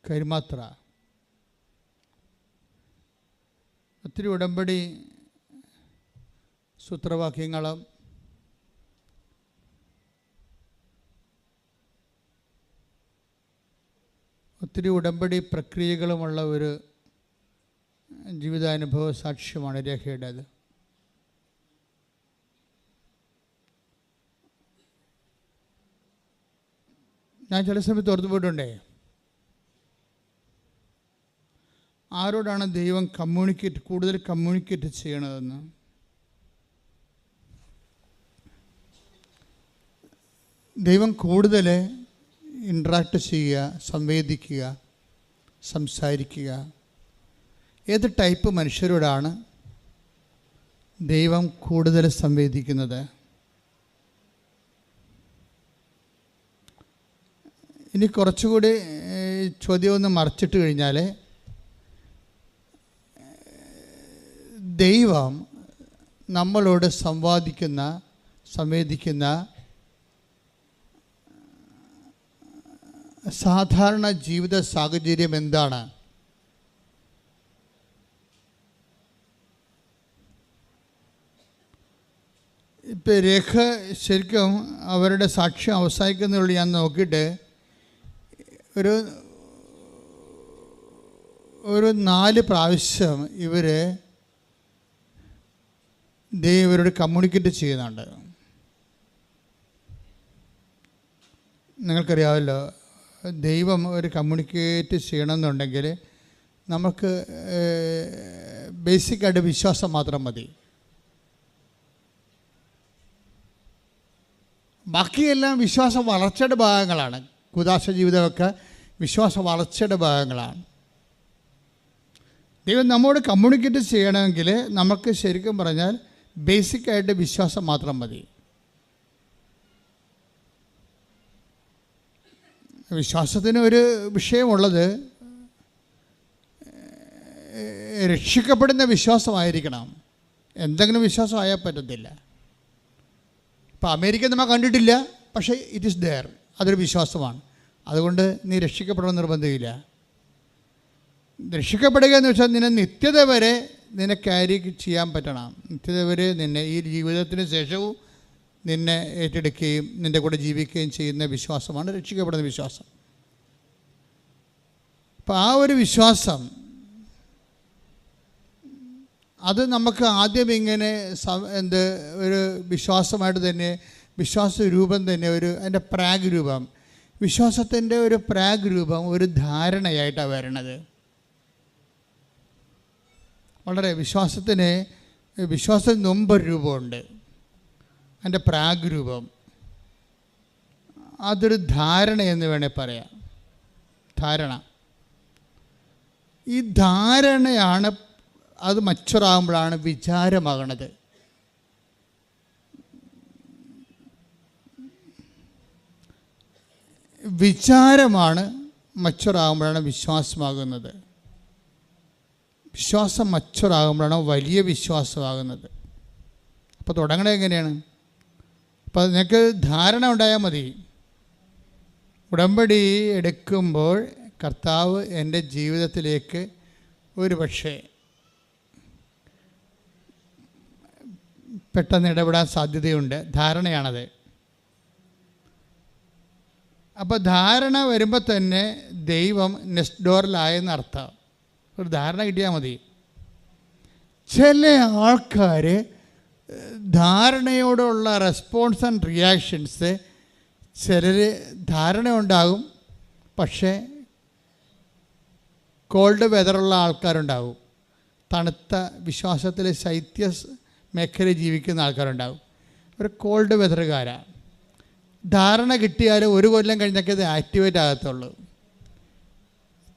കൈമാത്ര. ഒത്തിരി ഉടമ്പടി സൂത്രവാക്യങ്ങളും ഒത്തിരി ഉടമ്പടി പ്രക്രിയകളുമുള്ള ഒരു ജീവിതാനുഭവ സാക്ഷ്യമാണ് രേഖയുടേത്. ഞാൻ ചില സമയത്ത് ഓർത്തു പോയിട്ടുണ്ടേ, ആരോടാണ് ദൈവം കൂടുതൽ കമ്മ്യൂണിക്കേറ്റ് ചെയ്യണതെന്ന്. ദൈവം കൂടുതൽ ഇൻട്രാക്ട് ചെയ്യുക, സംവേദിക്കുക, സംസാരിക്കുക. ഏത് ടൈപ്പ് മനുഷ്യരോടാണ് ദൈവം കൂടുതൽ സംവേദിക്കുന്നത്? ഇനി കുറച്ചുകൂടി ചോദ്യം ഒന്ന് മറിച്ചിട്ട് കഴിഞ്ഞാൽ, ദൈവം നമ്മളോട് സംവേദിക്കുന്ന സാധാരണ ജീവിത സാഹചര്യം എന്താണ്? ഇപ്പം രേഖ ശരിക്കും അവരുടെ സാക്ഷ്യം അവസാനിക്കുന്നതിനുള്ളിൽ ഞാൻ നോക്കിയിട്ട് ഒരു 4 പ്രാവശ്യം ഇവരോട് കമ്മ്യൂണിക്കേറ്റ് ചെയ്യുന്നുണ്ട്. നിങ്ങൾക്കറിയാമല്ലോ, ദൈവം ഒരു കമ്മ്യൂണിക്കേറ്റ് ചെയ്യണമെന്നുണ്ടെങ്കിൽ നമുക്ക് ബേസിക്കായിട്ട് വിശ്വാസം മാത്രം മതി. ബാക്കിയെല്ലാം വിശ്വാസ വളർച്ചയുടെ ഭാഗങ്ങളാണ്. കുദാശ ജീവിതമൊക്കെ വിശ്വാസ വളർച്ചയുടെ ഭാഗങ്ങളാണ്. ദൈവം നമ്മോട് കമ്മ്യൂണിക്കേറ്റ് ചെയ്യണമെങ്കിൽ നമുക്ക് ശരിക്കും പറഞ്ഞാൽ ബേസിക്കായിട്ട് വിശ്വാസം മാത്രം മതി. വിശ്വാസത്തിന് ഒരു വിഷയമുള്ളത് രക്ഷിക്കപ്പെടുന്ന വിശ്വാസമായിരിക്കണം. എന്തെങ്കിലും വിശ്വാസമായാൽ പറ്റത്തില്ല. ഇപ്പോൾ അമേരിക്ക നമ്മൾ കണ്ടിട്ടില്ല, പക്ഷേ ഇറ്റ് ഈസ് ദെയർ, അതൊരു വിശ്വാസമാണ്. അതുകൊണ്ട് നീ രക്ഷിക്കപ്പെടണമെന്ന് നിർബന്ധമില്ല. രക്ഷിക്കപ്പെടുക എന്ന് വെച്ചാൽ നിന്നെ നിത്യത വരെ നിന്നെ ക്യാരി ചെയ്യാൻ പറ്റണം. നിത്യത വരെ നിന്നെ ഈ ജീവിതത്തിന് ശേഷവും നിന്നെ ഏറ്റെടുക്കുകയും നിൻ്റെ കൂടെ ജീവിക്കുകയും ചെയ്യുന്ന വിശ്വാസമാണ് രക്ഷിക്കപ്പെടുന്ന വിശ്വാസം. അപ്പം ആ ഒരു വിശ്വാസം, അത് നമുക്ക് ആദ്യം ഇങ്ങനെ ഒരു വിശ്വാസമായിട്ട് തന്നെ, വിശ്വാസ രൂപം തന്നെ, അതിൻ്റെ പ്രാഗ് രൂപം, വിശ്വാസത്തിൻ്റെ ഒരു പ്രാഗ് രൂപം ഒരു ധാരണയായിട്ടാണ് വരണത്. വളരെ വിശ്വാസത്തിന് മുമ്പൊരു രൂപമുണ്ട്, അതിൻ്റെ പ്രാഗ് രൂപം. അതൊരു ധാരണ എന്ന് വേണേൽ പറയാം. ധാരണ, ഈ ധാരണയാണ് അത് മച്ചുറാകുമ്പോഴാണ് വിചാരമാകണത്. വിചാരമാണ് മച്ചുറാകുമ്പോഴാണ് വിശ്വാസമാകുന്നത്. വിശ്വാസം മച്ചുറാകുമ്പോഴാണ് വലിയ വിശ്വാസമാകുന്നത്. അപ്പോൾ തുടങ്ങണത് എങ്ങനെയാണ്? അപ്പോൾ നിനക്ക് ധാരണ ഉണ്ടായാൽ മതി. ഉടമ്പടി എടുക്കുമ്പോൾ കർത്താവ് എൻ്റെ ജീവിതത്തിലേക്ക് ഒരു പക്ഷേ പെട്ടെന്ന് ഇടപെടാൻ സാധ്യതയുണ്ട്. ധാരണയാണത്. അപ്പോൾ ധാരണ വരുമ്പോൾ തന്നെ ദൈവം നെക്സ്റ്റ് ഡോറിലായെന്ന് അർത്ഥം. ഒരു ധാരണ കിട്ടിയാൽ മതി. ചില ആൾക്കാർ ധാരണയോടുള്ള റെസ്പോൺസ് ആൻഡ് റിയാക്ഷൻസ്, ചിലർ ധാരണ ഉണ്ടാകും, പക്ഷേ കോൾഡ് വെതറുള്ള ആൾക്കാരുണ്ടാകും. തണുത്ത വിശ്വാസത്തിൽ ശൈത്യ മേഖലയിൽ ജീവിക്കുന്ന ആൾക്കാരുണ്ടാകും. ഒരു കോൾഡ് വെതറുകാരാണ്. ധാരണ കിട്ടിയാൽ 1 കൊല്ലം കഴിഞ്ഞൊക്കെ ഇത് ആക്ടിവേറ്റ് ആകത്തുള്ളൂ.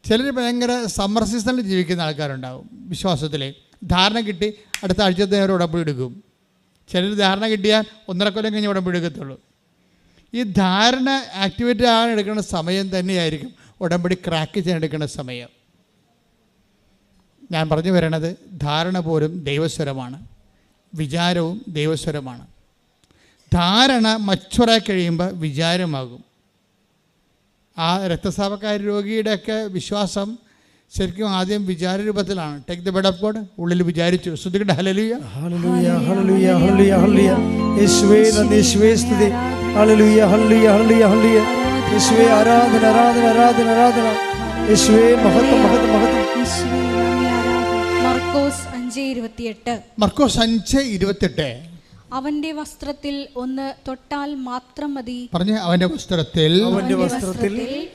ചിലർ ഭയങ്കര സമ്മർ സീസണിൽ ജീവിക്കുന്ന ആൾക്കാരുണ്ടാകും. വിശ്വാസത്തിൽ ധാരണ കിട്ടി അടുത്ത ആഴ്ചത്തെ അവർ ഉടമ്പടി എടുക്കും. ചിലർ ധാരണ കിട്ടിയാൽ 1.5 കൊല്ലം കഴിഞ്ഞ് ഉടമ്പടി എടുക്കത്തുള്ളൂ. ഈ ധാരണ ആക്ടിവേറ്റ് ആകാൻ എടുക്കുന്ന സമയം തന്നെയായിരിക്കും ഉടമ്പടി ക്രാക്ക് ചെയ്യാൻ എടുക്കുന്ന സമയം. ഞാൻ പറഞ്ഞു വരണത്, ധാരണ പോലും ദൈവസ്വരമാണ്, വിചാരവും ദൈവസ്വരമാണ്. ധാരണ മച്ചുറായി കഴിയുമ്പോൾ വിചാരമാകും. ആ രക്തസ്രാവക്കാരി രോഗിയുടെയൊക്കെ വിശ്വാസം ശരിക്കും ആദ്യം വിചാര രൂപത്തിലാണ്. Take the word of God, ഉള്ളിൽ വിചാരിച്ചു. ശ്രദ്ധിക്കട്ടെ. ഹല്ലേലൂയ ഹല്ലേലൂയ ഹല്ലേലൂയ ഹല്ലേലൂയ ഹല്ലേലൂയ. യേശുവേ നന്ദി, യേശുവേ സ്തുതി. ഹല്ലേലൂയ ഹല്ലേലൂയ ഹല്ലേലൂയ ഹല്ലേലൂയ. യേശുവേ ആരാധന ആരാധന ആരാധന ആരാധന. യേശുവേ മഹത്വം മഹത്വം മഹത്വം. മർക്കോസ് 5:28. മർക്കോസ് 5:28. അവന്റെ വസ്ത്രത്തിൽ ഒന്ന് തൊട്ടാൽ മാത്രം മതി. പറഞ്ഞേ, അവന്റെ വസ്ത്രത്തിൽ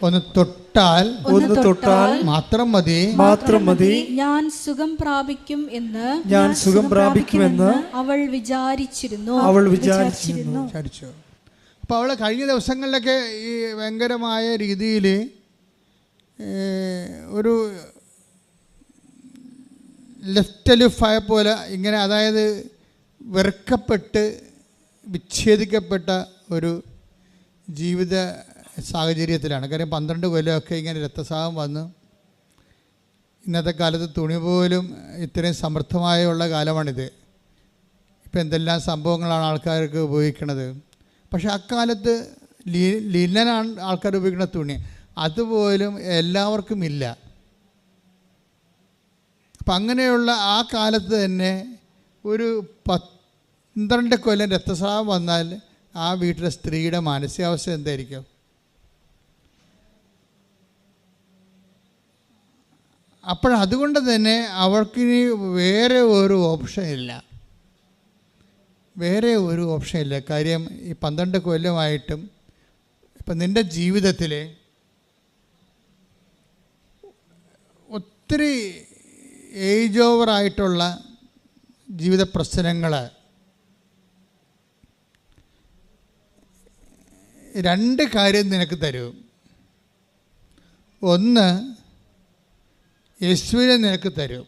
ഒന്ന് തൊട്ടാൽ മാത്രം മതി, മാത്രം മതി, ഞാൻ സുഖം പ്രാപിക്കും എന്ന് അവൾ വിചാരിച്ചിരുന്നു. അപ്പോൾ അവൾ കഴിഞ്ഞ ദിവസങ്ങളിലൊക്കെ ഈ ഭയങ്കരമായ രീതിയിൽ ഒരു ലെഫ്റ്റ് ലുഫായ പോലെ ഇങ്ങനെ, അതായത് വെറുക്കപ്പെട്ട് വിച്ഛേദിക്കപ്പെട്ട ഒരു ജീവിത സാഹചര്യത്തിലാണ്. കാര്യം 12 കൊല്ലമൊക്കെ ഇങ്ങനെ രക്തസ്രാവം വന്ന് ഇന്നത്തെ കാലത്ത് തുണി പോലും ഇത്രയും സമൃദ്ധമായുള്ള കാലമാണിത്. ഇപ്പം എന്തെല്ലാം സംഭവങ്ങളാണ് ആൾക്കാർക്ക് ഉപയോഗിക്കുന്നത്. പക്ഷെ അക്കാലത്ത് ലിനനാണ് ആൾക്കാർ ഉപയോഗിക്കുന്ന തുണി, അതുപോലും എല്ലാവർക്കും ഇല്ല. അപ്പം അങ്ങനെയുള്ള ആ കാലത്ത് തന്നെ ഒരു 12 കൊല്ലം രക്തസ്രാവം വന്നാൽ ആ വീട്ടിലെ സ്ത്രീയുടെ മാനസികാവസ്ഥ എന്തായിരിക്കും? അതുകൊണ്ട് തന്നെ അവൾക്കിനി വേറെ ഒരു ഓപ്ഷൻ ഇല്ല. കാര്യം ഈ 12 കൊല്ലമായിട്ടും ഇപ്പം നിൻ്റെ ജീവിതത്തിൽ ഒത്തിരി ഏജ് ഓവറായിട്ടുള്ള ജീവിത പ്രശ്നങ്ങൾ, 2 കാര്യം നിനക്ക് തരും. ഒന്ന്, യേശുവിനെ നിനക്ക് തരും.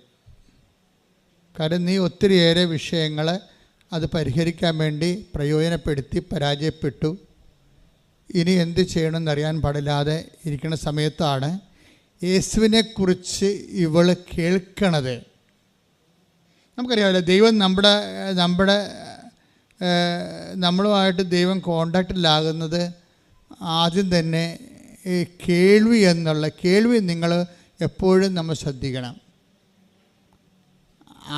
കാരണം നീ ഒത്തിരിയേറെ വിഷയങ്ങൾ അത് പരിഹരിക്കാൻ വേണ്ടി പ്രയോജനപ്പെടുത്തി പരാജയപ്പെട്ടു. ഇനി എന്ത് ചെയ്യണമെന്നറിയാൻ പാടില്ലാതെ ഇരിക്കുന്ന സമയത്താണ് യേശുവിനെക്കുറിച്ച് ഇവൾ കേൾക്കണത്. നമുക്കറിയാമല്ലോ, ദൈവം നമ്മളുമായിട്ട് ദൈവം കോണ്ടാക്റ്റിലാകുന്നത് ആദ്യം തന്നെ ഈ കേൾവി നിങ്ങൾ എപ്പോഴും നമ്മൾ ശ്രദ്ധിക്കണം.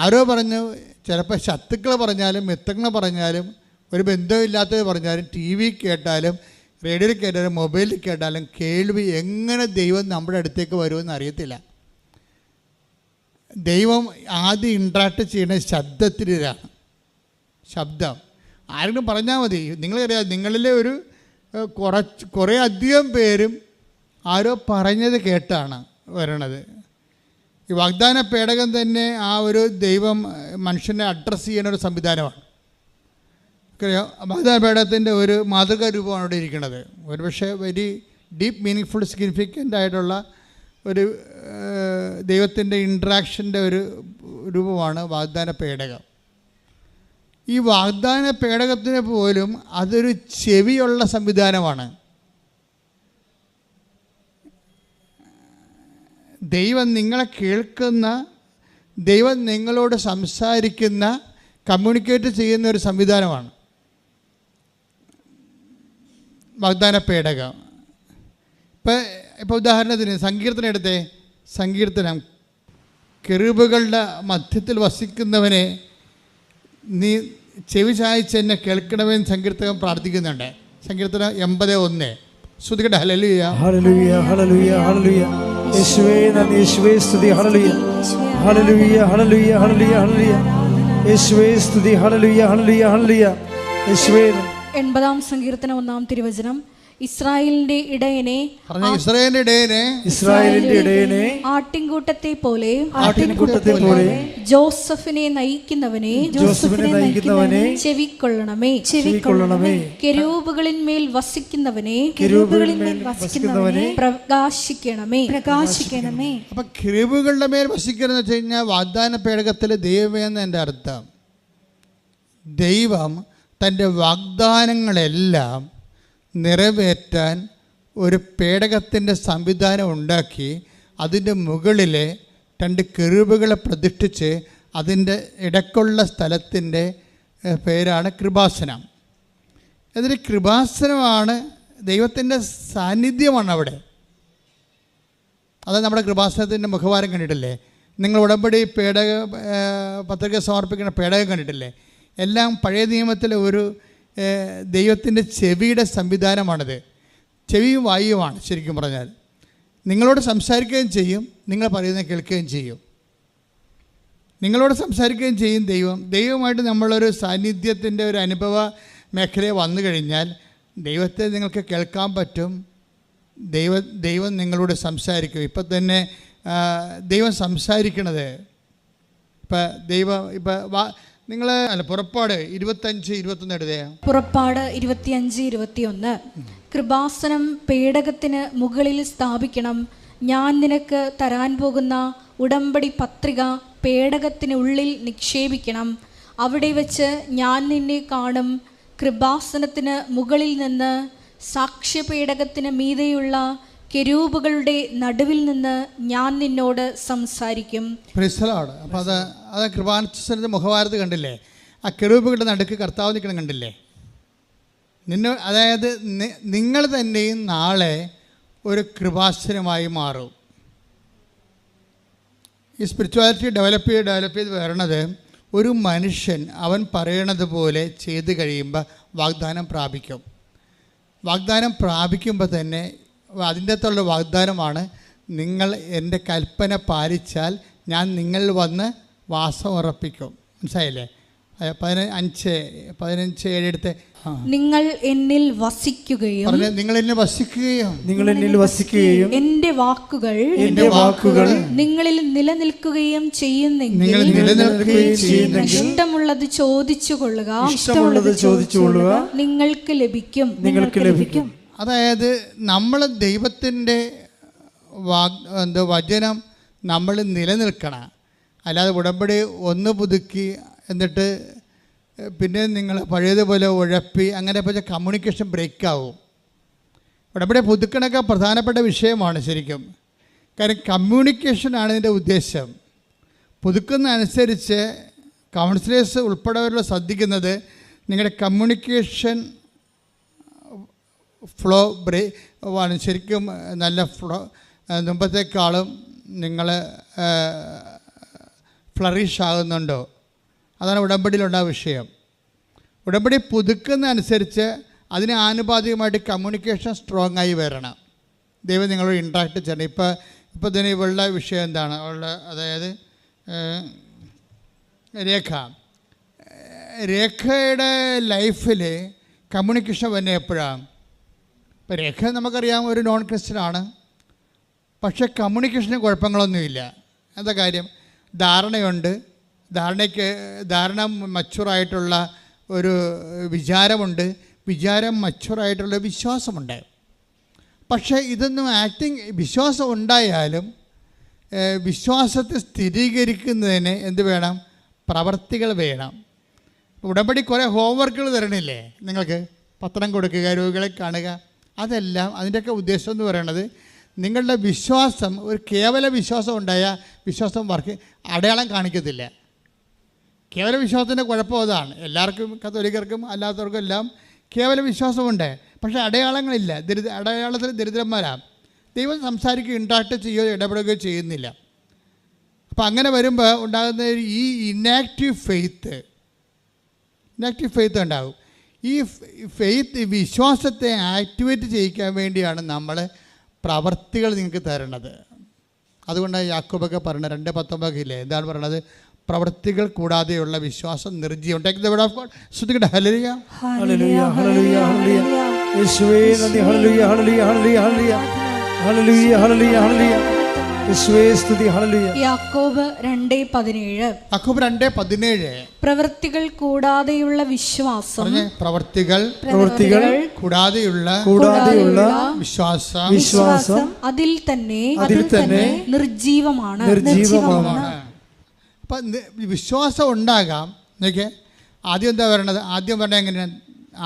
ആരോ പറഞ്ഞു, ചിലപ്പോൾ ശത്രുക്കൾ പറഞ്ഞാലും മിത്രങ്ങൾ പറഞ്ഞാലും ഒരു ബന്ധമില്ലാത്തത് പറഞ്ഞാലും ടി വി കേട്ടാലും റേഡിയോയിൽ കേട്ടാലും മൊബൈലിൽ കേട്ടാലും കേൾവി എങ്ങനെ ദൈവം നമ്മുടെ അടുത്തേക്ക് വരുമെന്ന് അറിയത്തില്ല. ദൈവം ആദ്യം ഇൻട്രാക്ട് ചെയ്യുന്ന ശബ്ദത്തിലാണ്. ശബ്ദം ആരെങ്കിലും പറഞ്ഞാൽ മതി. നിങ്ങളറിയാം, നിങ്ങളിലെ ഒരു കുറേ അധികം പേരും ആരോ പറഞ്ഞത് കേട്ടാണ് വരണത്. ഈ വാഗ്ദാന പേടകം തന്നെ ആ ഒരു ദൈവം മനുഷ്യനെ അഡ്രസ്സ് ചെയ്യുന്ന ഒരു സംവിധാനമാണ്. വാഗ്ദാന പേടകത്തിൻ്റെ ഒരു മാതൃകാ രൂപമാണ് ഇവിടെ ഇരിക്കുന്നത്. ഒരുപക്ഷെ വെരി ഡീപ്പ് മീനിങ് സിഗ്നിഫിക്കൻ്റ് ആയിട്ടുള്ള ഒരു ദൈവത്തിൻ്റെ ഇൻട്രാക്ഷൻ്റെ ഒരു രൂപമാണ് വാഗ്ദാന പേടകം. ഈ വാഗ്ദാന പേടകത്തിന് പോലും അതൊരു ചെവിയുള്ള സംവിധാനമാണ്. ദൈവം നിങ്ങളെ കേൾക്കുന്ന, ദൈവം നിങ്ങളോട് സംസാരിക്കുന്ന, കമ്മ്യൂണിക്കേറ്റ് ചെയ്യുന്ന ഒരു സംവിധാനമാണ് വാഗ്ദാന പേടകം. ഇപ്പോൾ ഉദാഹരണത്തിന് സങ്കീർത്തനം എടുത്തേ. സങ്കീർത്തനം, കെറൂബുകളുടെ മധ്യത്തിൽ വസിക്കുന്നവനെ നീ ചെവി ചായ്ച്ച് എന്നെ കേൾക്കണമെന്ന് സങ്കീർത്തനം പ്രാർത്ഥിക്കുന്നുണ്ട്. സങ്കീർത്തനം 80:1. ശ്രുതികട്ടെ. ഹല്ലേലൂയ ഹല്ലേലൂയ ഹല്ലേലൂയ ഹല്ലേലൂയ. യേശുവേ നന്ദി, യേശുവേ സ്തുതി. ഹല്ലേലൂയ ഹല്ലേലൂയ ഹല്ലേലൂയ ഹല്ലേലൂയ ഹല്ലേലൂയ. യേശുവേ സ്തുതി. ഹല്ലേലൂയ ഹല്ലേലൂയ ഹല്ലേലൂയ. യേശുവേ. 80-ാം സങ്കീർത്തനം 1-ാം തിരുവചനം. ഇസ്രായേലിന്റെ ഇടയനെ ആട്ടിൻകൂട്ടത്തെ പോലെ ജോസഫിനെ നയിക്കുന്നവനെ ചെവിക്കൊള്ളണമേ. കെരൂബുകളിന്മേൽ വസിക്കുന്നവനെ പ്രകാശിക്കണമേ. അപ്പൊ കെരൂബുകളുടെ മേൽ വസിക്കണം എന്ന് വെച്ച് കഴിഞ്ഞാൽ വാഗ്ദാന പേടകത്തിലെ ദൈവമെന്ന് എൻ്റെ അർത്ഥം. ദൈവം തൻ്റെ വാഗ്ദാനങ്ങളെല്ലാം നിറവേറ്റാൻ ഒരു പേടകത്തിൻ്റെ സംവിധാനം ഉണ്ടാക്കി അതിൻ്റെ മുകളിലെ 2 കെരൂബുകളെ പ്രതിഷ്ഠിച്ച് അതിൻ്റെ ഇടയ്ക്കുള്ള സ്ഥലത്തിൻ്റെ പേരാണ് കൃപാസനം. അതിന് കൃപാസനമാണ് ദൈവത്തിൻ്റെ സാന്നിധ്യമാണ് അവിടെ. അത് നമ്മുടെ കൃപാസനത്തിൻ്റെ മുഖവാരം കണ്ടിട്ടില്ലേ? നിങ്ങൾ ഉടമ്പടി പത്രിക സമർപ്പിക്കുന്ന പേടകം കണ്ടിട്ടില്ലേ? എല്ലാം പഴയ നിയമത്തിലെ ഒരു ദൈവത്തിൻ്റെ ചെവിയുടെ സംവിധാനമാണിത്. ചെവിയും വായുവുമാണ് ശരിക്കും പറഞ്ഞാൽ. നിങ്ങളോട് സംസാരിക്കുകയും ചെയ്യും, നിങ്ങൾ പറയുന്നത് കേൾക്കുകയും ചെയ്യും. നിങ്ങളോട് സംസാരിക്കുകയും ചെയ്യും ദൈവമായിട്ട് നമ്മളൊരു സാന്നിധ്യത്തിൻ്റെ ഒരു അനുഭവ മേഖലയിൽ വന്നു കഴിഞ്ഞാൽ ദൈവത്തെ നിങ്ങൾക്ക് കേൾക്കാൻ പറ്റും. ദൈവം നിങ്ങളോട് സംസാരിക്കും. ഇപ്പം തന്നെ ദൈവം സംസാരിക്കണത് നിങ്ങൾ പുറപ്പാട് 25-21 എഴുതിയ പുറപ്പാട് 25-21 കൃപാസനം പേടകത്തിന് മുകളിൽ സ്ഥാപിക്കണം. ഞാൻ നിനക്ക് തരാൻ പോകുന്ന ഉടമ്പടി പത്രിക പേടകത്തിനുള്ളിൽ നിക്ഷേപിക്കണം. അവിടെ വെച്ച് ഞാൻ നിന്നെ കാണും. കൃപാസനത്തിന് മുകളിൽ നിന്ന് സാക്ഷ്യപേടകത്തിന് മീതെയുള്ള കെരൂബുകളുടെ നടുവിൽ നിന്ന് ഞാൻ നിന്നോട് സംസാരിക്കും. അപ്പോൾ അത് കൃപാസനത്തിൻ്റെ മുഖവാരത്ത് കണ്ടില്ലേ? ആ കെരൂബുകളുടെ നടുക്ക് കർത്താവ് നിൽക്കണം കണ്ടില്ലേ? അതായത് നിങ്ങൾ തന്നെയും നാളെ ഒരു കൃപാസനമായി മാറും. ഈ സ്പിരിച്വാലിറ്റി ഡെവലപ്പ് ചെയ്ത് വരണത് ഒരു മനുഷ്യൻ അവൻ പറയണത് പോലെ ചെയ്ത് കഴിയുമ്പോൾ വാഗ്ദാനം പ്രാപിക്കും. വാഗ്ദാനം പ്രാപിക്കുമ്പോൾ തന്നെ അതിൻ്റെ അകത്തുള്ള വാഗ്ദാനമാണ്, നിങ്ങൾ എൻ്റെ കൽപ്പന പാലിച്ചാൽ ഞാൻ നിങ്ങളിൽ വന്ന് വാസം ഉറപ്പിക്കും. മനസ്സിലായില്ലേ? 15:7 എടുത്ത് നിങ്ങൾ എന്നിൽ വസിക്കുകയും നിങ്ങൾ എന്നിൽ വസിക്കുകയും എൻ്റെ വാക്കുകൾ നിങ്ങളിൽ നിലനിൽക്കുകയും ചെയ്യുന്നെങ്കിൽ ഇഷ്ടമുള്ളത് ചോദിച്ചു കൊള്ളുക, നിങ്ങൾക്ക് ലഭിക്കും. അതായത് നമ്മൾ ദൈവത്തിൻ്റെ വചനം നമ്മൾ നിലനിൽക്കണം. അല്ലാതെ ഉടമ്പടി ഒന്ന് പുതുക്കി എന്നിട്ട് പിന്നെ നിങ്ങൾ പഴയതുപോലെ ഉഴപ്പി അങ്ങനെ പക്ഷേ കമ്മ്യൂണിക്കേഷൻ ബ്രേക്കാവും. ഉടമ്പടി പുതുക്കണൊക്കെ പ്രധാനപ്പെട്ട വിഷയമാണ് ശരിക്കും. കാര്യം കമ്മ്യൂണിക്കേഷനാണ് ഇതിൻ്റെ ഉദ്ദേശം. പുതുക്കുന്ന അനുസരിച്ച് കൗൺസിലേഴ്സ് ഉൾപ്പെടെയുള്ള ശ്രദ്ധിക്കുന്നത് നിങ്ങളുടെ കമ്മ്യൂണിക്കേഷൻ ഫ്ലോ ആണ് ശരിക്കും നല്ല ഫ്ലോ, മുമ്പത്തേക്കാളും നിങ്ങൾ ഫ്ലറിഷ് ആകുന്നുണ്ടോ? അതാണ് ഉടമ്പടിയിലുണ്ടായ വിഷയം. ഉടമ്പടി പുതുക്കുന്ന അനുസരിച്ച് അതിന് ആനുപാതികമായിട്ട് കമ്മ്യൂണിക്കേഷൻ സ്ട്രോങ് ആയി വരണം. ദൈവം നിങ്ങളോട് ഇൻട്രാക്ട് ചെയ്യണം. ഇപ്പോൾ തന്നെ ഇവളുടെ വിഷയം എന്താണ്? അതായത് രേഖയുടെ ലൈഫിൽ കമ്മ്യൂണിക്കേഷൻ വരുന്നത് എപ്പോഴാണ്? ഇപ്പോൾ രേഖ നമുക്കറിയാം ഒരു നോൺ ക്രിസ്ത്യനാണ്, പക്ഷേ കമ്മ്യൂണിക്കേഷന് കുഴപ്പങ്ങളൊന്നുമില്ല. എന്താ കാര്യം? ധാരണയുണ്ട്. ധാരണ മച്ചുറായിട്ടുള്ള ഒരു വിചാരമുണ്ട്. വിചാരം മച്ചുറായിട്ടുള്ള വിശ്വാസമുണ്ട്. പക്ഷേ ഇതൊന്നും വിശ്വാസം ഉണ്ടായാലും വിശ്വാസത്തെ സ്ഥിരീകരിക്കുന്നതിന് എന്ത് വേണം? പ്രവർത്തികൾ വേണം. ഉടമ്പടി കുറേ ഹോംവർക്കുകൾ തരണില്ലേ നിങ്ങൾക്ക്? പത്രം കൊടുക്കുക, രോഗികളെ കാണുക, അതെല്ലാം അതിൻ്റെയൊക്കെ ഉദ്ദേശം എന്ന് പറയുന്നത് നിങ്ങളുടെ വിശ്വാസം ഒരു കേവല വിശ്വാസം ഉണ്ടായാൽ വിശ്വാസം അടയാളം കാണിക്കത്തില്ല. കേവല വിശ്വാസത്തിൻ്റെ കുഴപ്പം അതാണ്. എല്ലാവർക്കും കത്തോലിക്കർക്കും അല്ലാത്തവർക്കും എല്ലാം കേവല വിശ്വാസമുണ്ട്, പക്ഷേ അടയാളങ്ങളില്ല. അടയാളത്തിൽ ദരിദ്രന്മാരാണ്. ദൈവം സംസാരിക്കുകയോ ഇൻട്രാക്ട് ചെയ്യുകയോ ഇടപെടുകയോ ചെയ്യുന്നില്ല. അപ്പോൾ അങ്ങനെ വരുമ്പോൾ ഉണ്ടാകുന്ന ഈ ഇനാക്റ്റീവ് ഫെയ്ത്ത് ഉണ്ടാകും. ഈ വിശ്വാസത്തെ ആക്ടിവേറ്റ് ചെയ്യിക്കാൻ വേണ്ടിയാണ് നമ്മൾ പ്രവർത്തികൾ നിങ്ങൾക്ക് തരണത്. അതുകൊണ്ടാണ് യാക്കോബൊക്കെ പറയുന്നത് 2:19 എന്താണ് പറയണത്? പ്രവൃത്തികൾ കൂടാതെയുള്ള വിശ്വാസം നിർജ്ജീവം. Take the word of God. ശ്രുതികട ഹല്ലേലൂയ ഹല്ലേലൂയ ഹല്ലേലൂയ ഹല്ലേലൂയ. യേശുവേ നന്ദി. ഹല്ലേലൂയ ഹല്ലേലൂയ ഹല്ലേലൂയ ഹല്ലേലൂയ ഹല്ലേലൂയ ഹല്ലേലൂയ ഹല്ലേലൂയ. യേശുവേ സ്തുതി. ഹല്ലേലൂയ. യാക്കോബ് 2:17 പ്രവൃത്തികൾ കൂടാതെയുള്ള വിശ്വാസം. പ്രവൃത്തികൾ കൂടാതെയുള്ള വിശ്വാസം അതിൽ തന്നെ നിർജ്ജീവമാണ്. അപ്പം വിശ്വാസം ഉണ്ടാകാം. നോക്കിയേ, ആദ്യം എന്താ പറയണത്? ആദ്യം പറഞ്ഞാൽ എങ്ങനെയാണ്?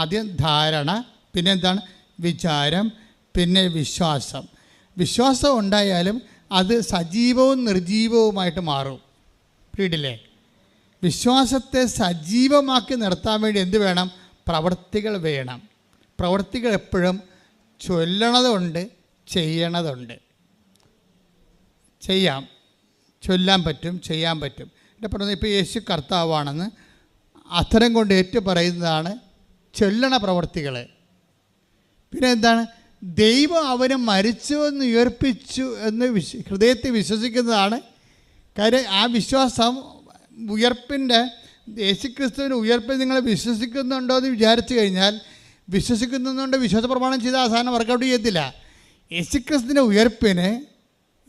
ആദ്യം ധാരണ, പിന്നെ എന്താണ്? വിചാരം, പിന്നെ വിശ്വാസം. വിശ്വാസം ഉണ്ടായാലും അത് സജീവവും നിർജീവവുമായിട്ട് മാറും. പിടിയില്ലേ? വിശ്വാസത്തെ സജീവമാക്കി നിർത്താൻ വേണ്ടി എന്ത് വേണം? പ്രവൃത്തികൾ വേണം. പ്രവൃത്തികൾ എപ്പോഴും ചൊല്ലണതുണ്ട്, ചെയ്യണതുണ്ട്. ചെയ്യാം, ചൊല്ലാൻ പറ്റും, ചെയ്യാൻ പറ്റും. എൻ്റെ പറഞ്ഞത് ഇപ്പോൾ യേശു കർത്താവാണെന്ന് അത്തരം കൊണ്ട് ഏറ്റു പറയുന്നതാണ് ചൊല്ലണ പ്രവർത്തികൾ. പിന്നെ എന്താണ്? ദൈവം അവനെ മരിച്ചുവെന്ന് ഉയർപ്പിച്ചു എന്ന് ഹൃദയത്തിൽ വിശ്വസിക്കുന്നതാണ് കാര്യം. ആ വിശ്വാസം ഉയർപ്പിൻ്റെ, യേശുക്രിസ്തുവിൻ്റെ ഉയർപ്പിൽ നിങ്ങൾ വിശ്വസിക്കുന്നുണ്ടോ എന്ന് വിചാരിച്ചു കഴിഞ്ഞാൽ, വിശ്വസിക്കുന്നുണ്ട് വിശ്വാസ പ്രമാണം ചെയ്ത അവസാനം വർക്കൗട്ട് ചെയ്യത്തില്ല. യേശുക്രിസ്തുവിൻ്റെ ഉയർപ്പിന്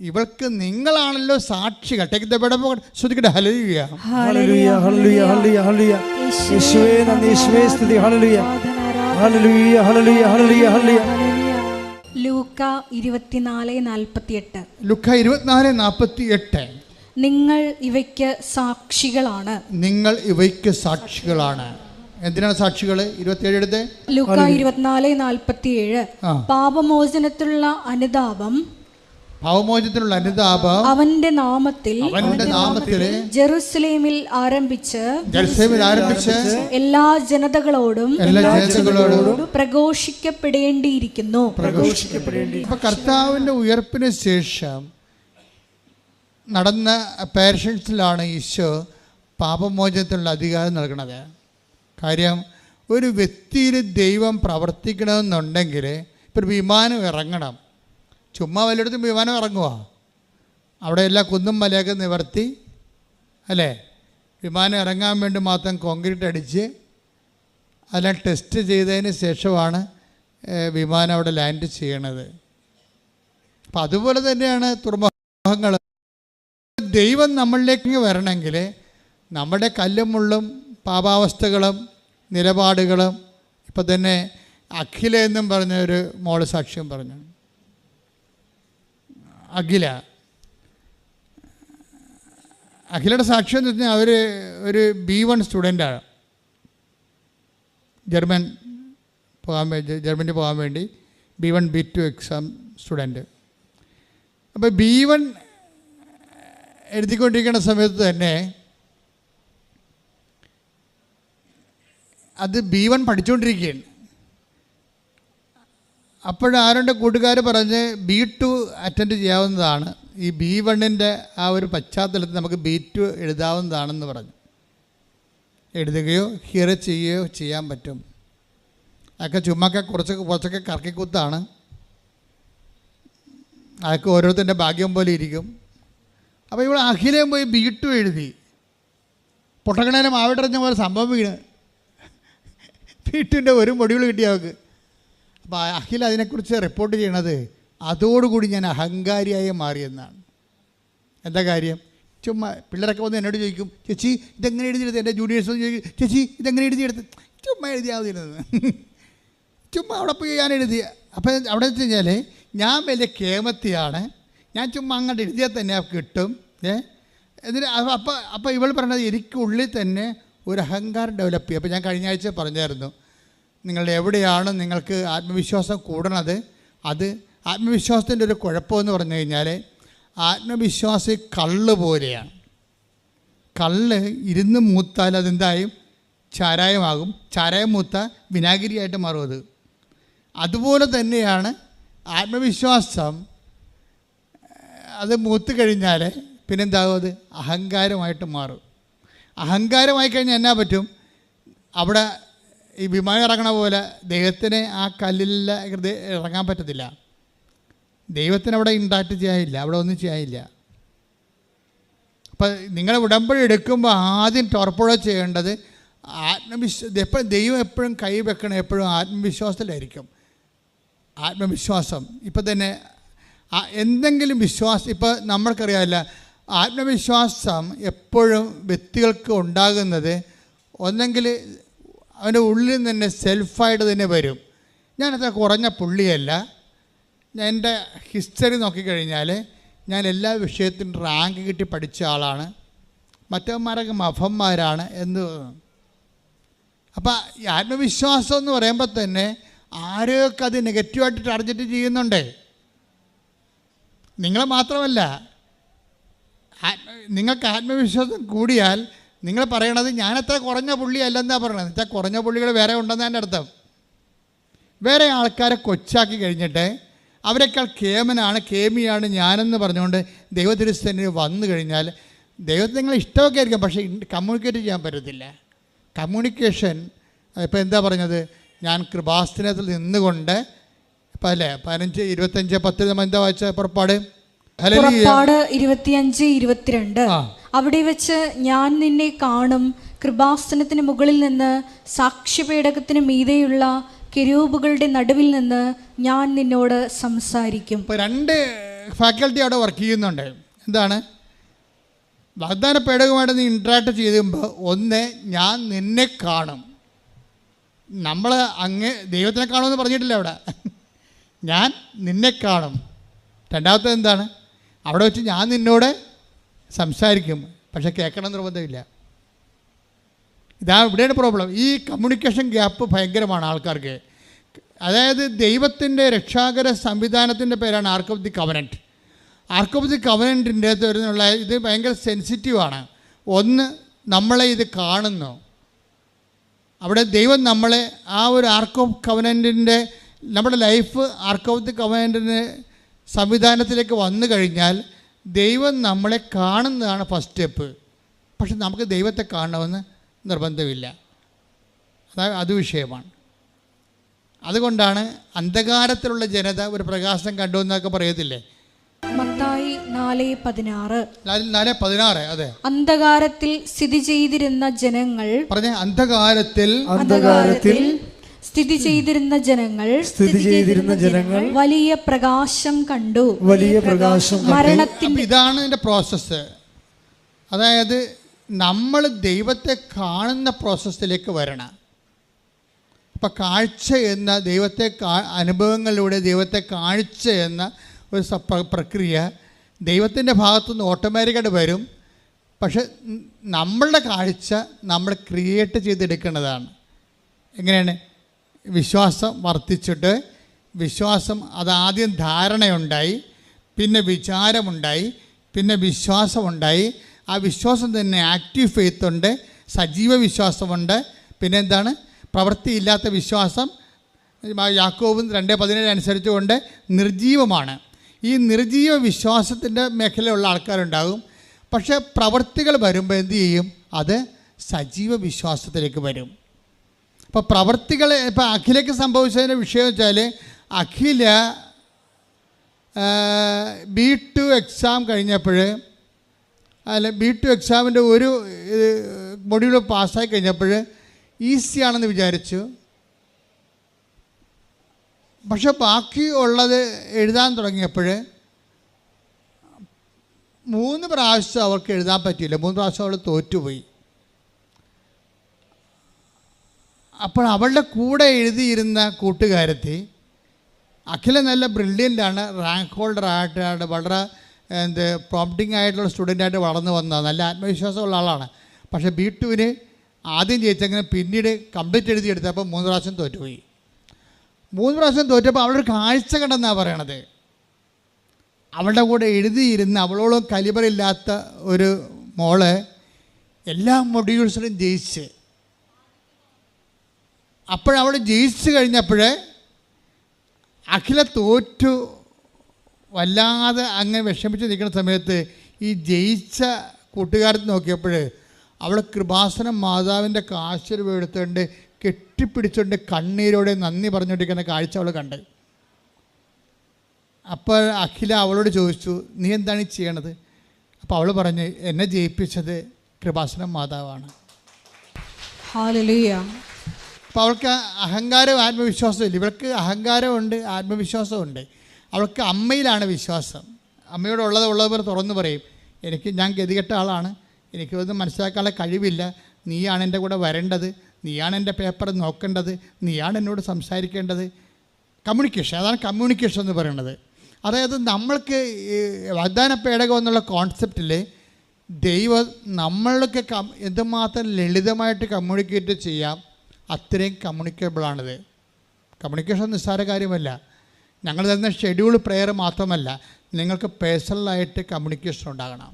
ഇവൾക്ക് നിങ്ങളാണല്ലോ സാക്ഷികൾ. ശ്രദ്ധിക്കട്ടെ. ഹല്ലേലൂയ, ഹല്ലേലൂയ, ഹല്ലേലൂയ, ഹല്ലേലൂയ, ഹല്ലേലൂയ. യേശുവേ നന്ദി, യേശുവേ സ്തുതി. ഹല്ലേലൂയ, ഹല്ലേലൂയ, ഹല്ലേലൂയ, ഹല്ലേലൂയ, ഹല്ലേലൂയ. ലൂക്ക 24:48. ലൂക്ക 24:48. നിങ്ങൾ ഇവയ്ക്ക് സാക്ഷികളാണ്. നിങ്ങൾ ഇവയ്ക്ക് സാക്ഷികളാണ്. എന്തിനാണ് സാക്ഷികൾ? 27 എടുത്ത്. ലൂക്ക 24:47. പാപമോചനത്തിലുള്ള അനുതാപം, പാപമോചനത്തിനുള്ള അനുതാപം അവന്റെ നാമത്തിൽ ജെറുസലേമിൽ ആരംഭിച്ച് എല്ലാ ജനതകളോടും പ്രഘോഷിക്കപ്പെടേണ്ടിയിരിക്കുന്നു. ഇപ്പൊ കർത്താവിന്റെ ഉയർപ്പിന് ശേഷം നടന്ന പാരഷൻസിലാണ് ഈശോ പാപമോചനത്തിനുള്ള അധികാരം നൽകുന്നത്. കാര്യം, ഒരു വ്യക്തിയിൽ ദൈവം പ്രവർത്തിക്കണമെന്നുണ്ടെങ്കിൽ ഇപ്പോൾ ഒരു വിമാനം ഇറങ്ങണം. ചുമ്മാ വല്ലയിടത്തും വിമാനം ഇറങ്ങുക? അവിടെ എല്ലാ കുന്നും മലയൊക്കെ നിവർത്തി അല്ലേ, വിമാനം ഇറങ്ങാൻ വേണ്ടി മാത്രം കോൺക്രീറ്റ് അടിച്ച് അതെല്ലാം ടെസ്റ്റ് ചെയ്തതിന് ശേഷമാണ് വിമാനം അവിടെ ലാൻഡ് ചെയ്യണത്. അപ്പം അതുപോലെ തന്നെയാണ് തുറമുഖങ്ങൾ. ദൈവം നമ്മളിലേക്ക് വരണമെങ്കിൽ നമ്മുടെ കല്ലും മുള്ളും പാപാവസ്ഥകളും നിലപാടുകളും, ഇപ്പം തന്നെ അഖില എന്നും പറഞ്ഞ ഒരു മോള് സാക്ഷ്യം പറഞ്ഞു. അഖിലയുടെ സാക്ഷ്യം എന്ന് വെച്ചാൽ അവർ ഒരു B1 സ്റ്റുഡൻ്റാണ്. ജർമ്മനി പോകാൻ വേണ്ടി B1 B2 എക്സാം സ്റ്റുഡൻറ്റ്. അപ്പോൾ B1 എഴുതിക്കൊണ്ടിരിക്കുന്ന സമയത്ത് തന്നെ അത് B1 പഠിച്ചുകൊണ്ടിരിക്കുകയാണ്. അപ്പോഴാരുടെ കൂട്ടുകാർ പറഞ്ഞ് B2 അറ്റൻഡ് ചെയ്യാവുന്നതാണ്, ഈ B1-ൻ്റെ ആ ഒരു പശ്ചാത്തലത്തിൽ നമുക്ക് B2 എഴുതാവുന്നതാണെന്ന് പറഞ്ഞു. എഴുതുകയോ ഹിയർ ചെയ്യുകയോ ചെയ്യാൻ പറ്റും. അതൊക്കെ ചുമ്മാക്കെ കുറച്ചൊക്കെ കറക്കിക്കുത്താണ്. അതൊക്കെ ഓരോരുത്തരുടെ ഭാഗ്യം പോലെ ഇരിക്കും. അപ്പോൾ ഇവിടെ അഖിലയും പോയി B2 എഴുതി. പൊട്ടക്കണേലും മാവിട്ടറിഞ്ഞ പോലെ സംഭവം വീണ് B2-ൻ്റെ ഒരു മൊഡ്യൂൾ കിട്ടി അവർക്ക്. അപ്പോൾ അഖിൽ അതിനെക്കുറിച്ച് റിപ്പോർട്ട് ചെയ്യണത് അതോടുകൂടി ഞാൻ അഹങ്കാരിയായി മാറിയെന്നാണ്. എന്താ കാര്യം? ചുമ്മാ പിള്ളേരൊക്കെ വന്ന് എന്നോട് ചോദിക്കും, ചേച്ചി ഇതെങ്ങനെ എഴുതിയെടുത്ത്, എൻ്റെ ജൂനിയേഴ്സ് വന്ന് ചോദിക്കും, ചേച്ചി ഇതെങ്ങനെ എഴുതിയെടുത്ത്. ചുമ്മാ എഴുതിയാവുന്നില്ലെന്ന്, ചുമ്മാ അവിടെ പോയി ഞാൻ എഴുതി. അപ്പോൾ അവിടെ വെച്ച് കഴിഞ്ഞാൽ ഞാൻ വലിയ കേമത്തിയാണ്, ഞാൻ ചുമ്മാ അങ്ങോട്ട് എഴുതിയാൽ തന്നെ കിട്ടും. എന്നിട്ട് അപ്പോൾ ഇവൾ പറഞ്ഞത് എനിക്കുള്ളിൽ തന്നെ ഒരു അഹങ്കാരം ഡെവലപ്പ് ചെയ്യും. അപ്പോൾ ഞാൻ കഴിഞ്ഞ ആഴ്ച പറഞ്ഞായിരുന്നു, നിങ്ങളുടെ എവിടെയാണ് നിങ്ങൾക്ക് ആത്മവിശ്വാസം കൂടണത്, അത് ആത്മവിശ്വാസത്തിൻ്റെ ഒരു കുഴപ്പമെന്ന് പറഞ്ഞു കഴിഞ്ഞാൽ, ആത്മവിശ്വാസി കള്ള് പോലെയാണ്. കള്ള് ഇരുന്ന് മൂത്താൽ അതെന്തായും ചാരായമാകും, ചാരായം മൂത്ത വിനാഗിരിയായിട്ട് മാറും. അതുപോലെ തന്നെയാണ് ആത്മവിശ്വാസം. അത് മൂത്ത് കഴിഞ്ഞാൽ പിന്നെന്താകും? അത് അഹങ്കാരമായിട്ട് മാറും. അഹങ്കാരമായി കഴിഞ്ഞാൽ എന്നാ പറ്റും? അവിടെ ഈ വിമാനം ഇറങ്ങണ പോലെ ദൈവത്തിന് ആ കല്ലിൽ ഇറങ്ങാൻ പറ്റത്തില്ല. ദൈവത്തിന് അവിടെ ഇൻട്രാക്ട് ചെയ്യാനില്ല, അവിടെ ഒന്നും ചെയ്യാനില്ല. അപ്പം നിങ്ങൾ ഉടമ്പടി എടുക്കുമ്പോൾ ആദ്യം ടോർപ്പുഴ ചെയ്യേണ്ടത് എപ്പോഴും ദൈവം എപ്പോഴും കൈ വെക്കണം, എപ്പോഴും ആത്മവിശ്വാസത്തിലായിരിക്കും. ആത്മവിശ്വാസം ഇപ്പം തന്നെ എന്തെങ്കിലും വിശ്വാസം, ഇപ്പോൾ നമ്മൾക്കറിയാമല്ല, ആത്മവിശ്വാസം എപ്പോഴും വ്യക്തികൾക്ക് ഉണ്ടാകുന്നത് ഒന്നെങ്കിൽ അവൻ്റെ ഉള്ളിൽ തന്നെ സെൽഫായിട്ട് തന്നെ വരും. ഞാനത്ര കുറഞ്ഞ പുള്ളിയല്ല, ഞാൻ എൻ്റെ ഹിസ്റ്ററി നോക്കിക്കഴിഞ്ഞാൽ ഞാൻ എല്ലാ വിഷയത്തിനും റാങ്ക് കിട്ടി പഠിച്ച ആളാണ്, മറ്റവന്മാരൊക്കെ മഫന്മാരാണ് എന്ന്. അപ്പം ഈ ആത്മവിശ്വാസം എന്ന് പറയുമ്പോൾ തന്നെ ആരെയൊക്കെ അത് നെഗറ്റീവായിട്ട് ടാർഗറ്റ് ചെയ്യുന്നുണ്ട്. നിങ്ങൾ മാത്രമല്ല, നിങ്ങൾക്ക് ആത്മവിശ്വാസം കൂടിയാൽ നിങ്ങൾ പറയണത് ഞാനത്ര കുറഞ്ഞ പുള്ളി അല്ലെന്നാണ് പറയണത്. വെച്ചാൽ കുറഞ്ഞ പുള്ളികൾ വേറെ ഉണ്ടെന്നാണ് എൻ്റെ അർത്ഥം. വേറെ ആൾക്കാരെ കൊച്ചാക്കി കഴിഞ്ഞിട്ട് അവരെക്കാൾ കേമിയാണ് ഞാനെന്ന് പറഞ്ഞുകൊണ്ട് ദൈവത്തിരുസ്ഥനിൽ വന്നു കഴിഞ്ഞാൽ ദൈവത്തിന് നിങ്ങൾ ഇഷ്ടമൊക്കെ ആയിരിക്കും, പക്ഷേ കമ്മ്യൂണിക്കേറ്റ് ചെയ്യാൻ പറ്റത്തില്ല. കമ്മ്യൂണിക്കേഷൻ ഇപ്പോൾ എന്താ പറഞ്ഞത്, ഞാൻ കൃപാസനത്തിൽ നിന്നുകൊണ്ട് ഇപ്പം അല്ലേ 15-25-10 നമ്മൾ എന്താ വായിച്ച പുറപ്പാട് 25-22 അവിടെ വെച്ച് ഞാൻ നിന്നെ കാണും, കൃപാസനത്തിന് മുകളിൽ നിന്ന് സാക്ഷ്യപേടകത്തിന് മീതെയുള്ള കെരൂബുകളുടെ നടുവിൽ നിന്ന് ഞാൻ നിന്നോട് സംസാരിക്കും. ഇപ്പോൾ 2 ഫാക്കൽറ്റി അവിടെ വർക്ക് ചെയ്യുന്നുണ്ട്. എന്താണ്? വാഗ്ദാന പേടകമായിട്ട് നീ ഇൻട്രാക്ട് ചെയ്യുമ്പോൾ ഒന്ന്, ഞാൻ നിന്നെ കാണും. നമ്മൾ ദൈവത്തിനെ കാണുമെന്ന് പറഞ്ഞിട്ടില്ല അവിടെ. ഞാൻ നിന്നെ കാണും. രണ്ടാമത്തെ എന്താണ്? അവിടെ വെച്ച് ഞാൻ നിന്നോട് സംസാരിക്കും, പക്ഷെ കേൾക്കണം നിർബന്ധമില്ല. ഇവിടെയാണ് പ്രോബ്ലം. ഈ കമ്മ്യൂണിക്കേഷൻ ഗ്യാപ്പ് ഭയങ്കരമാണ് ആൾക്കാർക്ക്. അതായത് ദൈവത്തിൻ്റെ രക്ഷാകര സംവിധാനത്തിൻ്റെ പേരാണ് ark of the covenant. Ark of the കവനൻറ്റിൻ്റെ വരുന്നുള്ള ഇത് ഭയങ്കര സെൻസിറ്റീവാണ്. ഒന്ന്, നമ്മളെ ഇത് കാണുന്നു. അവിടെ ദൈവം നമ്മളെ ആ ഒരു ആർക്ക് ഓഫ് കവനൻറ്റിൻ്റെ നമ്മുടെ ലൈഫ് ആർക്ക് ഓഫ് ദി കവനൻറ്റിന് സംവിധാനത്തിലേക്ക് വന്നു കഴിഞ്ഞാൽ ദൈവം നമ്മളെ കാണുന്നതാണ് ഫസ്റ്റ് സ്റ്റെപ്പ്. പക്ഷെ നമുക്ക് ദൈവത്തെ കാണണമെന്ന് നിർബന്ധമില്ല. അത് വിഷയമാണ്. അതുകൊണ്ടാണ് അന്ധകാരത്തിലുള്ള ജനത ഒരു പ്രകാശം കണ്ടു എന്നൊക്കെ പറയത്തില്ലേ. മത്തായി 4:16. അതെ, അന്ധകാരത്തിൽ സ്ഥിതി ചെയ്തിരുന്ന ജനങ്ങൾ പറഞ്ഞ അന്ധകാരത്തിൽ സ്ഥിതി ചെയ്തിരുന്ന ജനങ്ങൾ വലിയ പ്രകാശം കണ്ടു. മരണത്തിന്റെ ഇതാണ് ഇതിൻ്റെ പ്രോസസ്സ്. അതായത് നമ്മൾ ദൈവത്തെ കാണുന്ന പ്രോസസ്സിലേക്ക് വരണം. അപ്പം കാഴ്ച എന്ന ദൈവത്തെ അനുഭവങ്ങളിലൂടെ ദൈവത്തെ കാഴ്ച എന്ന ഒരു പ്രക്രിയ ദൈവത്തിൻ്റെ ഭാഗത്തുനിന്ന് ഓട്ടോമാറ്റിക്കായിട്ട് വരും. പക്ഷെ നമ്മളുടെ കാഴ്ച നമ്മൾ ക്രിയേറ്റ് ചെയ്തെടുക്കേണ്ടതാണ്. എങ്ങനെയാണ്? വിശ്വാസം വർദ്ധിച്ചിട്ട് വിശ്വാസം അതാദ്യം ധാരണയുണ്ടായി, പിന്നെ വിചാരമുണ്ടായി, പിന്നെ വിശ്വാസമുണ്ടായി. ആ വിശ്വാസം തന്നെ ആക്റ്റീവ് ഫെയ്ത്ത് ഉണ്ട്, സജീവ വിശ്വാസമുണ്ട്. പിന്നെ എന്താണ്? പ്രവൃത്തിയില്ലാത്ത വിശ്വാസം. യാക്കോബ് 2:17 അനുസരിച്ചുകൊണ്ട് നിർജീവമാണ്. ഈ നിർജീവ വിശ്വാസത്തിൻ്റെ മേഖലയുള്ള ആൾക്കാരുണ്ടാകും. പക്ഷേ പ്രവൃത്തികൾ വരുമ്പോൾ എന്തു ചെയ്യും? അത് സജീവ വിശ്വാസത്തിലേക്ക് വരും. അപ്പോൾ പ്രവൃത്തികൾ ഇപ്പോൾ അഖിലയ്ക്ക് സംഭവിച്ചതിൻ്റെ വിഷയം വെച്ചാൽ അഖില B2 എക്സാം കഴിഞ്ഞപ്പോൾ B2 എക്സാമിൻ്റെ ഒരു മൊഡ്യൂൾ പാസ്സായി കഴിഞ്ഞപ്പോൾ ഈസിയാണെന്ന് വിചാരിച്ചു. പക്ഷെ ബാക്കി ഉള്ളത് എഴുതാൻ തുടങ്ങിയപ്പോൾ 3 പ്രാവശ്യം അവർക്ക് എഴുതാൻ പറ്റിയില്ല. 3 പ്രാവശ്യം അവൾ തോറ്റുപോയി. അപ്പോൾ അവളുടെ കൂടെ എഴുതിയിരുന്ന കൂട്ടുകാരത്തി അഖില നല്ല ബ്രില്യൻ്റാണ്, റാങ്ക് ഹോൾഡർ ആയിട്ട് വളരെ പ്രോംപ്റ്റിംഗ് ആയിട്ടുള്ള സ്റ്റുഡൻ്റായിട്ട് വളർന്നു വന്ന നല്ല ആത്മവിശ്വാസമുള്ള ആളാണ്. പക്ഷേ B2 ആദ്യം ജയിച്ചങ്ങനെ പിന്നീട് കംപ്ലീറ്റ് എഴുതിയെടുത്തപ്പോൾ 3 പ്രാവശ്യം തോറ്റുപോയി. 3 പ്രാവശ്യം തോറ്റപ്പോൾ അവളൊരു കാഴ്ച കണ്ടെന്നാണ് പറയണത്. അവളുടെ കൂടെ എഴുതിയിരുന്ന അവളോളം കലിബറില്ലാത്ത ഒരു മോള് എല്ലാ മൊഡ്യൂൾസിലും ജയിച്ച്. അപ്പോഴവൾ ജയിച്ചു കഴിഞ്ഞപ്പോൾ അഖില തോറ്റു വല്ലാതെ അങ്ങനെ വിഷമിച്ച് നിൽക്കുന്ന സമയത്ത് ഈ ജയിച്ച കൂട്ടുകാരൻ നോക്കിയപ്പോൾ അവൾ കൃപാസനം മാതാവിൻ്റെ കാശ് എടുത്തുകൊണ്ട് കെട്ടിപ്പിടിച്ചുകൊണ്ട് കണ്ണീരോടെ നന്ദി പറഞ്ഞുകൊണ്ടിരിക്കുന്ന കാഴ്ച അവൾ കണ്ട്. അപ്പോൾ അഖില അവളോട് ചോദിച്ചു, നീ എന്താണ് ഈ ചെയ്യണത്? അപ്പോൾ അവൾ പറഞ്ഞു, എന്നെ ജയിപ്പിച്ചത് കൃപാസനം മാതാവാണ്. ഹല്ലേലൂയ. അപ്പോൾ അവൾക്ക് അഹങ്കാരവും ആത്മവിശ്വാസവും ഇല്ല. ഇവൾക്ക് അഹങ്കാരമുണ്ട്, ആത്മവിശ്വാസമുണ്ട്. അവൾക്ക് അമ്മയിലാണ് വിശ്വാസം. അമ്മയോടുള്ളതുപോലെ തുറന്നു പറയും, ഞാൻ ഗതികെട്ട ആളാണ്, എനിക്കൊന്നും മനസ്സിലാക്കാനുള്ള കഴിവില്ല, നീയാണ് എൻ്റെ കൂടെ വരേണ്ടത്, നീയാണ് എൻ്റെ പേപ്പർ നോക്കേണ്ടത്, നീയാണ് എന്നോട് സംസാരിക്കേണ്ടത്. കമ്മ്യൂണിക്കേഷൻ, അതാണ് കമ്മ്യൂണിക്കേഷൻ എന്ന് പറയുന്നത്. അതായത് നമ്മൾക്ക് വാഗ്ദാന പേടകം എന്നുള്ള കോൺസെപ്റ്റിൽ ദൈവം നമ്മൾക്ക് എന്തുമാത്രം ലളിതമായിട്ട് കമ്മ്യൂണിക്കേറ്റ് ചെയ്യാം അത്രയും കമ്മ്യൂണിക്കബിളാണിത്. കമ്മ്യൂണിക്കേഷൻ നിസ്സാര കാര്യമല്ല. ഞങ്ങൾ തരുന്ന ഷെഡ്യൂൾ പ്രെയർ മാത്രമല്ല, നിങ്ങൾക്ക് പേഴ്സണലായിട്ട് കമ്മ്യൂണിക്കേഷൻ ഉണ്ടാകണം.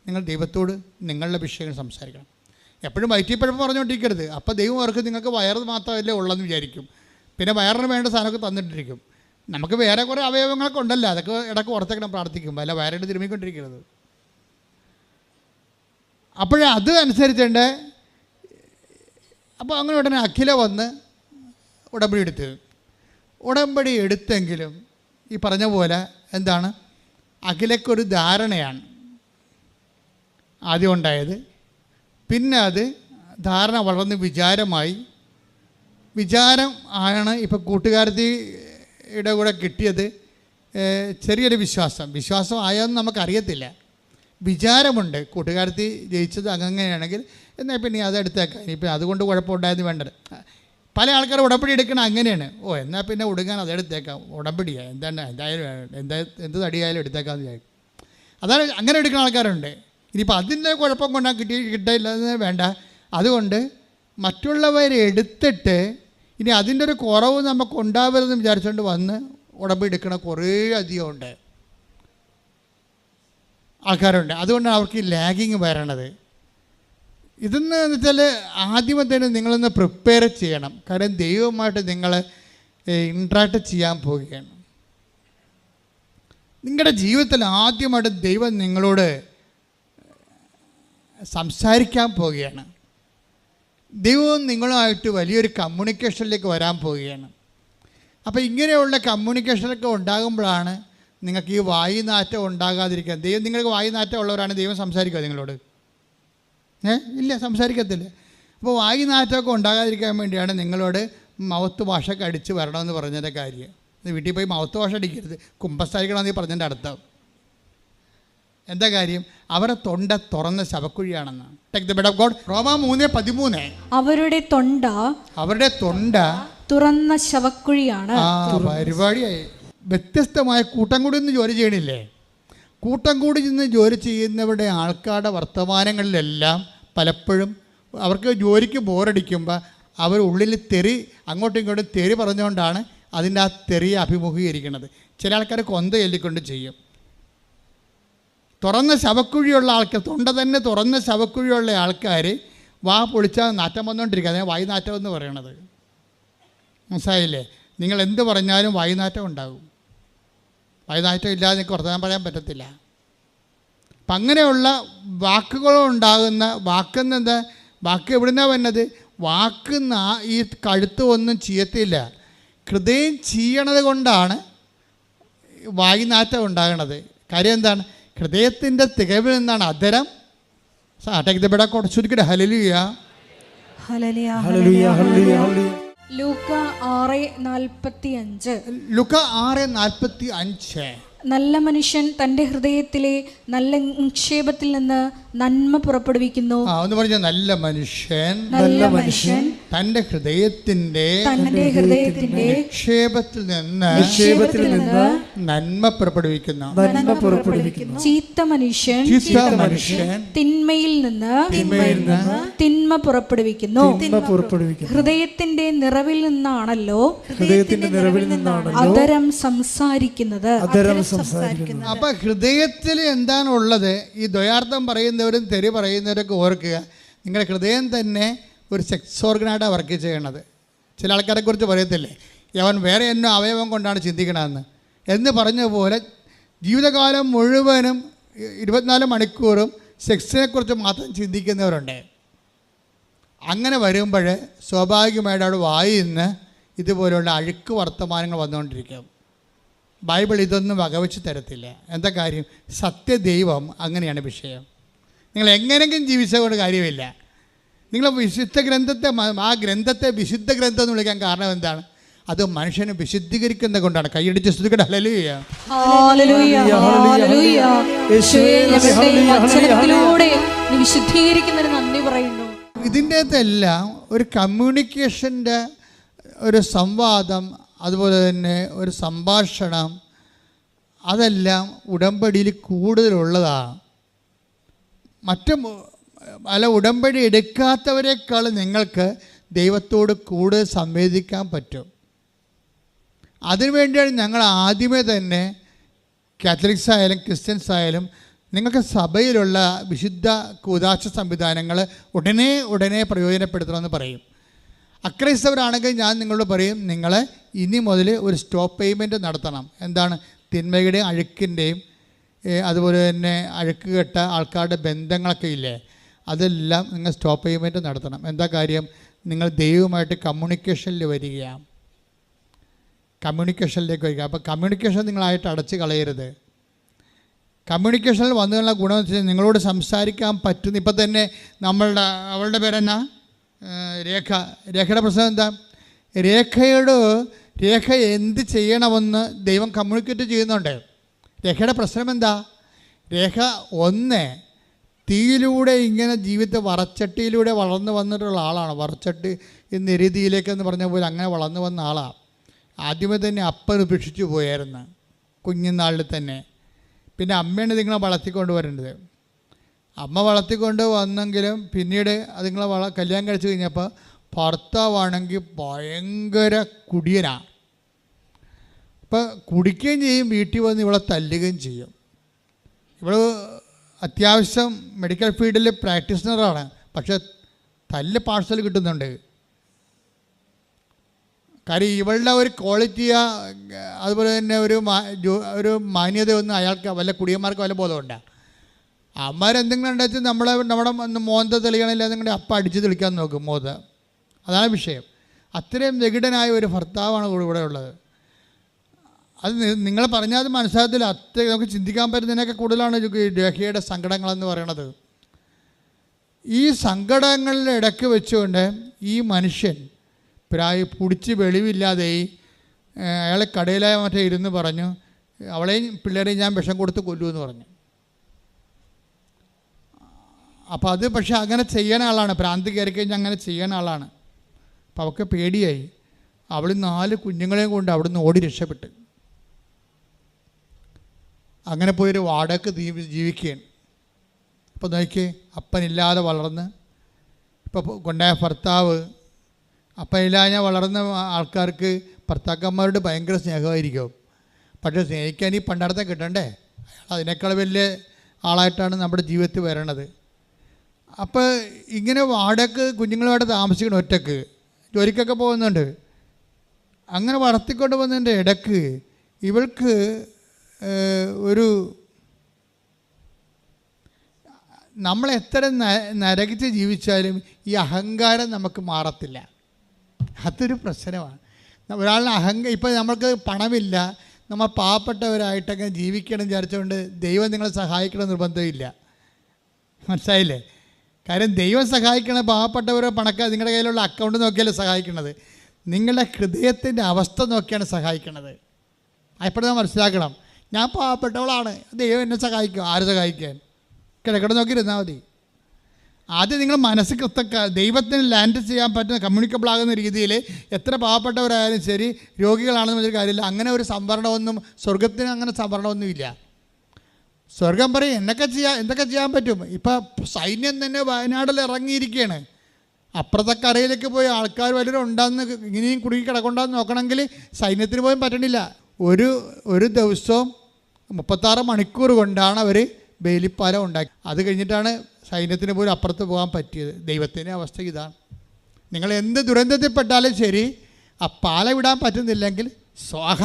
നിങ്ങൾ ദൈവത്തോട് നിങ്ങളുടെ വിഷയങ്ങൾ സംസാരിക്കണം. എപ്പോഴും വയറ്റിപ്പഴപ്പം പറഞ്ഞുകൊണ്ടിരിക്കരുത്. അപ്പോൾ ദൈവം അവർക്ക് നിങ്ങൾക്ക് വയറ് മാത്രമല്ലേ ഉള്ളതെന്ന് വിചാരിക്കും. പിന്നെ വയറിന് വേണ്ട സാധനമൊക്കെ തന്നിട്ടിരിക്കും. നമുക്ക് വേറെ കുറേ അവയവങ്ങളൊക്കെ ഉണ്ടല്ലോ, അതൊക്കെ ഇടയ്ക്ക് ഓർത്തേക്കണം പ്രാർത്ഥിക്കുമ്പോൾ, അല്ല വയറിട്ട് തിരുമ്മിക്കൊണ്ടിരിക്കുന്നത്. അപ്പോഴേ അത് അനുസരിച്ചുണ്ട്. അപ്പോൾ അങ്ങനെ ഉടനെ അഖില വന്ന് ഉടമ്പടി എടുത്തെങ്കിലും ഈ പറഞ്ഞ പോലെ എന്താണ്, അഖിലക്കൊരു ധാരണയാണ് ആദ്യം ഉണ്ടായത്. പിന്നെ അത് ധാരണ വളർന്ന് വിചാരം ആണ്. ഇപ്പോൾ കൂട്ടുകാരത്തിയുടെ കൂടെ കിട്ടിയത് ചെറിയൊരു വിശ്വാസം ആയോന്ന് നമുക്കറിയത്തില്ല. വിചാരമുണ്ട്, കൂട്ടുകാരത്തി ജയിച്ചത് അങ്ങനെയാണെങ്കിൽ എന്നാൽ പിന്നെ അതെടുത്തേക്കാം, ഇനിയിപ്പോൾ അതുകൊണ്ട് കുഴപ്പമുണ്ടായെന്ന് വേണ്ടത്. പല ആൾക്കാർ ഉടമ്പടി എടുക്കണം അങ്ങനെയാണ്. എന്നാൽ പിന്നെ ഉടുങ്ങാൻ അതെടുത്തേക്കാം, ഉടമ്പടിയാണ് എന്തായാലും എന്ത് തടിയായാലും എടുത്തേക്കാമെന്ന് വിചാരിക്കും. അതാണ് അങ്ങനെ എടുക്കുന്ന ആൾക്കാരുണ്ട്. ഇനിയിപ്പോൾ അതിൻ്റെ കുഴപ്പം കൊണ്ടാൽ കിട്ടില്ലെന്ന് വേണ്ട. അതുകൊണ്ട് മറ്റുള്ളവരെ എടുത്തിട്ട് ഇനി അതിൻ്റെ ഒരു കുറവ് നമുക്ക് ഉണ്ടാവരുതെന്ന് വിചാരിച്ചുകൊണ്ട് വന്ന് ഉടമ്പടി എടുക്കണ കുറേ അധികം ഉണ്ട് ആൾക്കാരുണ്ട്. അതുകൊണ്ടാണ് അവർക്ക് ഈ ലാഗിങ് വരണത്. ഇതെന്ന് വെച്ചാൽ ആദ്യമേ തന്നെ നിങ്ങളൊന്ന് പ്രിപ്പയർ ചെയ്യണം. കാരണം ദൈവമായിട്ട് നിങ്ങൾ ഇൻട്രാക്ട് ചെയ്യാൻ പോവുകയാണ്. നിങ്ങളുടെ ജീവിതത്തിൽ ആദ്യമായിട്ട് ദൈവം നിങ്ങളോട് സംസാരിക്കാൻ പോവുകയാണ്. ദൈവവും നിങ്ങളുമായിട്ട് വലിയൊരു കമ്മ്യൂണിക്കേഷനിലേക്ക് വരാൻ പോവുകയാണ്. അപ്പോൾ ഇങ്ങനെയുള്ള കമ്മ്യൂണിക്കേഷനൊക്കെ ഉണ്ടാകുമ്പോഴാണ് നിങ്ങൾക്ക് ഈ വായുനാറ്റം ഉണ്ടാകാതിരിക്കുക. ദൈവം നിങ്ങൾക്ക് വായുനാറ്റം ഉള്ളവരാണ് ദൈവം സംസാരിക്കുക നിങ്ങളോട്? ഇല്ല, സംസാരിക്കത്തില്ല. അപ്പോൾ വായുനാറ്റമൊക്കെ ഉണ്ടാകാതിരിക്കാൻ വേണ്ടിയാണ് നിങ്ങളോട് മൗത്ത് വാഷൊക്കെ അടിച്ച് വരണമെന്ന് പറഞ്ഞതിൻ്റെ കാര്യം. വീട്ടിൽ പോയി മൗത്ത് വാഷ് അടിക്കരുത്, കുമ്പസാരിക്കണമെന്ന് പറഞ്ഞതിൻ്റെ അർത്ഥം എന്താ കാര്യം? അവരുടെ തൊണ്ട തുറന്ന ശവക്കുഴിയാണെന്ന്. Take the word of God. റോമാ 3:13. അവരുടെ തൊണ്ട തുറന്ന ശവക്കുഴിയാണ്. പരിപാടിയായി. വ്യത്യസ്തമായ കൂട്ടം കൂടി നിന്ന് ജോലി ചെയ്യണില്ലേ? കൂട്ടം കൂടി നിന്ന് ജോലി ചെയ്യുന്നവരുടെ ആൾക്കാരുടെ വർത്തമാനങ്ങളിലെല്ലാം പലപ്പോഴും അവർക്ക് ജോലിക്ക് ബോറടിക്കുമ്പോൾ അവർ ഉള്ളിൽ അങ്ങോട്ടും ഇങ്ങോട്ടും തെറി പറഞ്ഞുകൊണ്ടാണ് അതിൻ്റെ ആ തെറിയെ അഭിമുഖീകരിക്കുന്നത്. ചില ആൾക്കാർ കൊന്ത ചൊല്ലിക്കൊണ്ട് ചെയ്യും. തുറന്ന ശവക്കുഴിയുള്ള ആൾക്കാർ, തൊണ്ട തന്നെ തുറന്ന ശവക്കുഴിയുള്ള ആൾക്കാർ വാ പൊളിച്ചാൽ നാറ്റം വന്നുകൊണ്ടിരിക്കുക. അതിനെ വായുനാറ്റം എന്ന് പറയണത്. മനസ്സിലായില്ലേ? നിങ്ങൾ എന്ത് പറഞ്ഞാലും വായുനാറ്റം ഉണ്ടാകും. വായുനാറ്റം ഇല്ലാതെ നിങ്ങൾക്ക് വർത്തമാനം പറയാൻ പറ്റത്തില്ല. അപ്പം അങ്ങനെയുള്ള വാക്കുകളുണ്ടാകുന്ന വാക്കെന്നെന്താ? വാക്ക് എവിടുന്നാണ് വരുന്നത്? വാക്ക് ഈ കഴുത്ത് ഒന്നും ചെയ്യത്തില്ല, ഹൃദയം ചെയ്യണത് കൊണ്ടാണ് വായുനാറ്റം ഉണ്ടാകണത്. കാര്യം എന്താണ്? ഹൃദയത്തിൻ്റെ തികവിൽ നിന്നാണ് അധരം. ചുരുക്കിട്ട് ഹല്ലേലൂയ ഹല്ലേലൂയ ഹല്ലേലൂയ ഹല്ലേലൂയ. ലൂക്ക 6:45. ലൂക്ക 6:45. നല്ല മനുഷ്യൻ തൻ്റെ ഹൃദയത്തിലെ നല്ല നിക്ഷേപത്തിൽ നിന്ന് നന്മ പുറപ്പെടുവിക്കുന്നു. ഒന്ന് പറഞ്ഞ നല്ല മനുഷ്യൻ തൻ്റെ ഹൃദയത്തിന്റെ നിക്ഷേപത്തിൽ നിന്ന് നന്മ പുറപ്പെടുവിക്കുന്നു. ചീത്ത മനുഷ്യൻ തിന്മയിൽ നിന്ന് തിന്മ പുറപ്പെടുവിക്കുന്നു. ഹൃദയത്തിന്റെ നിറവിൽ നിന്നാണല്ലോ അധരം സംസാരിക്കുന്നത്. അപ്പൊ ഹൃദയത്തിൽ എന്താണ് ഉള്ളത്? ഈ ദ്വയാർത്ഥം പറയുന്നവരും തെറി പറയുന്നവരൊക്കെ ഓർക്കുക, നിങ്ങളുടെ ഹൃദയം തന്നെ ഒരു സെക്സ് ഓർഗനായിട്ടാണ് വർക്ക് ചെയ്യണത്. ചില ആൾക്കാരെ കുറിച്ച് പറയത്തില്ലേ, അവൻ വേറെ എന്നോ അവയവം കൊണ്ടാണ് ചിന്തിക്കണമെന്ന് എന്ന് പറഞ്ഞ പോലെ ജീവിതകാലം മുഴുവനും 24 മണിക്കൂറും സെക്സിനെക്കുറിച്ച് മാത്രം ചിന്തിക്കുന്നവരുണ്ട്. അങ്ങനെ വരുമ്പോൾ സ്വാഭാവികമായിട്ട് അവിടെ വായിൽ നിന്ന് ഇതുപോലെയുള്ള അഴുക്ക് വർത്തമാനങ്ങൾ വന്നുകൊണ്ടിരിക്കും. ബൈബിൾ ഇതൊന്നും വകവെച്ച് തരത്തില്ല. എന്താ കാര്യം? സത്യദൈവം അങ്ങനെയാണ് വിഷയം. നിങ്ങൾ എങ്ങനെയെങ്കിലും ജീവിച്ചതുകൊണ്ട് കാര്യമില്ല. നിങ്ങൾ വിശുദ്ധ ഗ്രന്ഥത്തെ, ആ ഗ്രന്ഥത്തെ വിശുദ്ധ ഗ്രന്ഥം എന്ന് വിളിക്കാൻ കാരണം എന്താണ്? അത് മനുഷ്യനെ വിശുദ്ധീകരിക്കുന്നത് കൊണ്ടാണ്. കൈയടിച്ച് സ്തുതിക്കട്ടെ. ഹല്ലേലൂയ ഇതിൻ്റെ അകത്തെല്ലാം ഒരു കമ്മ്യൂണിക്കേഷൻ്റെ ഒരു സംവാദം, അതുപോലെ തന്നെ ഒരു സംഭാഷണം, അതെല്ലാം ഉടമ്പടിയിൽ കൂടുതലുള്ളതാണ്. ഉടമ്പടി എടുക്കാത്തവരെക്കാൾ നിങ്ങൾക്ക് ദൈവത്തോട് കൂടുതൽ സംവേദിക്കാൻ പറ്റും. അതിനുവേണ്ടിയാണ് ഞങ്ങൾ ആദ്യമേ തന്നെ കാത്തലിക്സ് ആയാലും ക്രിസ്ത്യൻസ് ആയാലും നിങ്ങൾക്ക് സഭയിലുള്ള വിശുദ്ധ കൂദാശ സംവിധാനങ്ങൾ ഉടനെ പ്രയോജനപ്പെടുത്തണമെന്ന് പറയും. അക്രൈസ്തവരാണെങ്കിൽ ഞാൻ നിങ്ങളോട് പറയും, നിങ്ങളെ ഇനി മുതൽ ഒരു സ്റ്റോപ്പ് പേയ്മെൻറ്റ് നടത്തണം. എന്താണ്? തിന്മയുടെയും അഴുക്കിൻ്റെയും അതുപോലെ തന്നെ അഴുക്ക് കെട്ട ആൾക്കാരുടെ ബന്ധങ്ങളൊക്കെ ഇല്ലേ, അതെല്ലാം നിങ്ങൾ സ്റ്റോപ്പ് പേയ്മെൻറ്റ് നടത്തണം. എന്താ കാര്യം? നിങ്ങൾ ദൈവവുമായിട്ട് കമ്മ്യൂണിക്കേഷനിൽ വരികയാണ്, കമ്മ്യൂണിക്കേഷനിലേക്ക് വരിക. അപ്പോൾ കമ്മ്യൂണിക്കേഷൻ നിങ്ങളായിട്ട് അടച്ച് കളയരുത്. കമ്മ്യൂണിക്കേഷനിൽ വന്നതിനുള്ള ഗുണമെന്ന് വെച്ചാൽ നിങ്ങളോട് സംസാരിക്കാൻ പറ്റുന്ന. ഇപ്പം തന്നെ അവളുടെ പേരെന്നാ, രേഖയുടെ പ്രശ്നം എന്താ? രേഖ എന്ത് ചെയ്യണമെന്ന് ദൈവം കമ്മ്യൂണിക്കേറ്റ് ചെയ്യുന്നുണ്ട്. രേഖയുടെ പ്രശ്നം എന്താ? രേഖ തീയിലൂടെ ഇങ്ങനെ ജീവിതത്തെ വറച്ചട്ടിയിലൂടെ വളർന്നു വന്നിട്ടുള്ള ആളാണ്. വറച്ചട്ടി നെരുതിയിലേക്കെന്ന് പറഞ്ഞ പോലെ അങ്ങനെ വളർന്നു വന്ന ആളാണ്. ആദ്യമേ തന്നെ അപ്പൻ ഉപേക്ഷിച്ചു പോയായിരുന്നു കുഞ്ഞുനാളിൽ തന്നെ. പിന്നെ അമ്മയാണ് നിങ്ങളെ വളർത്തിക്കൊണ്ട് വരേണ്ടത്. അമ്മ വളർത്തിക്കൊണ്ട് വന്നെങ്കിലും പിന്നീട് അതുങ്ങളെ കല്യാണം കഴിച്ച് കഴിഞ്ഞപ്പോൾ ഭർത്താവാണെങ്കിൽ ഭയങ്കര കുടിയനാണ്. അപ്പോൾ കുടിക്കുകയും ചെയ്യും, വീട്ടിൽ വന്ന് ഇവളെ തല്ലുകയും ചെയ്യും. ഇവൾ അത്യാവശ്യം മെഡിക്കൽ ഫീൽഡിൽ പ്രാക്ടീഷണറാണ്, പക്ഷെ തല്ല് പാഴ്സൽ കിട്ടുന്നുണ്ട്. കാര്യം ഇവളുടെ ഒരു ക്വാളിറ്റിയാ, അതുപോലെ തന്നെ ഒരു മാന്യതയൊന്നും അയാൾക്ക് വല്ല കുടിയന്മാർക്ക് വല്ല ബോധമുണ്ട്. അമ്മമാരെന്തെങ്കിലും ഉണ്ടെങ്കിൽ നമ്മുടെ മോന്ത തെളിയണില്ല എന്നുണ്ടെങ്കിൽ അപ്പം അടിച്ച് തെളിക്കാൻ നോക്കും മോന്ത. അതാണ് വിഷയം. അത്രയും വികടനായ ഒരു ഭർത്താവാണ് ഇവിടെ ഉള്ളത്. അത് നിങ്ങൾ പറഞ്ഞാൽ അത് മനസ്സിലാകത്തില്ല. നമുക്ക് ചിന്തിക്കാൻ പറ്റുന്നതിനൊക്കെ കൂടുതലാണ് രേഖയുടെ സങ്കടങ്ങളെന്ന് പറയണത്. ഈ സങ്കടങ്ങളുടെ ഇടയ്ക്ക് വെച്ചുകൊണ്ട് ഈ മനുഷ്യൻ പിടിച്ച് വെളിവില്ലാതെ അയാളെ കടയിലായ മറ്റേ ഇരുന്ന് പറഞ്ഞു, അവളെയും പിള്ളേരെയും ഞാൻ വിഷം കൊടുത്ത് കൊല്ലുമെന്ന് പറഞ്ഞു. അപ്പോൾ അത് പക്ഷെ അങ്ങനെ ചെയ്യണ ആളാണ്, ഭ്രാന്തി കയറി കഴിഞ്ഞാൽ അങ്ങനെ ചെയ്യണ ആളാണ്. അപ്പോൾ അവൾക്ക് പേടിയായി. അവൾ 4 കുഞ്ഞുങ്ങളെയും കൊണ്ട് അവിടുന്ന് ഓടി രക്ഷപ്പെട്ട് അങ്ങനെ പോയൊരു വാടകയ്ക്ക് ജീവിക്കുകയാണ്. അപ്പോൾ നോക്കി, അപ്പനില്ലാതെ വളർന്ന് ഇപ്പോൾ കൊണ്ടായ ഭർത്താവ്. അപ്പനില്ലാതെ വളർന്ന ആൾക്കാർക്ക് ഭർത്താക്കന്മാരോട് ഭയങ്കര സ്നേഹമായിരിക്കും. പക്ഷേ സ്നേഹിക്കാൻ ഈ പണ്ടാരത്തെ കിട്ടണ്ടേ? അതിനേക്കാൾ വലിയ ആളായിട്ടാണ് നമ്മുടെ ജീവിതത്തിൽ വരണത്. അപ്പോൾ ഇങ്ങനെ വാടകയ്ക്ക് കുഞ്ഞുങ്ങളുമായിട്ട് താമസിക്കണം, ഒറ്റക്ക് ജോലിക്കൊക്കെ പോകുന്നുണ്ട്. അങ്ങനെ വളർത്തിക്കൊണ്ട് പോകുന്നതിൻ്റെ ഇടയ്ക്ക് ഇവൾക്ക് നമ്മളെത്ര നരകിച്ച് ജീവിച്ചാലും ഈ അഹങ്കാരം നമുക്ക് മാറത്തില്ല. അതൊരു പ്രശ്നമാണ്. ഒരാളിന് ഇപ്പോൾ നമ്മൾക്ക് പണമില്ല, നമ്മൾ പാവപ്പെട്ടവരായിട്ടൊക്കെ ജീവിക്കണം വിചാരിച്ചുകൊണ്ട് ദൈവം നിങ്ങളെ സഹായിക്കണം നിർബന്ധമില്ല. മനസ്സിലായില്ലേ? കാര്യം ദൈവം സഹായിക്കണ പാവപ്പെട്ടവരോ പണക്കാർ നിങ്ങളുടെ കയ്യിലുള്ള അക്കൗണ്ട് നോക്കിയല്ലേ സഹായിക്കണത്. നിങ്ങളുടെ ഹൃദയത്തിൻ്റെ അവസ്ഥ നോക്കിയാണ് സഹായിക്കണത്. അപ്പോഴും മനസ്സിലാക്കണം, ഞാൻ പാവപ്പെട്ടവളാണ്, ദൈവം എന്നെ സഹായിക്കും. ആര് സഹായിക്കാൻ? കിടക്കിട നോക്കിയിരുന്നാൽ മതി. ആദ്യം നിങ്ങൾ മനസ്സ് ദൈവത്തിന് ലാൻഡ് ചെയ്യാൻ പറ്റുന്ന കമ്മ്യൂണിക്കബിൾ ആകുന്ന രീതിയിൽ എത്ര പാവപ്പെട്ടവരായാലും ശരി, രോഗികളാണെന്ന് പറഞ്ഞൊരു കാര്യമില്ല. അങ്ങനെ ഒരു സംവരണമൊന്നും സ്വർഗത്തിന് അങ്ങനെ സംവരണമൊന്നുമില്ല. സ്വർഗം പറയും എന്തൊക്കെ ചെയ്യാൻ പറ്റും. ഇപ്പം സൈന്യം തന്നെ വയനാട്ടിൽ ഇറങ്ങിയിരിക്കുകയാണ്. അപ്പുറത്തെ കരയിലേക്ക് പോയി ആൾക്കാർ വല്ലവരും ഉണ്ടാകുന്ന ഇങ്ങനെയും കുടുങ്ങി കിടക്കൊണ്ടാന്ന് നോക്കണമെങ്കിൽ സൈന്യത്തിന് പോലും പറ്റണില്ല. ഒരു ദിവസവും 36 മണിക്കൂർ കൊണ്ടാണ് അവർ ബേലിപ്പാലം ഉണ്ടാക്കി. അത് കഴിഞ്ഞിട്ടാണ് സൈന്യത്തിന് പോലും അപ്പുറത്ത് പോകാൻ പറ്റിയത്. ദൈവത്തിൻ്റെ അവസ്ഥ ഇതാണ്. നിങ്ങൾ എന്ത് ദുരന്തത്തിൽപ്പെട്ടാലും ശരി, ആ പാല വിടാൻ പറ്റുന്നില്ലെങ്കിൽ സ്വാഹ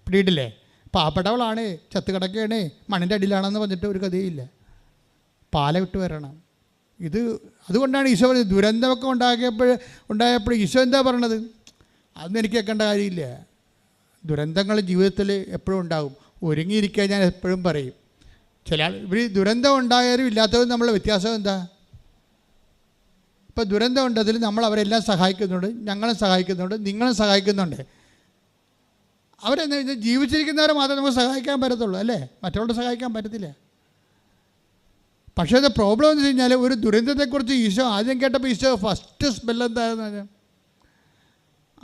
പിടിയിട്ടില്ലേ. പാവപ്പെട്ടവളാണ്, ചത്ത് കിടക്കുകയാണ്, മണ്ണിൻ്റെ അടിയിലാണെന്ന് പറഞ്ഞിട്ട് ഒരു കഥയില്ല. പാല വിട്ട് വരണം. അതുകൊണ്ടാണ് ഈശോ പറഞ്ഞത്. ദുരന്തമൊക്കെ ഉണ്ടായപ്പോൾ ഈശോ എന്താ പറയണത്? അതൊന്നും എനിക്ക് കേൾക്കേണ്ട കാര്യമില്ല. ദുരന്തങ്ങൾ ജീവിതത്തിൽ എപ്പോഴും ഉണ്ടാകും. ഒരുങ്ങിയിരിക്കാൻ ഞാൻ എപ്പോഴും പറയും. ഇവർ ദുരന്തം ഉണ്ടായാലും ഇല്ലാത്തവരും നമ്മളെ വ്യത്യാസം എന്താ? ഇപ്പോൾ ദുരന്തം ഉണ്ടതിൽ നമ്മൾ അവരെല്ലാം സഹായിക്കുന്നുണ്ട്, ഞങ്ങളും സഹായിക്കുന്നുണ്ട്, നിങ്ങളും സഹായിക്കുന്നുണ്ട്. അവരെന്താ ജീവിച്ചിരിക്കുന്നവരെ മാത്രമേ നമുക്ക് സഹായിക്കാൻ പറ്റത്തുള്ളൂ, അല്ലേ? മറ്റുള്ളവരെ സഹായിക്കാൻ പറ്റത്തില്ല. പക്ഷേ അത് പ്രോബ്ലം എന്ന് വെച്ച് കഴിഞ്ഞാൽ, ഒരു ദുരന്തത്തെക്കുറിച്ച് ഈശോ ആദ്യം കേട്ടപ്പോൾ ഈശോ ഫസ്റ്റ് സ്മെൽ എന്തായിരുന്നു?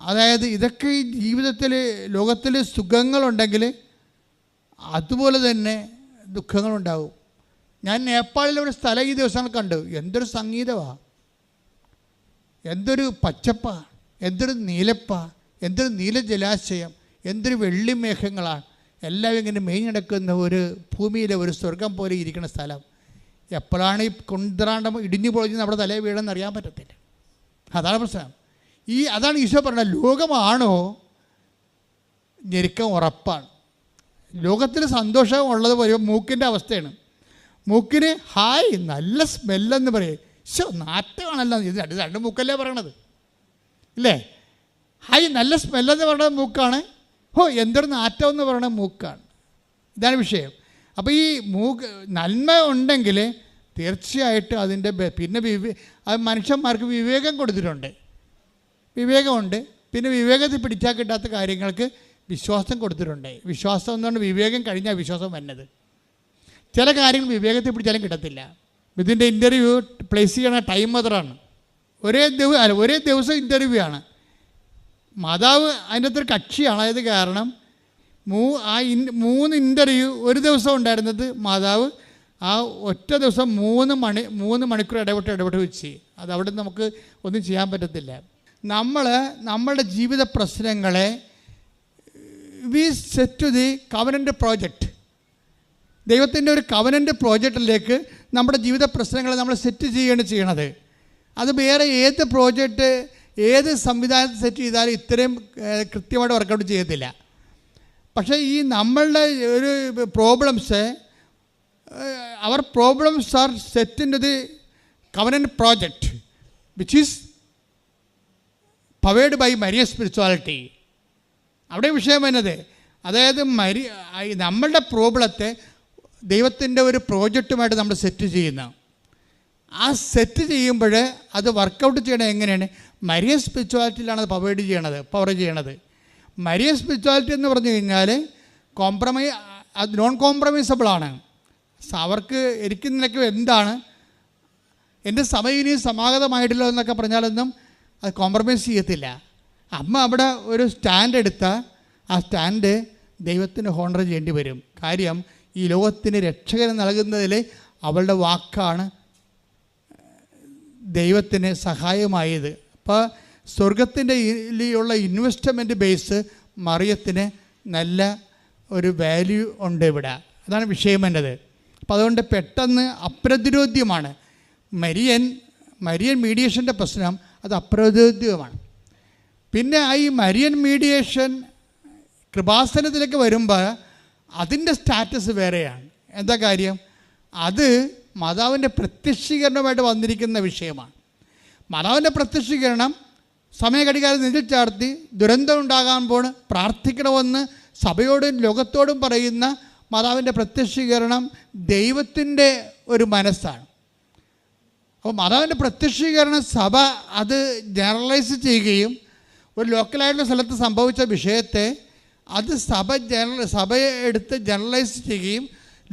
അതായത് ഇതൊക്കെ ഈ ജീവിതത്തിൽ ലോകത്തിൽ സുഖങ്ങളുണ്ടെങ്കിൽ അതുപോലെ തന്നെ ദുഃഖങ്ങളുണ്ടാകും. ഞാൻ നേപ്പാളിലെ ഒരു സ്ഥലം ഈ ദിവസങ്ങൾ കണ്ടു. എന്തൊരു സംഗീതമാണ്, എന്തൊരു പച്ചപ്പാ, എന്തൊരു നീലപ്പാ, എന്തൊരു നീല ജലാശയം, എന്തൊരു വെള്ളിമേഘങ്ങളാണ്. എല്ലാം ഇങ്ങനെ മേഞ്ഞടക്കുന്ന ഒരു ഭൂമിയിലെ ഒരു സ്വർഗം പോലെ ഇരിക്കുന്ന സ്ഥലം. എപ്പോഴാണ് ഈ കുന്ത്രാണ്ടം ഇടിഞ്ഞു പൊളിഞ്ഞ് നമ്മുടെ തലയിൽ വീണെന്ന് അറിയാൻ പറ്റത്തില്ല. അതാണ് പ്രശ്നം. അതാണ് ഈശോ പറഞ്ഞത്, ലോകമാണോ ഞെരുക്കം ഉറപ്പാണ്. ലോകത്തിൽ സന്തോഷം ഉള്ളത് പോലെ മൂക്കിൻ്റെ അവസ്ഥയാണ്. മൂക്കിന് ഹായ് നല്ല സ്മെല്ലെന്ന് പറയും, നാറ്റമാണല്ലോ, ഇത് രണ്ട് മൂക്കല്ലേ പറയണത് ഇല്ലേ? ഹായ് നല്ല സ്മെല്ലെന്ന് പറയുന്നത് മൂക്കാണ്, എന്തൊരു നാറ്റം എന്ന് പറയുന്നത് മൂക്കാണ്. ഇതാണ് വിഷയം. അപ്പോൾ ഈ മൂക്ക് നന്മ ഉണ്ടെങ്കിൽ തീർച്ചയായിട്ടും അതിൻ്റെ പിന്നെ അത് മനുഷ്യന്മാർക്ക് വിവേകം കൊടുത്തിട്ടുണ്ട്, വിവേകമുണ്ട്. പിന്നെ വിവേകത്തിൽ പിടിച്ചാൽ കിട്ടാത്ത കാര്യങ്ങൾക്ക് വിശ്വാസം കൊടുത്തിട്ടുണ്ട്. വിശ്വാസം എന്നുകൊണ്ട് വിവേകം കഴിഞ്ഞാൽ വിശ്വാസം വന്നത്. ചില കാര്യങ്ങൾ വിവേകത്തിൽ പിടിച്ചാലും കിട്ടത്തില്ല. ഇതിൻ്റെ ഇൻ്റർവ്യൂ പ്ലേസ് ചെയ്യണ ടൈം മദറാണ്. ഒരേ ദിവസം ഇൻ്റർവ്യൂ ആണ്. മാതാവ് അതിൻ്റെ അകത്തൊരു കക്ഷിയാണ്. അതായത് കാരണം 3 ഇൻ്റർവ്യൂ ഒരു ദിവസം ഉണ്ടായിരുന്നത് മാതാവ് ആ ഒറ്റ ദിവസം 3 മണിക്കൂർ ഇടപെട്ട് വെച്ച്. അതവിടെ നമുക്ക് ഒന്നും ചെയ്യാൻ പറ്റത്തില്ല. നമ്മളുടെ ജീവിത പ്രശ്നങ്ങളെ we set to the covenant project. ദൈവത്തിൻ്റെ ഒരു കവനൻ്റ് പ്രോജക്റ്റിലേക്ക് നമ്മുടെ ജീവിത പ്രശ്നങ്ങളെ നമ്മൾ സെറ്റ് ചെയ്യുകയാണ് ചെയ്യണത്. അത് വേറെ ഏത് പ്രോജക്റ്റ് ഏത് സംവിധാനത്തിൽ സെറ്റ് ചെയ്താലും ഇത്രയും കൃത്യമായിട്ട് വർക്കൗട്ട് ചെയ്യത്തില്ല. പക്ഷേ ഈ നമ്മളുടെ ഒരു problems our problems are set in to the covenant project which is powered by Marian spirituality. അവിടെ വിഷയം വരുന്നത്, അതായത് നമ്മളുടെ പ്രോബ്ലത്തെ ദൈവത്തിൻ്റെ ഒരു പ്രോജക്റ്റുമായിട്ട് നമ്മൾ സെറ്റ് ചെയ്യുന്ന ആ സെറ്റ് ചെയ്യുമ്പോൾ അത് വർക്കൗട്ട് ചെയ്യണത് എങ്ങനെയാണ്? മരിയൻ സ്പിരിച്വാലിറ്റിയിലാണ് അത് പവർ ചെയ്യണത്. മരിയൻ സ്പിരിച്വാലിറ്റി എന്ന് പറഞ്ഞു കഴിഞ്ഞാൽ അത് നോൺ കോംപ്രമൈസബിളാണ്. അവർക്ക് നിനക്ക് എന്താണ് എൻ്റെ സമയം ഇനി സമാഗതമായിട്ടില്ലോ എന്നൊക്കെ പറഞ്ഞാലൊന്നും അത് കോംപ്രമൈസ് ചെയ്യത്തില്ല. അമ്മ അവിടെ ഒരു സ്റ്റാൻഡ് എടുത്താൽ ആ സ്റ്റാൻഡ് ദൈവത്തിന് ഹോണർ ചെയ്യേണ്ടി വരും. കാര്യം ഈ ലോകത്തിന് രക്ഷകന് നൽകുന്നതിൽ അവളുടെ വാക്കാണ് ദൈവത്തിന് സഹായമായത്. അപ്പോൾ സ്വർഗത്തിൻ്റെ ഉള്ള ഇൻവെസ്റ്റ്മെൻറ്റ് ബേസ് മറിയത്തിന് നല്ല ഒരു വാല്യൂ ഉണ്ട് ഇവിടെ. അതാണ് വിഷയം എന്നത്. അപ്പോൾ അതുകൊണ്ട് പെട്ടെന്ന് അപ്രതിരോധ്യമാണ് മരിയൻ മീഡിയേഷൻ്റെ പ്രശ്നം. അത് അപ്രതിരോധ്യമാണ്. പിന്നെ ഈ മരിയൻ മീഡിയേഷൻ കൃപാസനത്തിലേക്ക് വരുമ്പോൾ അതിൻ്റെ സ്റ്റാറ്റസ് വേറെയാണ്. എന്താ കാര്യം? അത് മാതാവിൻ്റെ പ്രത്യക്ഷീകരണമായിട്ട് വന്നിരിക്കുന്ന വിഷയമാണ്. മാതാവിൻ്റെ പ്രത്യക്ഷീകരണം സമയഘടികാരം നെഞ്ചിൽ ചാർത്തി ദുരന്തം ഉണ്ടാകാൻ പോണ് പ്രാർത്ഥിക്കണമെന്ന് സഭയോടും ലോകത്തോടും പറയുന്ന മാതാവിൻ്റെ പ്രത്യക്ഷീകരണം ദൈവത്തിൻ്റെ ഒരു മനസ്സാണ്. അപ്പോൾ മാതാവിൻ്റെ പ്രത്യക്ഷീകരണം സഭ അത് ജനറലൈസ് ചെയ്യുകയും ഒരു ലോക്കലായിട്ടുള്ള സ്ഥലത്ത് സംഭവിച്ച വിഷയത്തെ അത് സഭയെ എടുത്ത് ജനറലൈസ് ചെയ്യുകയും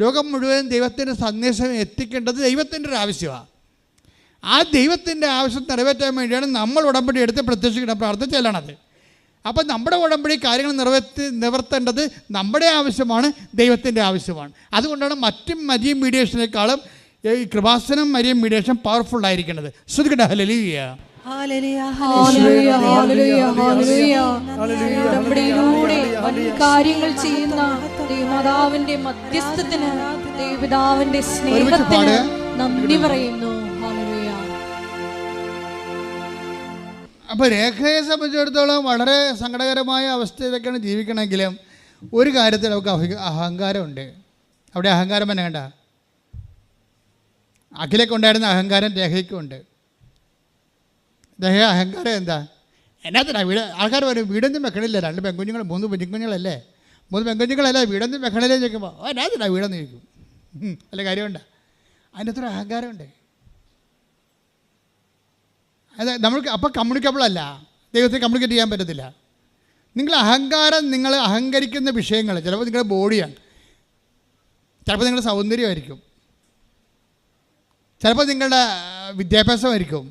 ലോകം മുഴുവൻ ദൈവത്തിൻ്റെ സന്ദേശം എത്തിക്കേണ്ടത് ദൈവത്തിൻ്റെ ഒരു ആവശ്യമാണ്. ആ ദൈവത്തിൻ്റെ ആവശ്യം നിറവേറ്റാൻ വേണ്ടിയാണ് നമ്മൾ ഉടമ്പടി എടുത്ത് പ്രത്യക്ഷീകരണം പ്രാർത്ഥന ചെല്ലണത്. അപ്പം നമ്മുടെ ഉടമ്പടി കാര്യങ്ങൾ നിവർത്തേണ്ടത് നമ്മുടെ ആവശ്യമാണ്, ദൈവത്തിൻ്റെ ആവശ്യമാണ്. അതുകൊണ്ടാണ് മറ്റും മരിയൻ മീഡിയേഷനേക്കാളും ഈ കൃപാസനം മരിയൻ മീഡിയേഷൻ പവർഫുൾ ആയിരിക്കുന്നത്. ശ്രുതികട ഹല്ലേലൂയ. കാര്യങ്ങൾ ചെയ്യുന്ന മാതാവിന്റെ മധ്യസ്ഥത്തിന് പിതാവിന്റെ സ്നേഹത്തിന് നന്ദി പറയുന്നു. അപ്പോൾ രേഖയെ സംബന്ധിച്ചിടത്തോളം വളരെ സങ്കടകരമായ അവസ്ഥയിലൊക്കെയാണ് ജീവിക്കണമെങ്കിലും ഒരു കാര്യത്തിൽ അവർക്ക് അഹങ്കാരമുണ്ട്. അവിടെ അഹങ്കാരം തന്നെ കണ്ട അഖിലേക്ക് ഉണ്ടായിരുന്ന അഹങ്കാരം രേഖയ്ക്കുണ്ട്. രേഖ അഹങ്കാരം എന്താ? എന്നാത്തിനാ ആൾക്കാർ പറയും വീടൊന്നും വെക്കണില്ല, 2 പെൺകുഞ്ഞുങ്ങൾ 3 പെൺകുഞ്ഞുങ്ങളല്ലേ, 3 പെൺകുഞ്ഞുങ്ങളല്ലേ, വീടൊന്നും വെക്കണില്ലേ ചോദിക്കുമ്പോൾ എന്നാത്തിനാ വീടെന്ന് ചോദിക്കും. അല്ല കാര്യമുണ്ട്, അതിൻ്റെ അത്ര അഹങ്കാരമുണ്ട്. അത് നമ്മൾക്ക് അപ്പോൾ കമ്മ്യൂണിക്കബിൾ അല്ല, ദൈവത്തെ കമ്മ്യൂണിക്കേറ്റ് ചെയ്യാൻ പറ്റത്തില്ല. നിങ്ങൾ അഹങ്കരിക്കുന്ന വിഷയങ്ങൾ ചിലപ്പോൾ നിങ്ങളുടെ ബോഡിയാണ്, ചിലപ്പോൾ നിങ്ങളുടെ സൗന്ദര്യമായിരിക്കും, ചിലപ്പോൾ നിങ്ങളുടെ വിദ്യാഭ്യാസമായിരിക്കും.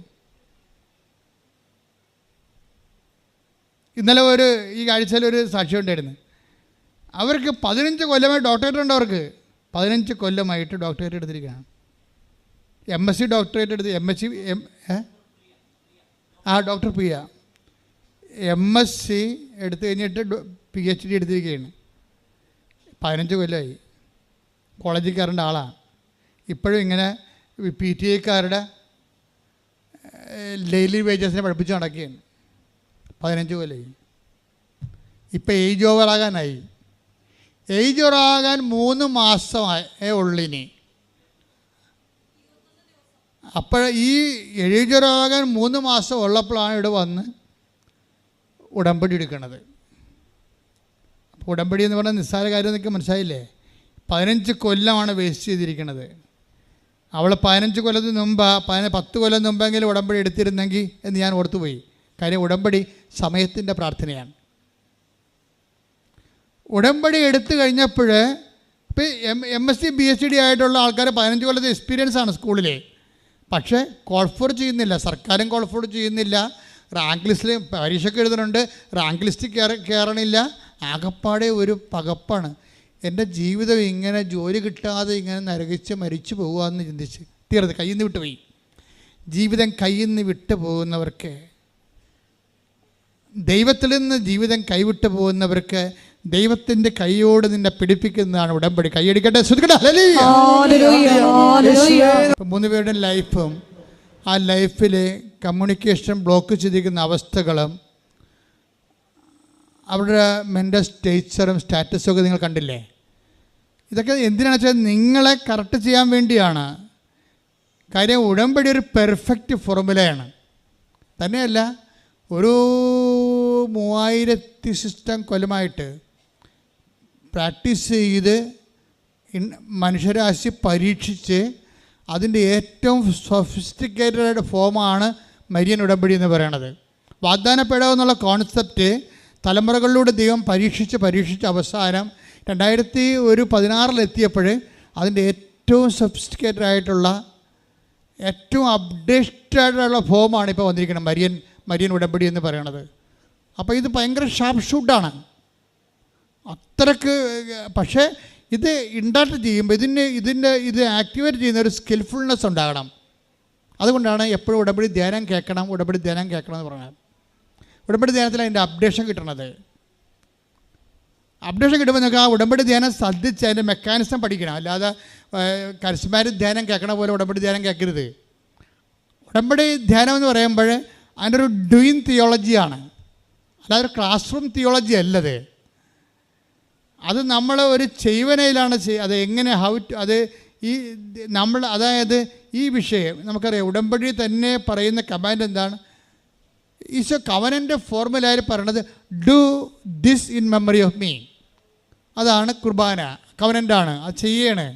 ഇന്നലെ ഈ ആഴ്ചയിൽ ഒരു സാക്ഷ്യം ഉണ്ടായിരുന്നു. അവർക്ക് 15 കൊല്ലമായി ഡോക്ടറേറ്റ് ഉണ്ട്. അവർക്ക് 15 കൊല്ലമായിട്ട് ഡോക്ടറേറ്റ് എടുത്തിരിക്കുകയാണ്. MSc ഡോക്ടറേറ്റ് എടുത്ത് ഡോക്ടർ പ്രിയ MSc എടുത്തു കഴിഞ്ഞിട്ട് PhD എടുത്തിരിക്കുകയാണ്. 15 കൊല്ലമായി. കോളേജിൽ കയറേണ്ട ആളാണ്. ഇപ്പോഴും ഇങ്ങനെ PTA ഡെയിലി വേജസിനെ പഠിപ്പിച്ച് നടക്കുകയാണ്. 15 കൊല്ലം. ഇപ്പം ഏജ് ഓവറാകാനായി. ഏജ് ഓവറാകാൻ 3 മാസമേ ഉള്ളിനി. അപ്പോൾ ഈ ഏജ് ഓവറാകാൻ 3 മാസം ഉള്ളപ്പോഴാണ് ഇവിടെ വന്ന് ഉടമ്പടി എടുക്കുന്നത്. അപ്പോൾ ഉടമ്പടി എന്ന് പറഞ്ഞാൽ നിസ്സാര കാര്യം എന്നൊക്കെ മനസ്സിലായില്ലേ? 15 കൊല്ലമാണ് വേസ്റ്റ് ചെയ്തിരിക്കുന്നത്. അവൾ 15 കൊല്ലത്തിന് മുമ്പ് 10 കൊല്ലം മുമ്പെങ്കിലും ഉടമ്പടി എടുത്തിരുന്നെങ്കിൽ എന്ന് ഞാൻ ഓർത്തുപോയി. കാര്യം ഉടമ്പടി സമയത്തിൻ്റെ പ്രാർത്ഥനയാണ്. ഉടമ്പടി എടുത്തു കഴിഞ്ഞപ്പോൾ ഇപ്പോൾ MSc PhD ആയിട്ടുള്ള ആൾക്കാർ 15 കൊല്ലത്തെ എക്സ്പീരിയൻസ് ആണ് സ്കൂളിലെ. പക്ഷേ കോൾഫോർ ചെയ്യുന്നില്ല, സർക്കാരും കോൾഫോർ ചെയ്യുന്നില്ല. റാങ്ക് ലിസ്റ്റിൽ പരീക്ഷയ്ക്ക് എഴുതുന്നുണ്ട്, റാങ്ക് ലിസ്റ്റിൽ കയറണില്ല. ആകപ്പാടെ ഒരു പകപ്പാണ്. എൻ്റെ ജീവിതം ഇങ്ങനെ ജോലി കിട്ടാതെ ഇങ്ങനെ നരകിച്ച് മരിച്ചു പോകുകയെന്ന് ചിന്തിച്ച് തീർത്ത് കയ്യിൽ നിന്ന് വിട്ടുപോയി. ജീവിതം കയ്യിൽ നിന്ന് വിട്ടു പോകുന്നവർക്ക്, ദൈവത്തിൽ നിന്ന് ജീവിതം കൈവിട്ടു പോകുന്നവർക്ക് ദൈവത്തിൻ്റെ കൈയോട് നിന്നെ പിടിപ്പിക്കുന്നതാണ് ഉടമ്പടി. കൈയടിക്കട്ടെ, ശ്രദ്ധിക്കട്ടെ. 3 പേരുടെ ലൈഫും ആ ലൈഫിൽ കമ്മ്യൂണിക്കേഷൻ ബ്ലോക്ക് ചെയ്തിരിക്കുന്ന അവസ്ഥകളും അവരുടെ മെൻ്റൽ സ്റ്റേച്ചറും സ്റ്റാറ്റസും ഒക്കെ നിങ്ങൾ കണ്ടില്ലേ? ഇതൊക്കെ എന്തിനാണെന്ന് വെച്ചാൽ നിങ്ങളെ കറക്റ്റ് ചെയ്യാൻ വേണ്ടിയാണ്. കാര്യം ഉടമ്പടി ഒരു പെർഫെക്റ്റ് ഫോർമുലയാണ്. തന്നെയല്ല, ഒരു 3000 കൊല്ലമായിട്ട് പ്രാക്ടീസ് ചെയ്ത് മനുഷ്യരാശി പരീക്ഷിച്ച് അതിൻ്റെ ഏറ്റവും സൊഫിസ്റ്റിക്കേറ്റഡ് ഫോമാണ് മരിയൻ ഉടമ്പടി എന്ന് പറയുന്നത്. വാഗ്ദാനപ്പെടാവ് എന്നുള്ള കോൺസെപ്റ്റ് തലമുറകളിലൂടെ ദൈവം പരീക്ഷിച്ച് അവസാനം 2016 അതിൻ്റെ ഏറ്റവും സൊഫിസ്റ്റിക്കേറ്റഡ് ആയിട്ടുള്ള ഏറ്റവും അപ്ഡേറ്റഡായിട്ടുള്ള ഫോമാണ് ഇപ്പോൾ വന്നിരിക്കുന്നത് മരിയൻ ഉടമ്പടി എന്ന് പറയണത്. അപ്പോൾ ഇത് ഭയങ്കര ഷാർപ്പ് ഷൂട്ടാണ് അത്രക്ക്. പക്ഷേ ഇത് ഇൻഡാക്ട് ചെയ്യുമ്പോൾ ഇത് ആക്ടിവേറ്റ് ചെയ്യുന്ന ഒരു സ്കിൽഫുൾനെസ് ഉണ്ടാകണം. അതുകൊണ്ടാണ് എപ്പോഴും ഉടമ്പടി ധ്യാനം കേൾക്കണം എന്ന് പറയുന്നത്. ഉടമ്പടി ധ്യാനത്തിൽ അതിൻ്റെ അപ്ഡേഷൻ കിട്ടണത്. അപ്ഡേഷൻ കിട്ടുമ്പോൾ നിങ്ങൾക്ക് ആ ഉടമ്പടി ധ്യാനം ശ്രദ്ധിച്ച് അതിൻ്റെ മെക്കാനിസം പഠിക്കണം. അല്ലാതെ കരിസ്മാറ്റിക് ധ്യാനം കേൾക്കണ പോലെ ഉടമ്പടി ധ്യാനം കേൾക്കരുത്. ഉടമ്പടി ധ്യാനം എന്ന് പറയുമ്പോൾ അതിൻ്റെ ഒരു ഡൂയിങ് തിയോളജിയാണ്, അല്ലാതെ ഒരു ക്ലാസ് റൂം തിയോളജി അല്ലത്. അത് നമ്മൾ ഒരു ചെയ്വനയിലാണ് അത് എങ്ങനെ അത് ഈ നമ്മൾ അതായത് ഈ വിഷയം നമുക്കറിയാം. ഉടമ്പടി തന്നെ പറയുന്ന കമാൻഡ് എന്താണ്? ഈശോ കവനൻ്റെ ഫോർമുലയിൽ പറയണത് do this in memory of me. അതാണ് കുർബാന, കവനൻ്റാണ്, അത് ചെയ്യണേ.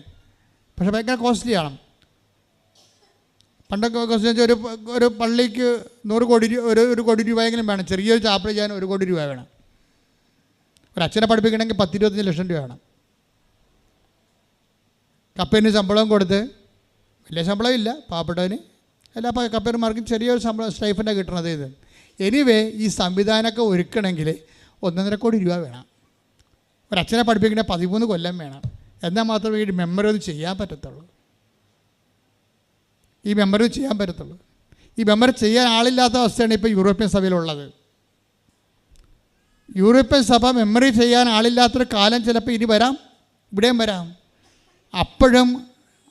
പക്ഷേ ഭയങ്കര കോസ്റ്റ്ലിയാണ്. പണ്ടൊക്കെ കോസ്റ്റ്ലി ഒരു പള്ളിക്ക് 100 കോടി ഒരു കോടി രൂപയെങ്കിലും വേണം. ചെറിയൊരു ചാപ്പൽ ചെയ്യാൻ 1 കോടി രൂപ വേണം. ഒരു അച്ഛനെ പഠിപ്പിക്കണമെങ്കിൽ 10-25 ലക്ഷം രൂപ വേണം. കപ്പേന് ശമ്പളവും കൊടുത്ത്, വലിയ ശമ്പളം ഇല്ല പാവപ്പെട്ടവന്, എല്ലാ കപ്പേന്മാർക്കും ചെറിയൊരു ശമ്പളം സ്റ്റൈഫൻ്റാണ് കിട്ടണത്. ഇത് എനിവേ ഈ സംവിധാനമൊക്കെ ഒരുക്കണമെങ്കിൽ 1.5 കോടി രൂപ വേണം. ഒരച്ഛനെ പഠിപ്പിക്കണമെങ്കിൽ 13 കൊല്ലം വേണം. എന്നാൽ മാത്രമേ ഈ മെമ്മറി ഒന്ന് ചെയ്യാൻ പറ്റത്തുള്ളൂ. ഈ മെമ്മറി ചെയ്യാൻ ആളില്ലാത്ത അവസ്ഥയാണ് ഇപ്പോൾ യൂറോപ്യൻ സഭയിലുള്ളത്. യൂറോപ്യൻ സഭ മെമ്മറി ചെയ്യാൻ ആളില്ലാത്തൊരു കാലം ചിലപ്പോൾ ഇനി വരാം, ഇവിടെയും വരാം. അപ്പോഴും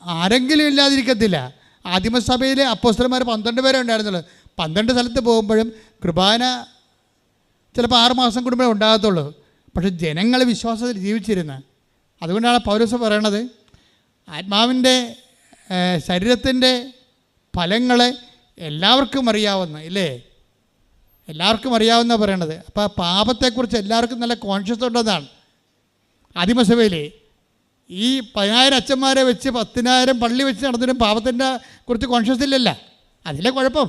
ആരെങ്കിലും ഇല്ലാതിരിക്കത്തില്ല. ആദിമസഭയിൽ അപ്പോസ്തലന്മാർ 12 പേരെ ഉണ്ടായിരുന്നുള്ളൂ. 12 സ്ഥലത്ത് പോകുമ്പോഴും കുർബാന ചിലപ്പോൾ 6 മാസം കൂടുമ്പോഴേ ഉണ്ടാകത്തുള്ളൂ. പക്ഷെ ജനങ്ങൾ വിശ്വാസത്തിൽ ജീവിച്ചിരുന്നു. അതുകൊണ്ടാണ് പൗലോസ് പറയണത് ആത്മാവിൻ്റെ ശരീരത്തിൻ്റെ ഫലങ്ങളെ എല്ലാവർക്കും അറിയാവുന്ന, ഇല്ലേ? എല്ലാവർക്കും അറിയാവുന്ന പറയണത്. അപ്പോൾ ആ പാപത്തെക്കുറിച്ച് എല്ലാവർക്കും നല്ല കോൺഷ്യസ് ഉണ്ടെന്നാണ്. ആദിമസഭയിൽ ഈ 10,000 അച്ഛന്മാരെ വെച്ച് 10,000 പള്ളി വെച്ച് നടന്നിട്ടും പാപത്തിൻ്റെ കുറിച്ച് കോൺഷ്യസ് ഇല്ലല്ല. അതിലെ കുഴപ്പം.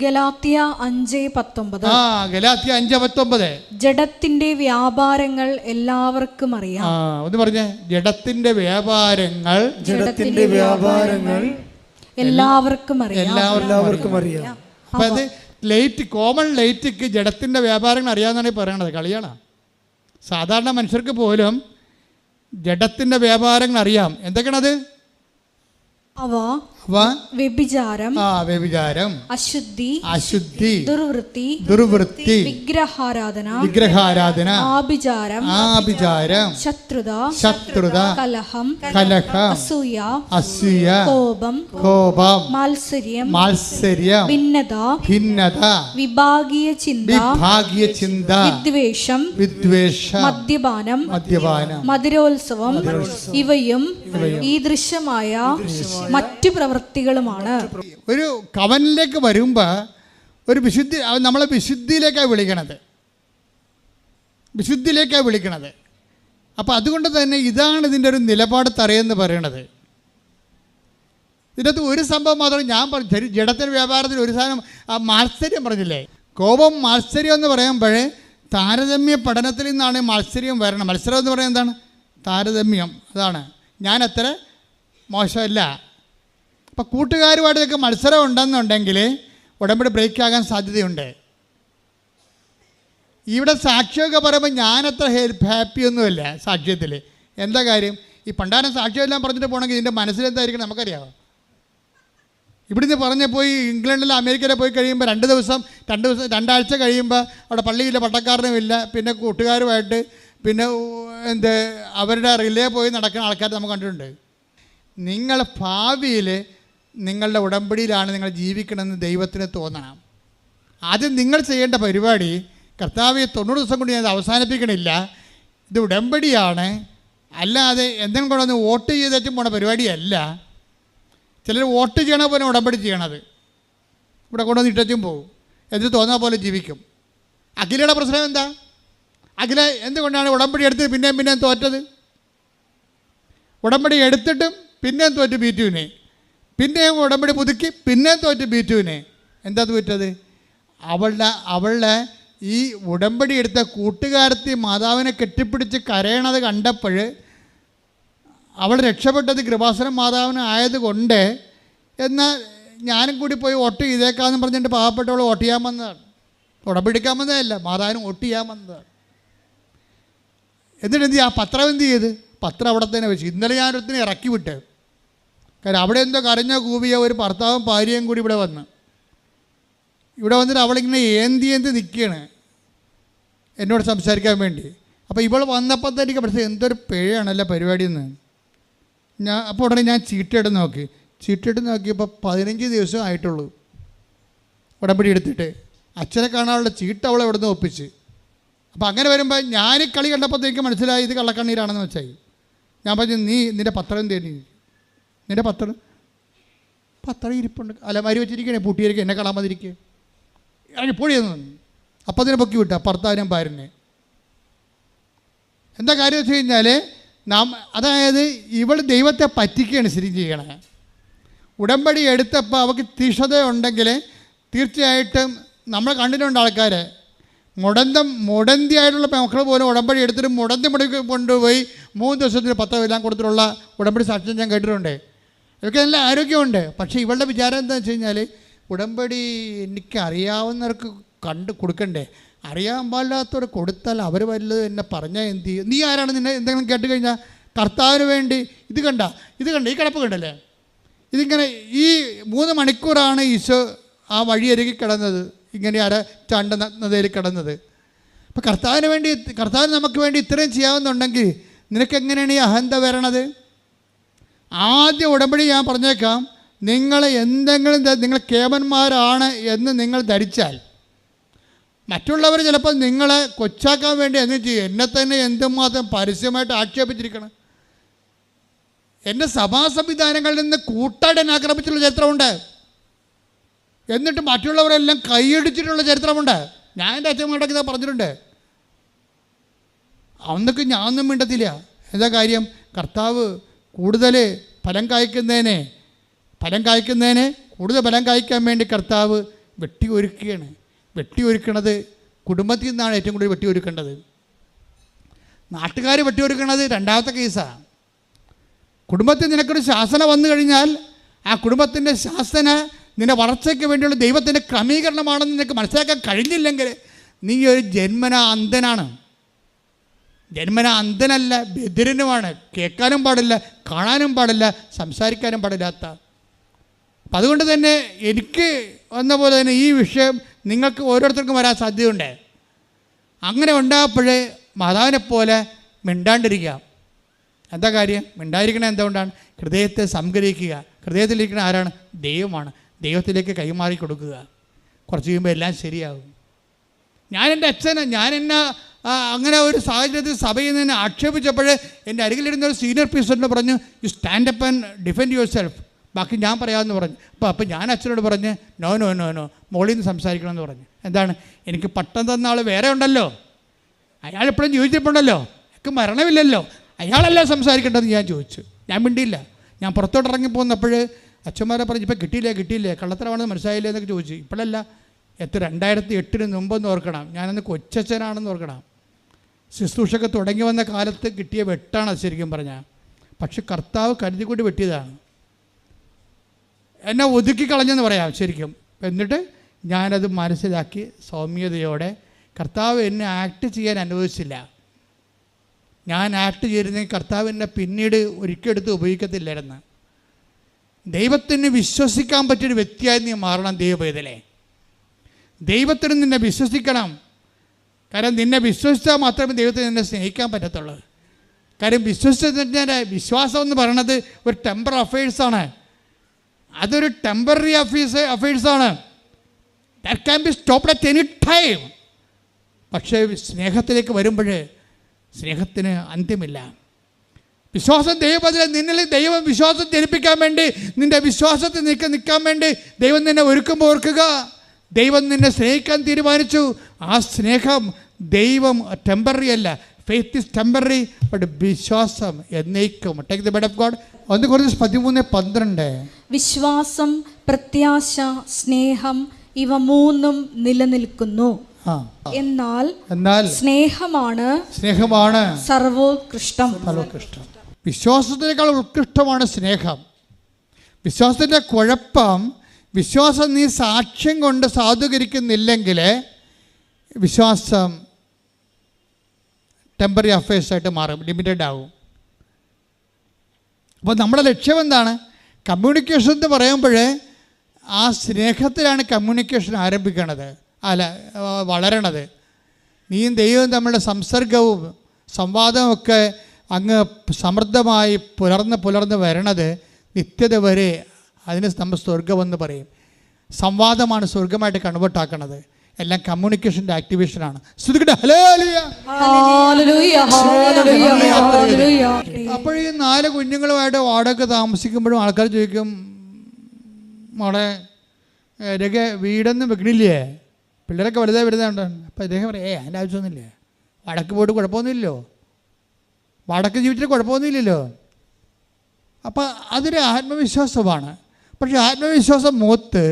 ഗലാത്യ 5:19. ഗലാത്യ 5:19. ജഡത്തിന്റെ വ്യാപാരങ്ങൾ എല്ലാവർക്കും അറിയാം. ഒന്ന് പറഞ്ഞേ, ജഡത്തിന്റെ വ്യാപാരങ്ങൾ എല്ലാവർക്കും അറിയാം. അപ്പം അത് കോമൺ ലൈറ്റിക്ക് ജഡത്തിന്റെ വ്യാപാരങ്ങൾ അറിയാമെന്നാണ് ഈ പറയണത്. കളിയാണ്. സാധാരണ മനുഷ്യർക്ക് പോലും ജഡത്തിന്റെ വ്യാപാരങ്ങൾ അറിയാം. എന്തൊക്കെയാണത്? അവ വ്യഭിചാരം, വ്യഭിചാരം, അശുദ്ധി, ദുർവൃത്തി, വിഗ്രഹാരാധന, ആഭിചാരം, ശത്രുത, കലഹം, അസൂയ, കോപം, മാത്സര്യം, ഭിന്നത, വിഭാഗീയ ചിന്ത, വിദ്വേഷം, മദ്യപാനം, മധുരോത്സവം, ഇവയും ഈ ദൃശ്യമായ മറ്റു പ്രവൃത്തികളുമാണ്. ഒരു കവനിലേക്ക് വരുമ്പോൾ ഒരു വിശുദ്ധി, നമ്മളെ വിശുദ്ധിയിലേക്കാണ് വിളിക്കണത്. അപ്പോൾ അതുകൊണ്ട് തന്നെ ഇതാണ് ഇതിൻ്റെ ഒരു നിലപാട് തറയെന്ന് പറയണത്. ഇതിനകത്ത് ഒരു സംഭവം മാത്രം ഞാൻ പറഞ്ഞു, ജഡത്തിൻ്റെ വ്യാപാരത്തിൽ ഒരു സാധനം, ആ മാത്സര്യം പറഞ്ഞില്ലേ, കോപം മാത്സര്യം എന്ന് പറയുമ്പോഴേ താരതമ്യ പഠനത്തിൽ നിന്നാണ് മാത്സര്യം വരണം. മത്സരം എന്ന് പറയുന്നത് എന്താണ്? താരതമ്യം. അതാണ് ഞാൻ അത്ര മോശമല്ല. അപ്പം കൂട്ടുകാരുമായിട്ടൊക്കെ മത്സരം ഉണ്ടെന്നുണ്ടെങ്കിൽ ഉടമ്പടി ബ്രേക്ക് ആകാൻ സാധ്യതയുണ്ട്. ഇവിടെ സാക്ഷ്യമൊക്കെ പറയുമ്പോൾ ഞാനത്ര ഹാപ്പിയൊന്നുമല്ല സാക്ഷ്യത്തിൽ. എന്താ കാര്യം? ഈ പണ്ടാരം സാക്ഷ്യമെല്ലാം പറഞ്ഞിട്ട് പോകണമെങ്കിൽ ഇതിൻ്റെ മനസ്സിലെന്തായിരിക്കണം നമുക്കറിയാമോ? ഇവിടുന്ന് പറഞ്ഞ് പോയി ഇംഗ്ലണ്ടിൽ അമേരിക്കയിൽ പോയി കഴിയുമ്പോൾ രണ്ടാഴ്ച കഴിയുമ്പോൾ അവിടെ പള്ളിയില്ല, പട്ടക്കാരനുമില്ല, പിന്നെ കൂട്ടുകാരുമായിട്ട് പിന്നെ അവരുടെ റിലേ പോയി നടക്കുന്ന ആൾക്കാർ നമുക്ക് കണ്ടിട്ടുണ്ട്. നിങ്ങൾ ഭാവിയിൽ നിങ്ങളുടെ ഉടമ്പടിയിലാണ് നിങ്ങൾ ജീവിക്കണമെന്ന് ദൈവത്തിന് തോന്നണം. ആദ്യം നിങ്ങൾ ചെയ്യേണ്ട പരിപാടി, കർത്താവ് 90 ദിവസം കൊണ്ട് ഞാൻ അവസാനിപ്പിക്കണില്ല, ഇത് ഉടമ്പടിയാണ്, അല്ലാതെ എന്തെങ്കിലും കൊണ്ടൊന്ന് വോട്ട് ചെയ്തേച്ചും പോണ പരിപാടിയല്ല. ചിലർ വോട്ട് ചെയ്യണ പോലെ ഉടമ്പടി ചെയ്യണത്, ഇവിടെ കൊണ്ടുവന്ന് ഇട്ടും പോകും, എന്നിട്ട് തോന്നാ പോലെ ജീവിക്കും. അഖിലയുടെ പ്രശ്നം എന്താ? അഖില എന്തുകൊണ്ടാണ് ഉടമ്പടി എടുത്ത് പിന്നെയും തോറ്റത്? ഉടമ്പടി എടുത്തിട്ടും പിന്നെയും തോറ്റ് ബീറ്റുവിനെ, പിന്നെയും ഉടമ്പടി പുതുക്കി പിന്നെയും തോറ്റ് ബീറ്റുവിനെ. എന്താ തോറ്റത്? അവളുടെ ഈ ഉടമ്പടി എടുത്ത കൂട്ടുകാരത്തി മാതാവിനെ കെട്ടിപ്പിടിച്ച് കരയണത് കണ്ടപ്പോൾ അവൾ രക്ഷപ്പെട്ടത് കൃപാസനം മാതാവിന് ആയതുകൊണ്ട്, എന്നാൽ ഞാനും കൂടി പോയി വോട്ട് ചെയ്തേക്കാമെന്ന് പറഞ്ഞിട്ട് പാവപ്പെട്ടവൾ വോട്ട് ചെയ്യാൻ വന്നതാണ്. ഉടമ്പടിക്കാൻ വന്നതല്ല, മാതാവിന് വോട്ട് ചെയ്യാൻ വന്നതാണ്. എന്നിട്ട് എന്ത് ചെയ്യുക? ആ പത്രം എന്ത് ചെയ്ത്? പത്രം അവിടെ തന്നെ വെച്ചു. ഇന്നലെ ഞാനൊരുത്തിനെ ഇറക്കി വിട്ട്. കാരണം അവിടെ എന്തോ കരഞ്ഞോ കൂവിയ ഒരു ഭർത്താവും ഭാര്യയും കൂടി ഇവിടെ വന്നിട്ട് അവളിങ്ങനെ ഏന്തി നിൽക്കുകയാണ് എന്നോട് സംസാരിക്കാൻ വേണ്ടി. അപ്പോൾ ഇവൾ വന്നപ്പോഴത്തേക്ക് പഠിച്ചത് എന്തൊരു പിഴയാണല്ലോ പരിപാടിയെന്ന്. അപ്പോൾ ഉടനെ ഞാൻ ചീട്ടെടുത്ത് നോക്കിയപ്പോൾ 15 ദിവസം ആയിട്ടുള്ളൂ ഉടമ്പടി എടുത്തിട്ട്. അച്ഛനെ കാണാനുള്ള ചീട്ട് അവളെ ഇവിടെ നിന്ന് ഒപ്പിച്ച്. അപ്പോൾ അങ്ങനെ വരുമ്പോൾ ഞാൻ കളി കണ്ടപ്പോഴത്തേക്ക് മനസ്സിലായി ഇത് കള്ളക്കണ്ണീരാണെന്ന് വെച്ചായി. ഞാൻ പറഞ്ഞു, നിൻ്റെ പത്രം തേനി, നിൻ്റെ പത്രം ഇരിപ്പുണ്ട്, അലമാരി വെച്ചിരിക്കണേ, പൂട്ടിയിരിക്കുക, എന്നെ കാണാൻ മതിരിക്കുക, ഇറങ്ങി പൊടിയെന്ന് പറഞ്ഞു. അപ്പം അതിനെ പൊക്കി വിട്ട ഭർത്താവിനും ഭാര്യനെ. എന്താ കാര്യം വെച്ച് കഴിഞ്ഞാൽ അതായത് ഇവൾ ദൈവത്തെ പറ്റിക്കുകയാണ് ശരിക്കും ചെയ്യണേ. ഉടമ്പടി എടുത്തപ്പോൾ അവൾക്ക് തീക്ഷണതയുണ്ടെങ്കിൽ തീർച്ചയായിട്ടും നമ്മൾ കണ്ടിട്ടുണ്ട് ആൾക്കാരെ മുടന്തിയായിട്ടുള്ള മക്കൾ പോലും ഉടമ്പടി എടുത്തിട്ട് മുടന്തി കൊണ്ടുപോയി 3 ദിവസത്തിന് പത്രം എല്ലാം കൊടുത്തിട്ടുള്ള ഉടമ്പടി സാക്ഷ്യം ഞാൻ കേട്ടിട്ടുണ്ട്. ഇവർക്ക് നല്ല ആരോഗ്യമുണ്ട്. പക്ഷേ ഇവളുടെ വിചാരം എന്താണെന്ന് വെച്ച് കഴിഞ്ഞാൽ ഉടമ്പടി എനിക്ക് അറിയാവുന്നവർക്ക് കൊടുക്കണ്ടേ, അറിയാൻ പാടില്ലാത്തവർ കൊടുത്താൽ അവർ വല്ലതും എന്നെ പറഞ്ഞാൽ എന്ത് ചെയ്യും? നീ ആരാണ്? നിന്നെ എന്തെങ്കിലും കേട്ട് കഴിഞ്ഞാൽ കർത്താവിന് വേണ്ടി ഇത് കണ്ട ഈ കിടപ്പ് കണ്ടല്ലേ, ഇതിങ്ങനെ ഈ 3 മണിക്കൂറാണ് ഈശോ ആ വഴിയരികി കിടന്നത്, ഇങ്ങനെ ചണ്ട നദയിൽ കിടന്നത്. അപ്പോൾ കർത്താവിന് നമുക്ക് വേണ്ടി ഇത്രയും ചെയ്യാവുന്നുണ്ടെങ്കിൽ നിനക്കെങ്ങനെയാണ് ഈ അഹന്ത വരണത്? ആദ്യ ഉടമ്പടി ഞാൻ പറഞ്ഞേക്കാം, നിങ്ങൾ കേവന്മാരാണ് എന്ന് നിങ്ങൾ ധരിച്ചാൽ മറ്റുള്ളവർ ചിലപ്പോൾ നിങ്ങളെ കൊച്ചാക്കാൻ വേണ്ടി എന്തും ചെയ്യും. എന്നെ തന്നെ എന്തുമാത്രം പരസ്യമായിട്ട് ആക്ഷേപിച്ചിരിക്കണം. എൻ്റെ സഭാ സംവിധാനങ്ങളിൽ നിന്ന് കൂട്ടായിട്ട് എന്നെ ആക്രമിച്ചിട്ടുള്ള ചരിത്രമുണ്ട്. എന്നിട്ട് മറ്റുള്ളവരെല്ലാം കൈയടിച്ചിട്ടുള്ള ചരിത്രമുണ്ട്. ഞാൻ എൻ്റെ അച്ഛന്മാരുടെ പറഞ്ഞിട്ടുണ്ട്. അന്നൊക്കെ ഞാനൊന്നും മിണ്ടത്തില്ല. എന്താ കാര്യം? കർത്താവ് കൂടുതൽ ഫലം കായ്ക്കുന്നതിനെ കൂടുതൽ ഫലം കായ്ക്കാൻ വേണ്ടി കർത്താവ് വെട്ടിയൊരുക്കണത് കുടുംബത്തിൽ നിന്നാണ് ഏറ്റവും കൂടുതൽ വെട്ടിയൊരുക്കേണ്ടത്. നാട്ടുകാർ വെട്ടിയൊരുക്കണത് രണ്ടാമത്തെ കേസാണ്. കുടുംബത്തിൽ നിനക്കൊരു ശാസന വന്നു കഴിഞ്ഞാൽ ആ കുടുംബത്തിൻ്റെ ശാസന നിന്റെ വളർച്ചയ്ക്ക് വേണ്ടിയുള്ള ദൈവത്തിൻ്റെ ക്രമീകരണമാണെന്ന് നിനക്ക് മനസ്സിലാക്കാൻ കഴിഞ്ഞില്ലെങ്കിൽ നീ ഒരു ജന്മനാ അന്ധനല്ല, ബധിരനുമാണ്. കേൾക്കാനും പാടില്ല, കാണാനും പാടില്ല, സംസാരിക്കാനും പാടില്ലാത്ത. അപ്പം അതുകൊണ്ട് തന്നെ എനിക്ക് വന്ന പോലെ തന്നെ ഈ വിഷയം നിങ്ങൾക്ക് ഓരോരുത്തർക്കും വരാൻ സാധ്യതയുണ്ട്. അങ്ങനെ ഉണ്ടാകുമ്പോഴേ മാതാവിനെ പോലെ മിണ്ടാണ്ടിരിക്കുക. എന്താ കാര്യം? മിണ്ടായിരിക്കണത് എന്തുകൊണ്ടാണ്? ഹൃദയത്തെ സംഗ്രഹിക്കുക. ഹൃദയത്തിലിരിക്കുന്ന ആരാണ്? ദൈവമാണ്. ദൈവത്തിലേക്ക് കൈമാറി കൊടുക്കുക. കുറച്ച് കഴിയുമ്പോൾ എല്ലാം ശരിയാകും. ഞാൻ എൻ്റെ അച്ഛനെ അങ്ങനെ ഒരു സാഹചര്യത്തിൽ സഭയിൽ നിന്ന് ആക്ഷേപിച്ചപ്പോൾ എൻ്റെ അരികിലിരുന്ന ഒരു സീനിയർ പീസറിനോട് പറഞ്ഞു, you stand up and defend your self, ബാക്കി ഞാൻ പറയാമെന്ന് പറഞ്ഞു. അപ്പോൾ ഞാൻ അച്ഛനോട് പറഞ്ഞ് നോ നോ നോ നോ മോളിൽ നിന്ന് സംസാരിക്കണമെന്ന് പറഞ്ഞു. എന്താണ്? എനിക്ക് പട്ടം തന്ന ആൾ വേറെ ഉണ്ടല്ലോ, അയാളെപ്പോഴും ജീവിച്ചിട്ടുണ്ടല്ലോ, എനിക്ക് മരണമില്ലല്ലോ, അയാളല്ല സംസാരിക്കേണ്ടതെന്ന് ഞാൻ ചോദിച്ചു. ഞാൻ മിണ്ടിയില്ല. ഞാൻ പുറത്തോട്ട് ഇറങ്ങിപ്പോന്നപ്പോൾ അച്ഛന്മാരെ പറഞ്ഞു, ഇപ്പോൾ കിട്ടിയില്ലേ കള്ളത്തരമാണെന്ന് മനസ്സിലായില്ലേ എന്നൊക്കെ ചോദിച്ചു. ഇപ്പോഴല്ല, 2008 മുമ്പെന്ന് ഓർക്കണം. ഞാനന്ന് കൊച്ചച്ഛനാണെന്ന് ഓർക്കണം. ശുശ്രൂഷയൊക്കെ തുടങ്ങി വന്ന കാലത്ത് കിട്ടിയ വെട്ടാണ് അത് ശരിക്കും പറഞ്ഞാൽ. പക്ഷെ കർത്താവ് കരുതിക്കൊണ്ട് വെട്ടിയതാണ്. എന്നെ ഒതുക്കി കളഞ്ഞെന്ന് പറയാം ശരിക്കും. എന്നിട്ട് ഞാനത് മനസ്സിലാക്കി സൗമ്യതയോടെ, കർത്താവ് എന്നെ ആക്ട് ചെയ്യാൻ അനുവദിച്ചില്ല. ഞാൻ ആക്ട് ചെയ്തിരുന്നെങ്കിൽ കർത്താവ് എന്നെ പിന്നീട് ഒരിക്കലെടുത്ത് ഉപയോഗിക്കത്തില്ലായിരുന്നു. ദൈവത്തിന് വിശ്വസിക്കാൻ പറ്റിയൊരു വ്യക്തിയായി നീ മാറണം. ദൈവപൈതലേ, ദൈവത്തിന് നിന്നെ വിശ്വസിക്കണം. കാരണം നിന്നെ വിശ്വസിച്ചാൽ മാത്രമേ ദൈവത്തിന് നിന്നെ സ്നേഹിക്കാൻ പറ്റത്തുള്ളൂ. കാര്യം വിശ്വസിച്ചതിൻ്റെ വിശ്വാസം എന്ന് പറയുന്നത് ഒരു ടെമ്പററി അഫയേഴ്സാണ്. അതൊരു ടെമ്പററി അഫയേഴ്സാണ്. That can be stopped at any time. പക്ഷേ സ്നേഹത്തിലേക്ക് വരുമ്പോൾ സ്നേഹത്തിന് അന്ത്യമില്ല. വിശ്വാസം ദൈവപതിലെ നിന്നിൽ ദൈവം വിശ്വാസം ജനിപ്പിക്കാൻ വേണ്ടി, നിൻ്റെ വിശ്വാസത്തിൽ നിൽക്കാൻ വേണ്ടി ദൈവം നിന്നെ ഒരുക്കുമ്പോൾ ഓർക്കുക, ദൈവം നിന്നെ സ്നേഹിക്കാൻ തീരുമാനിച്ചു. ആ സ്നേഹം ദൈവം ടെമ്പററി അല്ല. ഫെയ്ത്ത് ഈസ് ടെമ്പററി, ബട്ട് വിശ്വാസം എന്നേക്കും. Take the word of God. 1 Corinthians 13:12. വിശ്വാസം, പ്രത്യാശ, സ്നേഹം ഇവ മൂന്നും നിലനിൽക്കുന്നു. എന്നാൽ സ്നേഹമാണ് സർവോത്കൃഷ്ടം. വിശ്വാസത്തിനേക്കാൾ ഉത്കൃഷ്ടമാണ് സ്നേഹം. വിശ്വാസത്തിൻ്റെ കുഴപ്പം, വിശ്വാസം നീ സാക്ഷ്യം കൊണ്ട് സാധൂകരിക്കുന്നില്ലെങ്കിൽ വിശ്വാസം ടെമ്പററി അഫയേഴ്സായിട്ട് മാറും, ലിമിറ്റഡ് ആവും. അപ്പോൾ നമ്മുടെ ലക്ഷ്യം എന്താണ്? കമ്മ്യൂണിക്കേഷൻ എന്ന് പറയുമ്പോൾ ആ സ്നേഹത്തിലാണ് കമ്മ്യൂണിക്കേഷൻ ആരംഭിക്കണത്, വളരണത്. നീയും ദൈവവും തമ്മിലുള്ള സംസർഗവും സംവാദവും ഒക്കെ അങ്ങ് സമൃദ്ധമായി പുലർന്ന് വരണത് നിത്യത വരെ. അതിന് നമ്മൾ സ്വർഗമെന്ന് പറയും. സംവാദമാണ് സ്വർഗമായിട്ട് കൺവേർട്ടാക്കണത്. എല്ലാം കമ്മ്യൂണിക്കേഷൻ്റെ ആക്ടിവേഷനാണ്. അപ്പോൾ ഈ 4 കുഞ്ഞുങ്ങളുമായിട്ട് വാടക താമസിക്കുമ്പോഴും ആൾക്കാർ ചോദിക്കും, മോളെ വീടൊന്നും വെക്കണില്ലേ, പിള്ളേരൊക്കെ വലുതായി വരുന്നുണ്ട്. അപ്പോൾ ഇദ്ദേഹം പറയും, അതിൻ്റെ ആവശ്യമൊന്നുമില്ല, വടക്ക് പോയിട്ട് കുഴപ്പമൊന്നുമില്ലല്ലോ, വടക്ക് ജീവിതത്തിൽ കുഴപ്പമൊന്നുമില്ലല്ലോ. അപ്പോൾ അതൊരു ആത്മവിശ്വാസമാണ്. പക്ഷേ ആത്മവിശ്വാസം മൂത്ത്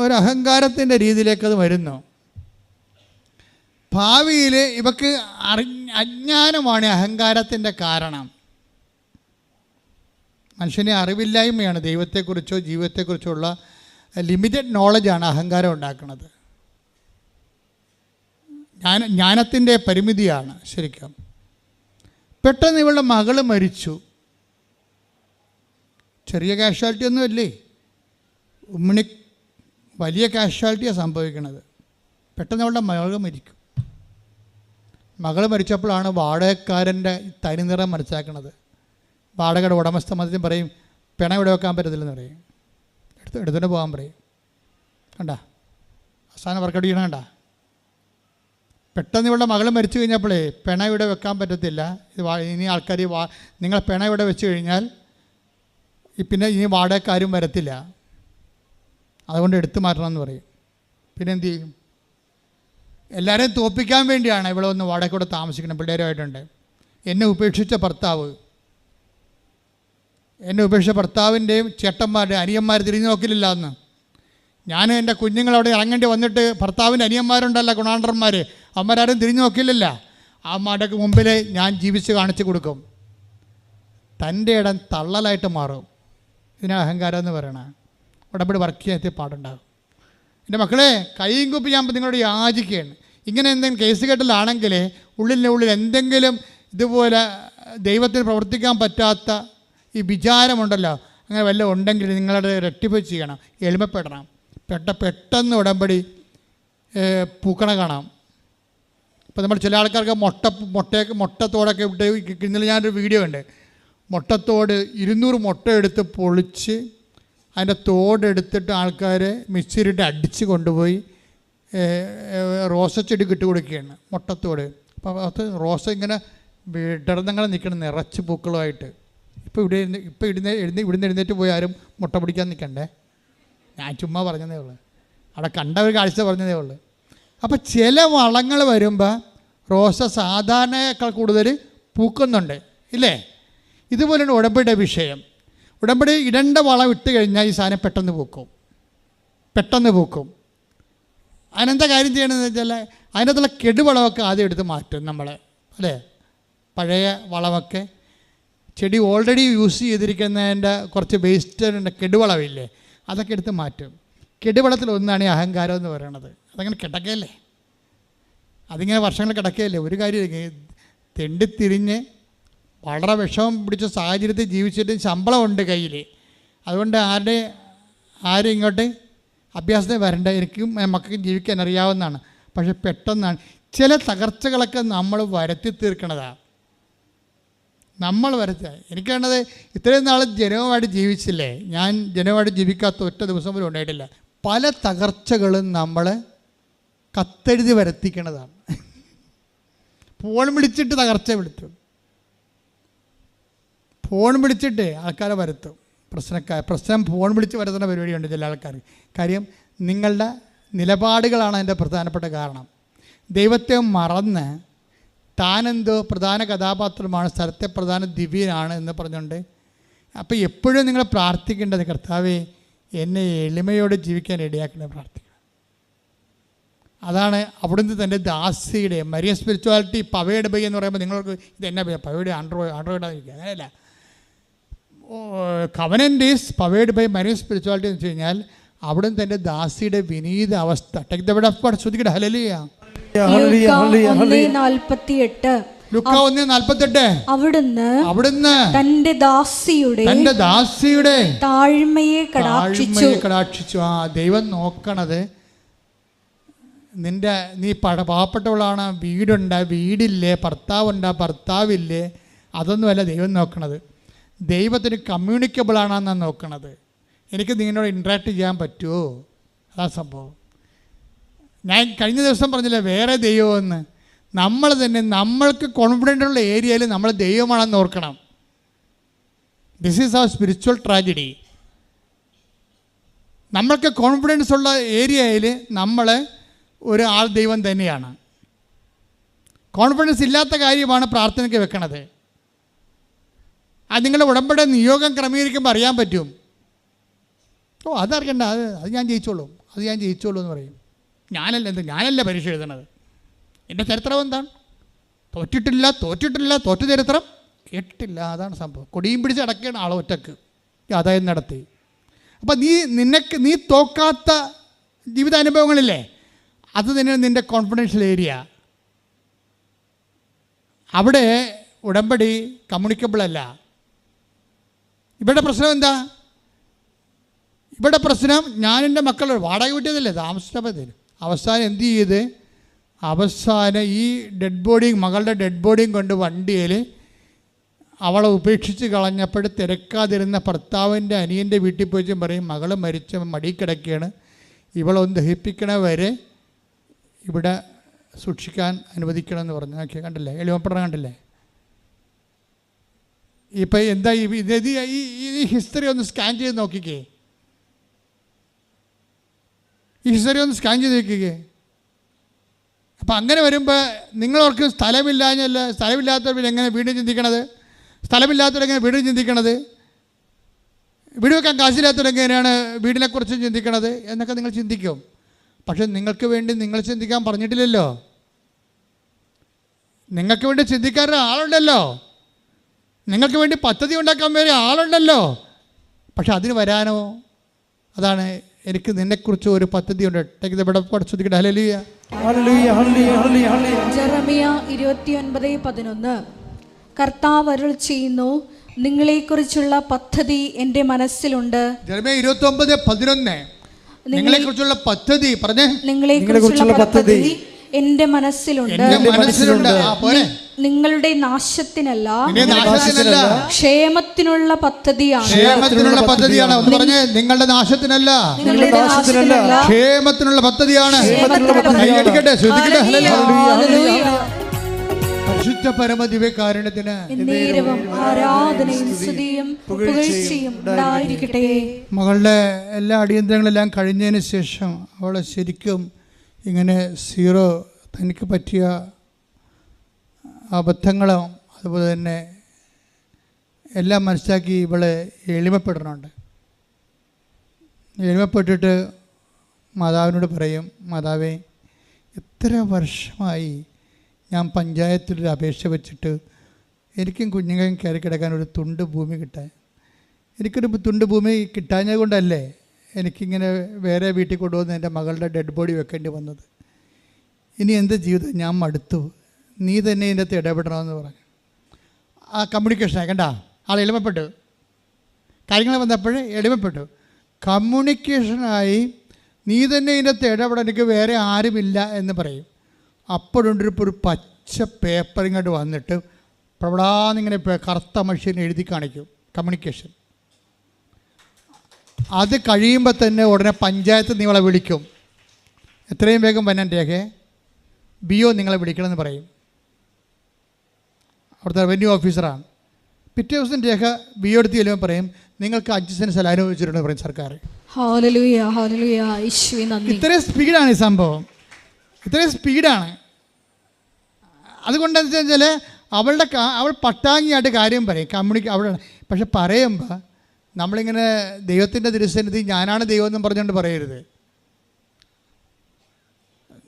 ഒരു അഹങ്കാരത്തിൻ്റെ രീതിയിലേക്ക് അത് വരുന്നു. ഭാവിയിൽ ഇവക്ക് അജ്ഞാനമാണ് അഹങ്കാരത്തിൻ്റെ കാരണം. മനുഷ്യനെ അറിവില്ലായ്മയാണ് ദൈവത്തെക്കുറിച്ചോ ജീവിതത്തെക്കുറിച്ചോ ഉള്ള ലിമിറ്റഡ് നോളജാണ് അഹങ്കാരം ഉണ്ടാക്കുന്നത്. ജ്ഞാനത്തിൻ്റെ പരിമിതിയാണ് ശരിക്കും. പെട്ടെന്ന് ഇവളുടെ മകൾ മരിച്ചു. ചെറിയ കാഷ്വാലിറ്റി ഒന്നും അല്ലേ, ഉമ്മിണി വലിയ കാഷ്വാലിറ്റിയാണ് സംഭവിക്കുന്നത്. പെട്ടെന്ന് അവളുടെ മകൾ മരിക്കും. മകൾ മരിച്ചപ്പോഴാണ് വാടകക്കാരൻ്റെ തനിനിറം മനസ്സിലാക്കുന്നത്. വാടകയുടെ ഉടമസ്ഥ മധ്യം പറയും, പിണ ഇവിടെ വെക്കാൻ പറ്റത്തില്ലെന്ന് പറയും, എടുത്തുകൊണ്ട് പോകാൻ പറയും. കണ്ട അവസാനം വർക്കൗട്ട് ചെയ്യണം. കണ്ട പെട്ടെന്ന് ഇവിടെ മകൾ മരിച്ചു കഴിഞ്ഞപ്പോഴേ പിണ ഇവിടെ വെക്കാൻ പറ്റത്തില്ല, ഇനി ആൾക്കാർ നിങ്ങൾ പിണ ഇവിടെ വെച്ച് കഴിഞ്ഞാൽ പിന്നെ ഇനി വാടകക്കാരും വരത്തില്ല, അതുകൊണ്ട് എടുത്തു മാറ്റണമെന്ന് പറയും. പിന്നെ എന്തു ചെയ്യും? എല്ലാവരെയും തോൽപ്പിക്കാൻ വേണ്ടിയാണ് ഇവിടെ ഒന്ന് വാടകയ്ക്കൂടെ താമസിക്കണം. പിള്ളേരുമായിട്ടുണ്ട്. എന്നെ ഉപേക്ഷിച്ച ഭർത്താവിൻ്റെയും ചേട്ടന്മാരുടെ അനിയന്മാർ തിരിഞ്ഞു നോക്കില്ല എന്ന്. ഞാൻ എൻ്റെ കുഞ്ഞുങ്ങളവിടെ ഇറങ്ങേണ്ടി വന്നിട്ട് ഭർത്താവിൻ്റെ അനിയന്മാരുണ്ടല്ല, ഗുണാണ്ടന്മാർ, അമ്മമാരും തിരിഞ്ഞു നോക്കില്ലല്ല. അമ്മമാരുടെ മുമ്പിൽ ഞാൻ ജീവിച്ച് കാണിച്ചു കൊടുക്കും. തൻ്റെ ഇടം തള്ളലായിട്ട് മാറും. ഇതിനാണ് അഹങ്കാരം എന്ന് പറയണേ. ഉടമ്പടി വർക്ക് ചെയ്യാൻ പാടുണ്ടാകും. എൻ്റെ മക്കളെ, കൈയും കുപ്പി ഞാൻ നിങ്ങളോട് യാചിക്കുകയാണ്. ഇങ്ങനെ എന്തെങ്കിലും കേസ് കെട്ടലാണെങ്കിൽ ഉള്ളിൽ എന്തെങ്കിലും ഇതുപോലെ ദൈവത്തിന് പ്രവർത്തിക്കാൻ പറ്റാത്ത ഈ വിചാരമുണ്ടല്ലോ, അങ്ങനെ വല്ലതും ഉണ്ടെങ്കിൽ നിങ്ങളത് റെക്ടിഫൈ ചെയ്യണം, എളിമപ്പെടണം. പെട്ടെന്ന് ഉടമ്പടി പൂക്കണ കാണാം. ഇപ്പോൾ നമ്മൾ ചില ആൾക്കാർക്ക് മുട്ടത്തോടൊക്കെ ഇട്ട്, ഇന്നലെ ഞാനൊരു വീഡിയോ ഉണ്ട്, മുട്ടത്തോട് 200 മുട്ട എടുത്ത് പൊളിച്ച് അതിൻ്റെ തോടെടുത്തിട്ട് ആൾക്കാർ മിക്സിയിലിട്ട് അടിച്ച് കൊണ്ടുപോയി റോസച്ചെടിക്ക് ഇട്ട് കൊടുക്കുകയാണ്, മുട്ടത്തോട്. അപ്പോൾ അത് റോസ ഇങ്ങനെ വിടർന്നങ്ങനെ നിൽക്കണം നിറച്ച് പൂക്കളുമായിട്ട്. ഇവിടുന്ന് എഴുന്നേറ്റ് പോയി ആരും മുട്ട പിടിക്കാൻ നിൽക്കണ്ടേ, ഞാൻ ചുമ്മാ പറഞ്ഞതേ ഉള്ളൂ, അവിടെ കണ്ട ഒരു കാഴ്ച പറഞ്ഞതേ ഉള്ളൂ. അപ്പോൾ ചില വളങ്ങൾ വരുമ്പോൾ റോസ സാധാരണയേക്കാൾ കൂടുതൽ പൂക്കുന്നുണ്ട് ഇല്ലേ? ഇതുപോലെയാണ് ഉടമ്പടിയുടെ വിഷയം. ഉടമ്പടി ഇടേണ്ട വളം ഇട്ട് കഴിഞ്ഞാൽ ഈ സാധനം പെട്ടെന്ന് പൂക്കും. അതിനെന്താ കാര്യം ചെയ്യണമെന്ന് വെച്ചാൽ അതിനകത്തുള്ള കെടുവളമൊക്കെ ആദ്യം എടുത്ത് മാറ്റും നമ്മൾ, അല്ലേ? പഴയ വളമൊക്കെ ചെടി ഓൾറെഡി യൂസ് ചെയ്തിരിക്കുന്നതിൻ്റെ കുറച്ച് വേസ്റ്റ് കെടുവളമില്ലേ, അതൊക്കെ എടുത്ത് മാറ്റും. കെടുവളത്തിൽ ഒന്നാണ് ഈ അഹങ്കാരം എന്ന് പറയുന്നത്. അതങ്ങനെ കിടക്കുകയല്ലേ, അതിങ്ങനെ വർഷങ്ങൾ കിടക്കുകയല്ലേ. ഒരു കാര്യം തെണ്ടിത്തിരിഞ്ഞ് വളരെ വിഷമം പിടിച്ച സാഹചര്യത്തിൽ ജീവിച്ചിട്ട് ശമ്പളമുണ്ട് കയ്യിൽ, അതുകൊണ്ട് ആരും ഇങ്ങോട്ട് അഭ്യാസത്തിന് വരണ്ട, എനിക്കും മക്കൾക്കും ജീവിക്കാൻ അറിയാവുന്നതാണ്. പക്ഷെ പെട്ടെന്നാണ് ചില തകർച്ചകളൊക്കെ നമ്മൾ വരുത്തി തീർക്കണതാണ്. എനിക്ക് വേണ്ടത് ഇത്രയും നാൾ ജനവുമായിട്ട് ജീവിച്ചില്ലേ, ഞാൻ ജനവുമായിട്ട് ജീവിക്കാത്ത ഒറ്റ ദിവസം പോലും ഉണ്ടായിട്ടില്ല. പല തകർച്ചകളും നമ്മൾ കത്തെഴുതി വരുത്തിക്കണതാണ്. ഫോൺ വിളിച്ചിട്ട് തകർച്ച വിളിച്ചു, ഫോൺ വിളിച്ചിട്ട് ആൾക്കാരെ വരുത്തും. പ്രശ്നം ഫോൺ വിളിച്ച് വരുത്തുന്ന പരിപാടിയുണ്ട് ചില ആൾക്കാർ. കാര്യം നിങ്ങളുടെ നിലപാടുകളാണ് അതിൻ്റെ പ്രധാനപ്പെട്ട കാരണം. ദൈവത്തെ മറന്ന് താനെന്തോ പ്രധാന കഥാപാത്രമാണ്, സ്ഥലത്തെ പ്രധാന ദിവ്യനാണ് എന്ന് പറഞ്ഞുകൊണ്ട്. അപ്പോൾ എപ്പോഴും നിങ്ങൾ പ്രാർത്ഥിക്കേണ്ടത്, കർത്താവേ എന്നെ എളിമയോടെ ജീവിക്കാൻ ഇടയാക്കണേ പ്രാർത്ഥിക്കണം. അതാണ് അവിടുന്ന് തൻ്റെ ദാസിയുടെ മരിയ സ്പിരിച്വാലിറ്റി പവയുടെ ബൈ എന്ന് പറയുമ്പോൾ നിങ്ങൾക്ക് ഇതെന്നാ പവയുടെ ആൻഡ്രോയിഡായിരിക്കും, അങ്ങനെയല്ല. Covenant is powered by Marian spirituality എന്ന് വെച്ച് കഴിഞ്ഞാൽ അവിടുന്ന് തൻ്റെ ദാസിയുടെ വിനീത അവസ്ഥ. Take the word of God. ശ്രദ്ധിക്കട്ടെ. ഹല്ലേലൂയ. ലൂക്കാ 1:48 അവിടുന്ന് തന്റെ ദാസിയുടെ താഴ്മയെ കടാക്ഷിച്ചു. ആ ദൈവം നോക്കണത് നീ പാവപ്പെട്ടവളാണ്, വീടില്ലേ, ഭർത്താവില്ലേ, അതൊന്നുമല്ല ദൈവം നോക്കണത്. ദൈവത്തിന് കമ്മ്യൂണിക്കബിൾ ആണെന്നാണ് നോക്കണത്. എനിക്ക് നിങ്ങളോട് ഇൻട്രാക്ട് ചെയ്യാൻ പറ്റുമോ, അതാ സംഭവം. ഞാൻ കഴിഞ്ഞ ദിവസം പറഞ്ഞില്ലേ വേറെ ദൈവമെന്ന്. നമ്മൾ തന്നെ നമ്മൾക്ക് കോൺഫിഡൻ്റ് ഉള്ള ഏരിയയിൽ നമ്മൾ ദൈവമാണെന്ന് ഓർക്കണം. This is our spiritual tragedy. നമ്മൾക്ക് കോൺഫിഡൻസ് ഉള്ള ഏരിയയിൽ നമ്മൾ ഒരു ആൾ ദൈവം തന്നെയാണ്. കോൺഫിഡൻസ് ഇല്ലാത്ത കാര്യമാണ് പ്രാർത്ഥനയ്ക്ക് വെക്കണത്. അത് നിങ്ങളുടെ ഉടമ്പടി നിയോഗം ക്രമീകരിക്കുമ്പോൾ അറിയാൻ പറ്റും. അതറിയണ്ട, അത് ഞാൻ ജയിച്ചോളൂ എന്ന് പറയും. ഞാനല്ല പരീക്ഷ എഴുതണത്. എൻ്റെ ചരിത്രം എന്താണ്? തോറ്റിട്ടില്ല, തോറ്റ ചരിത്രം കേട്ടിട്ടില്ല. അതാണ് സംഭവം. കൊടിയും പിടിച്ച് അടക്കുകയാണ് ആളെ ഒറ്റക്ക് ആദായം നടത്തി. അപ്പം നീ തോക്കാത്ത ജീവിതാനുഭവങ്ങളില്ലേ, അത് തന്നെ നിൻ്റെ കോൺഫിഡൻഷ്യൽ ഏരിയ. അവിടെ ഉടമ്പടി കമ്മ്യൂണിക്കബിൾ അല്ല. ഇവിടെ പ്രശ്നം എന്താ? ഇവിടെ പ്രശ്നം ഞാൻ എൻ്റെ മക്കളെ വാടക വീട്ടിയതല്ലേ, താമസിച്ചപ്പോൾ അവസാനം എന്ത് ചെയ്ത്, ഈ മകളുടെ ഡെഡ് ബോഡിയും കൊണ്ട് വണ്ടിയിൽ അവളെ ഉപേക്ഷിച്ച് കളഞ്ഞപ്പോൾ തിരക്കാതിരുന്ന ഭർത്താവിൻ്റെ അനിയൻ്റെ വീട്ടിൽ പോയി പറയും, മകൾ മരിച്ച മടി കിടക്കുകയാണ്, ഇവളൊന്ന് ദഹിപ്പിക്കണ വരെ ഇവിടെ സൂക്ഷിക്കാൻ അനുവദിക്കണമെന്ന് പറഞ്ഞു. നോക്കിയാൽ കണ്ടില്ലേ, എളിമപ്പെടണം കണ്ടില്ലേ? ഇപ്പം എന്താ ഈ ഹിസ്റ്ററി ഒന്ന് സ്കാൻ ചെയ്ത് നോക്കിക്കേ, അപ്പം അങ്ങനെ വരുമ്പോൾ നിങ്ങളവർക്ക് സ്ഥലമില്ലാത്തവർ എങ്ങനെ വീട് ചിന്തിക്കണത്, സ്ഥലമില്ലാത്തവരെങ്ങനെ വീട് ചിന്തിക്കണത്, വീട് വെക്കാൻ കാശില്ലാത്തവരെങ്ങനെയാണ് വീടിനെക്കുറിച്ച് ചിന്തിക്കണത് എന്നൊക്കെ നിങ്ങൾ ചിന്തിക്കും. പക്ഷെ നിങ്ങൾക്ക് വേണ്ടി നിങ്ങൾ ചിന്തിക്കാൻ പറഞ്ഞിട്ടില്ലല്ലോ. നിങ്ങൾക്ക് വേണ്ടി ചിന്തിക്കാനുള്ള ആളുണ്ടല്ലോ, നിങ്ങൾക്ക് വേണ്ടി പദ്ധതി ഉണ്ടാക്കാൻ വേണ്ടി ആളുണ്ടല്ലോ. പക്ഷെ അതിന് വരാനോ? അതാണ് എനിക്ക് നിന്നെക്കുറിച്ച് ഒരു പദ്ധതിയുണ്ട്. ജെറമിയ 29:11 കർത്താവ് അരുൾ ചെയ്യുന്നു, നിങ്ങളെക്കുറിച്ചുള്ള പദ്ധതി എൻ്റെ മനസ്സിലുണ്ട്. ജെറമ്യാ 29:11 നിങ്ങളെക്കുറിച്ചുള്ള പദ്ധതി പറഞ്ഞേ. നിങ്ങളെക്കുറിച്ചുള്ള പദ്ധതി എൻ്റെ മനസ്സിലുണ്ട്. നിങ്ങളുടെ നാശത്തിനല്ല, ക്ഷേമത്തിനുള്ള പദ്ധതിയാണ്. ക്ഷേമത്തിനുള്ള പദ്ധതിയാണ്. ഒന്ന് പറഞ്ഞേ, നിങ്ങളുടെ നാശത്തിനല്ല, ക്ഷേമത്തിനുള്ള പദ്ധതിയാണ്. പരിശുദ്ധ പരമദിവ്യകാരുണ്യത്തിന് ആരാധനയും സ്തുതിയും പുകഴ്ചയും ഉണ്ടായിരിക്കട്ടെ. മകളുടെ എല്ലാ അടിയന്തരങ്ങളെല്ലാം കഴിഞ്ഞതിന് ശേഷം അവളെ ശരിക്കും ഇങ്ങനെ സീറോ തനിക്ക് പറ്റിയ അബദ്ധങ്ങളും അതുപോലെ തന്നെ എല്ലാം മനസ്സിലാക്കി ഇവളെ എളിമപ്പെടണുണ്ട്. എളിമപ്പെട്ടിട്ട് മാതാവിനോട് പറയും, മാതാവേ, എത്ര വർഷമായി ഞാൻ പഞ്ചായത്തിലൊരു അപേക്ഷ വെച്ചിട്ട് എനിക്കും കുഞ്ഞുങ്ങളും കയറി കിടക്കാൻ ഒരു തുണ്ട് ഭൂമി കിട്ടാൻ, എനിക്കൊരു തുണ്ട് ഭൂമി കിട്ടാഞ്ഞത് കൊണ്ടല്ലേ എനിക്കിങ്ങനെ വേറെ വീട്ടിൽ കൊണ്ടുവന്ന് എൻ്റെ മകളുടെ ഡെഡ് ബോഡി വെക്കേണ്ടി വന്നത്. ഇനി എന്ത് ജീവിതം, ഞാൻ മടുത്തു, നീ തന്നെ ഇതിൻ്റെ അകത്ത് ഇടപെടണമെന്ന് പറഞ്ഞു. ആ കമ്മ്യൂണിക്കേഷനായി കണ്ട ആൾ എളിമപ്പെട്ടു, കാര്യങ്ങൾ വന്നപ്പോൾ എളിമപ്പെട്ടു. കമ്മ്യൂണിക്കേഷനായി നീ തന്നെ ഇതിൻ്റെ അകത്ത് ഇടപെടാൻ, എനിക്ക് വേറെ ആരുമില്ല എന്ന് പറയും. അപ്പോഴുണ്ടൊരു പച്ച പേപ്പർ ഇങ്ങോട്ട് വന്നിട്ട് പ്രവടാന്നിങ്ങനെ കറുത്ത മനുഷ്യൻ എഴുതി കാണിക്കും കമ്മ്യൂണിക്കേഷൻ. അത് കഴിയുമ്പോൾ തന്നെ ഉടനെ പഞ്ചായത്ത് നിങ്ങളെ വിളിക്കും, എത്രയും വേഗം വന്നാൻ രേഖയെ BO നിങ്ങളെ വിളിക്കണമെന്ന് പറയും. അവിടുത്തെ റവന്യൂ ഓഫീസറാണ്. പിറ്റേ ദിവസം രേഖ BO എടുത്ത് ചെല്ലുമ്പോൾ പറയും, നിങ്ങൾക്ക് 5 സെൻറ്റ് സ്ഥലം അനുവദിച്ചിട്ടുണ്ടെന്ന് പറയും സർക്കാർ. ഇത്രയും സ്പീഡാണ് ഈ സംഭവം, ഇത്രയും സ്പീഡാണ്. അതുകൊണ്ടെന്ന് വെച്ചാൽ അവൾ പട്ടാങ്ങിയായിട്ട് കാര്യം പറയും, അവൾ. പക്ഷെ പറയുമ്പോൾ നമ്മളിങ്ങനെ ദൈവത്തിൻ്റെ തിരുസന്നിധി ഞാനാണ് ദൈവം എന്നും പറഞ്ഞുകൊണ്ട് പറയരുത്.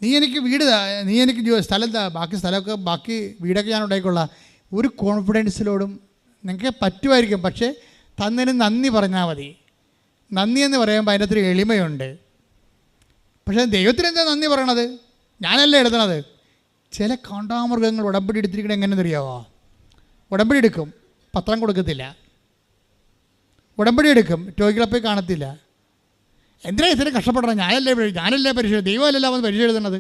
നീ എനിക്ക് വീട്, നീ എനിക്ക് സ്ഥലം, ബാക്കി സ്ഥലമൊക്കെ, ബാക്കി വീടൊക്കെ ഞാൻ ഉണ്ടായിക്കൊള്ളാം. ഒരു കോൺഫിഡൻസിലോടും നിങ്ങൾക്ക് പറ്റുമായിരിക്കും, പക്ഷേ തന്നതിന് നന്ദി പറഞ്ഞാൽ മതി. നന്ദി എന്ന് പറയുമ്പോൾ അതിൻ്റെ അത്ര എളിമയുണ്ട്. പക്ഷേ ദൈവത്തിന് എന്താ നന്ദി പറയണത്? ഞാനല്ലേ എഴുതണത്. ചില കാണ്ടാമൃഗങ്ങൾ ഉടമ്പടി എടുത്തിരിക്കണത് എങ്ങനെയെന്ന് അറിയാമോ? ഉടമ്പടി എടുക്കും, പത്രം കൊടുക്കത്തില്ല. ഉടമ്പടി എടുക്കും, രോഗികളെ കാണത്തില്ല. എന്തിനാ ഇത്ര കഷ്ടപ്പെടണം? ഞാനല്ലേ പരിശോധന, ദൈവമല്ലല്ലോ അവൻ പരിശോധന എഴുതുന്നത്.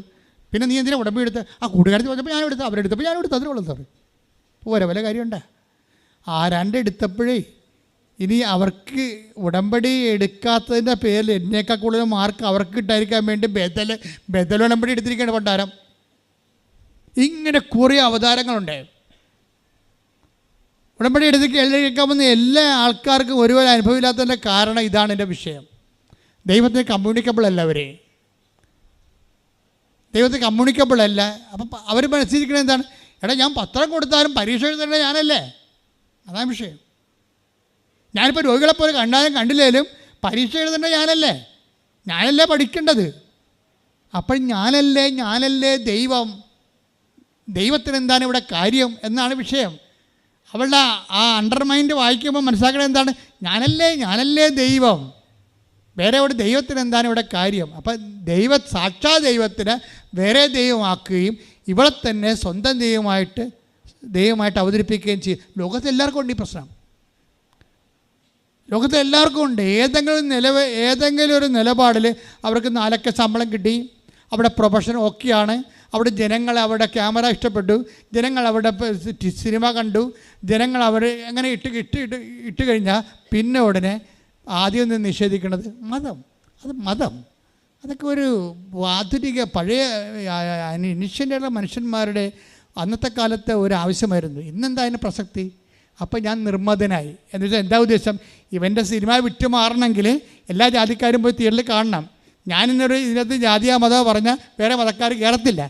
പിന്നെ നീ എന്തിനാ ഉടമ്പടി എടുത്ത്? ആ കൂട്ടുകാരത്തിൽ വന്നപ്പോൾ ഞാൻ എടുത്ത്, അവരെടുത്തപ്പോൾ ഞാൻ എടുത്ത്, അതിന് വളർത്താറ് പോരാ, വല്ല കാര്യമുണ്ട്. ആ 2 എടുത്തപ്പോഴേ ഇനി അവർക്ക് ഉടമ്പടി എടുക്കാത്തതിൻ്റെ പേരിൽ എന്നേക്കാൾ കൂടുതൽ മാർക്ക് അവർക്ക് കിട്ടാതിരിക്കാൻ വേണ്ടി ബദൽ ഉടമ്പടി എടുത്തിരിക്കുകയാണ് പണ്ടാരം. ഇങ്ങനെ കുറേ അവതാരങ്ങളുണ്ട്. ഉടമ്പടി എഴുതിക്കാമെന്ന് എല്ലാ ആൾക്കാർക്കും ഒരുപോലെ അനുഭവമില്ലാത്തതിൻ്റെ കാരണം ഇതാണ് എൻ്റെ വിഷയം. ദൈവത്തിന് കമ്മ്യൂണിക്കബിൾ അല്ല, ദൈവത്തിന് കമ്മ്യൂണിക്കബിൾ അല്ല. അപ്പം അവർ മനസ്സിലിരിക്കുന്നത് എന്താണ്? എടാ, ഞാൻ പത്രം കൊടുത്താലും പരീക്ഷ എഴുതേണ്ടത് ഞാനല്ലേ, അതാണ് വിഷയം. ഞാനിപ്പോൾ രോഗികളെപ്പോലെ കണ്ടാലും കണ്ടില്ലേലും പരീക്ഷ എഴുതേണ്ടത് ഞാനല്ലേ പഠിക്കേണ്ടത്. അപ്പോൾ ഞാനല്ലേ ദൈവത്തിന് എന്താണ് ഇവിടെ കാര്യം എന്നാണ് വിഷയം. അവളുടെ ആ അണ്ടർമൈൻഡ് വായിക്കുമ്പോൾ മനസ്സിലാക്കുന്നത് എന്താണ്? ഞാനല്ലേ ദൈവം, വേറെ ഇവിടെ ദൈവത്തിന് എന്താണ് ഇവിടെ കാര്യം. അപ്പം സാക്ഷാ ദൈവത്തിന് വേറെ ദൈവമാക്കുകയും ഇവളെ തന്നെ സ്വന്തം ദൈവമായിട്ട് അവതരിപ്പിക്കുകയും ചെയ്യും. ലോകത്തെല്ലാവർക്കും ഉണ്ട് ഈ പ്രശ്നം, ലോകത്തെല്ലാവർക്കും ഉണ്ട്. ഏതെങ്കിലും ഒരു നിലപാടിൽ അവർക്ക് 4 ശമ്പളം കിട്ടി, അവിടെ പ്രൊഫഷൻ ഓക്കെയാണ്, അവിടെ ജനങ്ങൾ അവിടെ ക്യാമറ ഇഷ്ടപ്പെട്ടു, ജനങ്ങൾ അവിടെ സിനിമ കണ്ടു, ജനങ്ങൾ അവിടെ അങ്ങനെ ഇട്ട് കഴിഞ്ഞാൽ പിന്നെ ഉടനെ ആദ്യം നിന്ന് നിഷേധിക്കുന്നത് മതം. അതൊക്കെ ഒരു ആധുനിക പഴയ ഇനിഷ്യൻ്റുള്ള മനുഷ്യന്മാരുടെ അന്നത്തെ കാലത്തെ ഒരു ആവശ്യമായിരുന്നു. ഇന്നെന്താ അതിന് പ്രസക്തി? അപ്പം ഞാൻ നിർമ്മതനായി എന്ന് വെച്ചാൽ എന്താ ഉദ്ദേശം? ഇവൻ്റെ സിനിമ വിറ്റ് മാറണമെങ്കിൽ എല്ലാ ജാതിക്കാരും പോയി തിയേറ്ററിൽ കാണണം. ഇതിനകത്ത് ജാതിയാ മതമോ പറഞ്ഞാൽ വേറെ മതക്കാർ കയറത്തില്ല.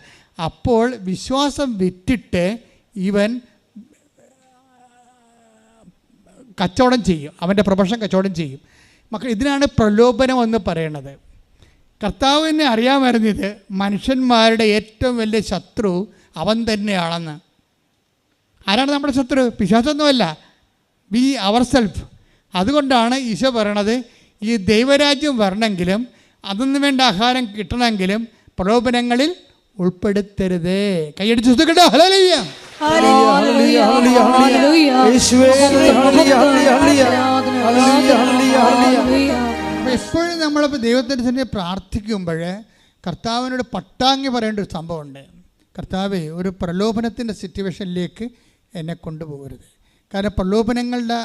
അപ്പോൾ വിശ്വാസം വിറ്റിട്ട് ഇവൻ കച്ചവടം ചെയ്യും, അവൻ്റെ പ്രൊഫഷൻ കച്ചവടം ചെയ്യും. ഇതിനാണ് പ്രലോഭനം എന്ന് പറയണത്. കർത്താവിനെ അറിയാമായിരുന്നു ഇത് മനുഷ്യന്മാരുടെ ഏറ്റവും വലിയ ശത്രു അവൻ തന്നെയാണെന്ന്. ആരാണ് നമ്മുടെ ശത്രു? പിശാചൊന്നുമല്ല, ബി അവർ സെൽഫ്. അതുകൊണ്ടാണ് ഈശോ പറയണത്, ഈ ദൈവരാജ്യം വരണമെങ്കിലും അതിന് വേണ്ട ആഹാരം കിട്ടണമെങ്കിലും പ്രലോഭനങ്ങളിൽ ഉൾപ്പെടുത്തരുതേ. കൈയടിച്ച് സ്തുതിക്കട്ടെ. ഹല്ലേലൂയ. ഹല്ലേലൂയ, ഹല്ലേലൂയ, ഹല്ലേലൂയ. യേശുവേ ഹല്ലേലൂയ, ഹല്ലേലൂയ, ഹല്ലേലൂയ. ഹല്ലേലൂയ, ഹല്ലേലൂയ, ഹല്ലേലൂയ. അപ്പോൾ എപ്പോഴും നമ്മളിപ്പോൾ ദൈവത്തിൻ്റെ സന്നിധിയിൽ പ്രാർത്ഥിക്കുമ്പോൾ കർത്താവിനോട് പട്ടാങ്ങി പറയേണ്ട ഒരു സംഭവമുണ്ട്. കർത്താവേ, ഒരു പ്രലോഭനത്തിൻ്റെ സിറ്റുവേഷനിലേക്ക് എന്നെ കൊണ്ടുപോകരുത്. കാരണം പ്രലോഭനങ്ങളുടെ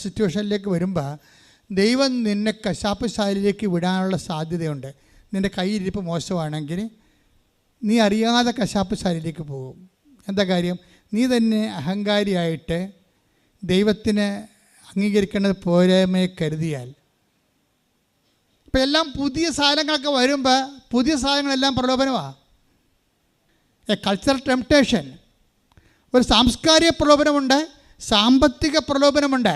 സിറ്റുവേഷനിലേക്ക് വരുമ്പോൾ ദൈവം നിന്നെ കശാപ്പ് ശാലയിലേക്ക് വിടാനുള്ള സാധ്യതയുണ്ട്. നിൻ്റെ കയ്യിരിപ്പ് മോശമാണെങ്കിൽ നീ അറിയാതെ കശാപ്പ് ശാലയിലേക്ക് പോകും. എന്താ കാര്യം? നീ തന്നെ അഹങ്കാരിയായിട്ട് ദൈവത്തിന് അംഗീകരിക്കേണ്ടത് പോരായ്മയെ കരുതിയാൽ. ഇപ്പം എല്ലാം പുതിയ സാധനങ്ങളൊക്കെ വരുമ്പോൾ പുതിയ സാധനങ്ങളെല്ലാം പ്രലോഭനമാണ്. A cultural temptation. ഒരു സാംസ്കാരിക പ്രലോഭനമുണ്ട്, സാമ്പത്തിക പ്രലോഭനമുണ്ട്.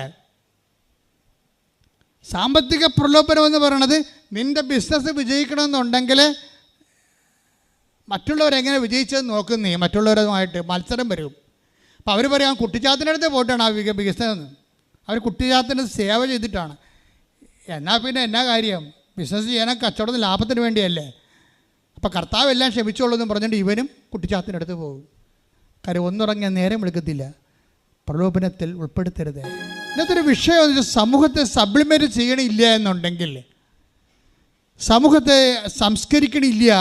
സാമ്പത്തിക പ്രലോഭനം എന്ന് പറയുന്നത് നിൻ്റെ ബിസിനസ് വിജയിക്കണമെന്നുണ്ടെങ്കിൽ മറ്റുള്ളവരെങ്ങനെ വിജയിച്ചതെന്ന് നോക്കുന്നേ, മറ്റുള്ളവരുമായിട്ട് മത്സരം വരും. അപ്പോൾ അവർ പറയാം കുട്ടിച്ചാത്തിൻ്റെ അടുത്ത് പോയിട്ടാണ് ആ ബിസിനസ്. അവർ കുട്ടിച്ചാത്തിൻ്റെ സേവ ചെയ്തിട്ടാണ്. എന്നാൽ പിന്നെ എന്നാ കാര്യം? ബിസിനസ് ചെയ്യാൻ കച്ചവടത്തിന് ലാഭത്തിന് വേണ്ടിയല്ലേ. അപ്പോൾ കർത്താവ് എല്ലാം ക്ഷമിച്ചോളൂ എന്ന് പറഞ്ഞിട്ട് ഇവനും കുട്ടിച്ചാത്തിൻ്റെ അടുത്ത് പോകും. കാര്യം ഒന്നുറങ്ങിയ നേരം വിളിക്കത്തില്ല. പ്രലോഭനത്തിൽ ഉൾപ്പെടുത്തരുത്. ഇന്നത്തെ ഒരു വിഷയം എന്ന് വെച്ചാൽ സമൂഹത്തെ സപ്ലിമെൻറ്റ് ചെയ്യണില്ല എന്നുണ്ടെങ്കിൽ, സമൂഹത്തെ സംസ്കരിക്കണില്ല,